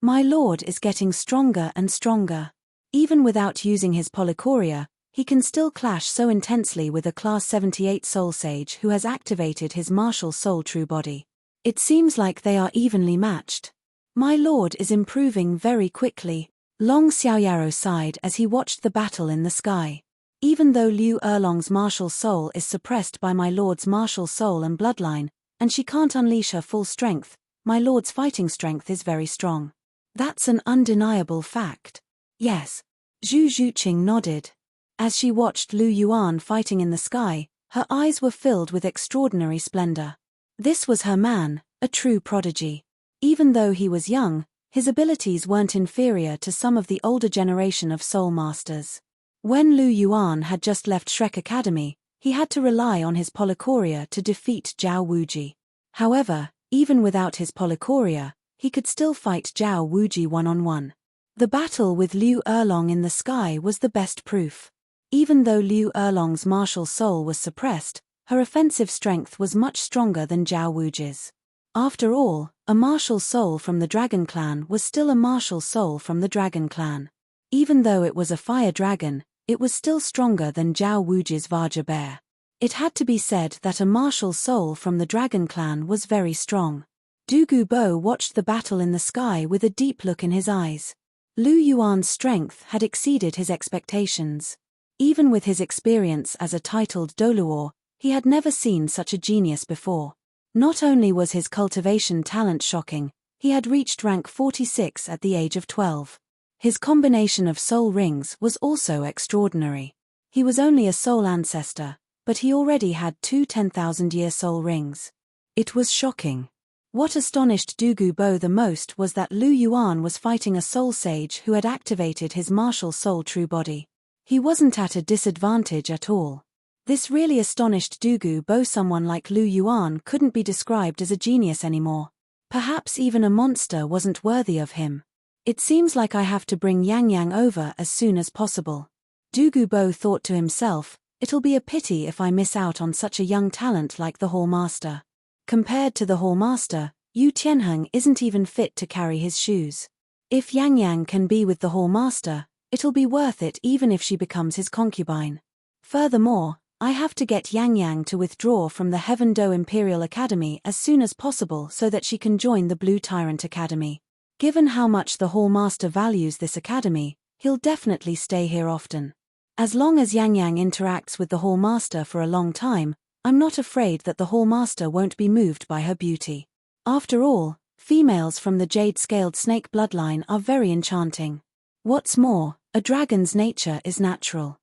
My lord is getting stronger and stronger. Even without using his polychoria, he can still clash so intensely with a Class 78 Soul Sage who has activated his martial soul true body. It seems like they are evenly matched. My lord is improving very quickly, Long Xiaoyaro sighed as he watched the battle in the sky. Even though Liu Erlong's martial soul is suppressed by my lord's martial soul and bloodline, and she can't unleash her full strength, my lord's fighting strength is very strong. That's an undeniable fact. Yes. Zhu Zhuqing nodded. As she watched Lu Yuan fighting in the sky, her eyes were filled with extraordinary splendor. This was her man, a true prodigy. Even though he was young, his abilities weren't inferior to some of the older generation of soul masters. When Lu Yuan had just left Shrek Academy, he had to rely on his polychoria to defeat Zhao Wuji. However, even without his polychoria, he could still fight Zhao Wuji one-on-one. The battle with Liu Erlong in the sky was the best proof. Even though Liu Erlong's martial soul was suppressed, her offensive strength was much stronger than Zhao Wuji's. After all, a martial soul from the Dragon Clan was still a martial soul from the Dragon Clan. Even though it was a fire dragon, it was still stronger than Zhao Wuji's Vajra bear. It had to be said that a martial soul from the Dragon Clan was very strong. Du Gubo watched the battle in the sky with a deep look in his eyes. Lu Yuan's strength had exceeded his expectations. Even with his experience as a titled Douluo, he had never seen such a genius before. Not only was his cultivation talent shocking, he had reached rank 46 at the age of 12. His combination of soul rings was also extraordinary. He was only a soul ancestor, but he already had two 10,000-year soul rings. It was shocking. What astonished Du Gubo the most was that Lu Yuan was fighting a soul sage who had activated his martial soul true body. He wasn't at a disadvantage at all. This really astonished Du Gubo. Someone like Lu Yuan couldn't be described as a genius anymore. Perhaps even a monster wasn't worthy of him. It seems like I have to bring Yang Yang over as soon as possible. Du Gubo thought to himself, it'll be a pity if I miss out on such a young talent like the Hall Master. Compared to the Hall Master, Yu Tianheng isn't even fit to carry his shoes. If Yang Yang can be with the Hall Master, it'll be worth it even if she becomes his concubine. Furthermore, I have to get Yang Yang to withdraw from the Heaven Do Imperial Academy as soon as possible so that she can join the Blue Tyrant Academy. Given how much the Hall Master values this academy, he'll definitely stay here often. As long as Yang Yang interacts with the Hall Master for a long time, I'm not afraid that the Hall Master won't be moved by her beauty. After all, females from the jade-scaled snake bloodline are very enchanting. What's more, a dragon's nature is natural.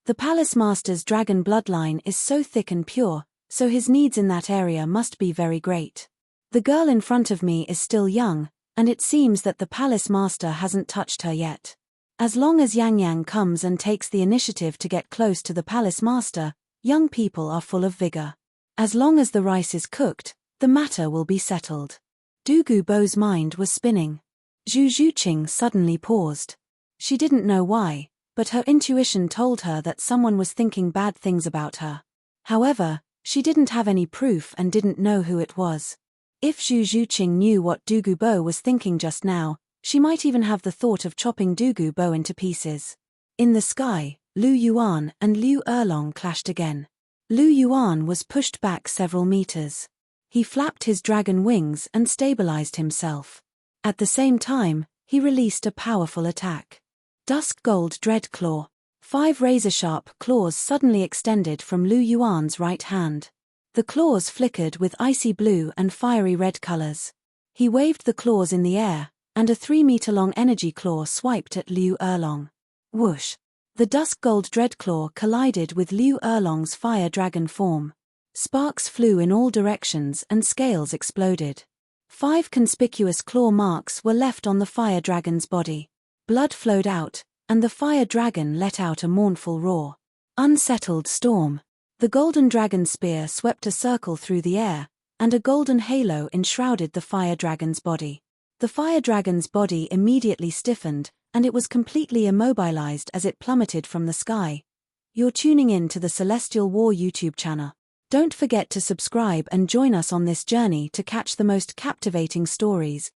The Palace Master's dragon bloodline is so thick and pure, so his needs in that area must be very great. The girl in front of me is still young, and it seems that the Palace Master hasn't touched her yet. As long as Yang Yang comes and takes the initiative to get close to the Palace Master, young people are full of vigor. As long as the rice is cooked, the matter will be settled. Du Gubo's mind was spinning. Zhu Zhuqing suddenly paused. She didn't know why, but her intuition told her that someone was thinking bad things about her. However, she didn't have any proof and didn't know who it was. If Zhu Zhuqing knew what Du Gubo was thinking just now, she might even have the thought of chopping Du Gubo into pieces. In the sky, Lu Yuan and Liu Erlong clashed again. Lu Yuan was pushed back several meters. He flapped his dragon wings and stabilized himself. At the same time, he released a powerful attack. Dusk Gold Dreadclaw. 5 razor-sharp claws suddenly extended from Lu Yuan's right hand. The claws flickered with icy blue and fiery red colors. He waved the claws in the air, and a 3-meter-long energy claw swiped at Liu Erlong. Whoosh! The Dusk Gold Dreadclaw collided with Liu Erlong's fire dragon form. Sparks flew in all directions and scales exploded. 5 conspicuous claw marks were left on the fire dragon's body. Blood flowed out, and the fire dragon let out a mournful roar. Unsettled storm. The golden dragon spear swept a circle through the air, and a golden halo enshrouded the fire dragon's body. The fire dragon's body immediately stiffened, and it was completely immobilized as it plummeted from the sky. You're tuning in to the Celestial War YouTube channel. Don't forget to subscribe and join us on this journey to catch the most captivating stories.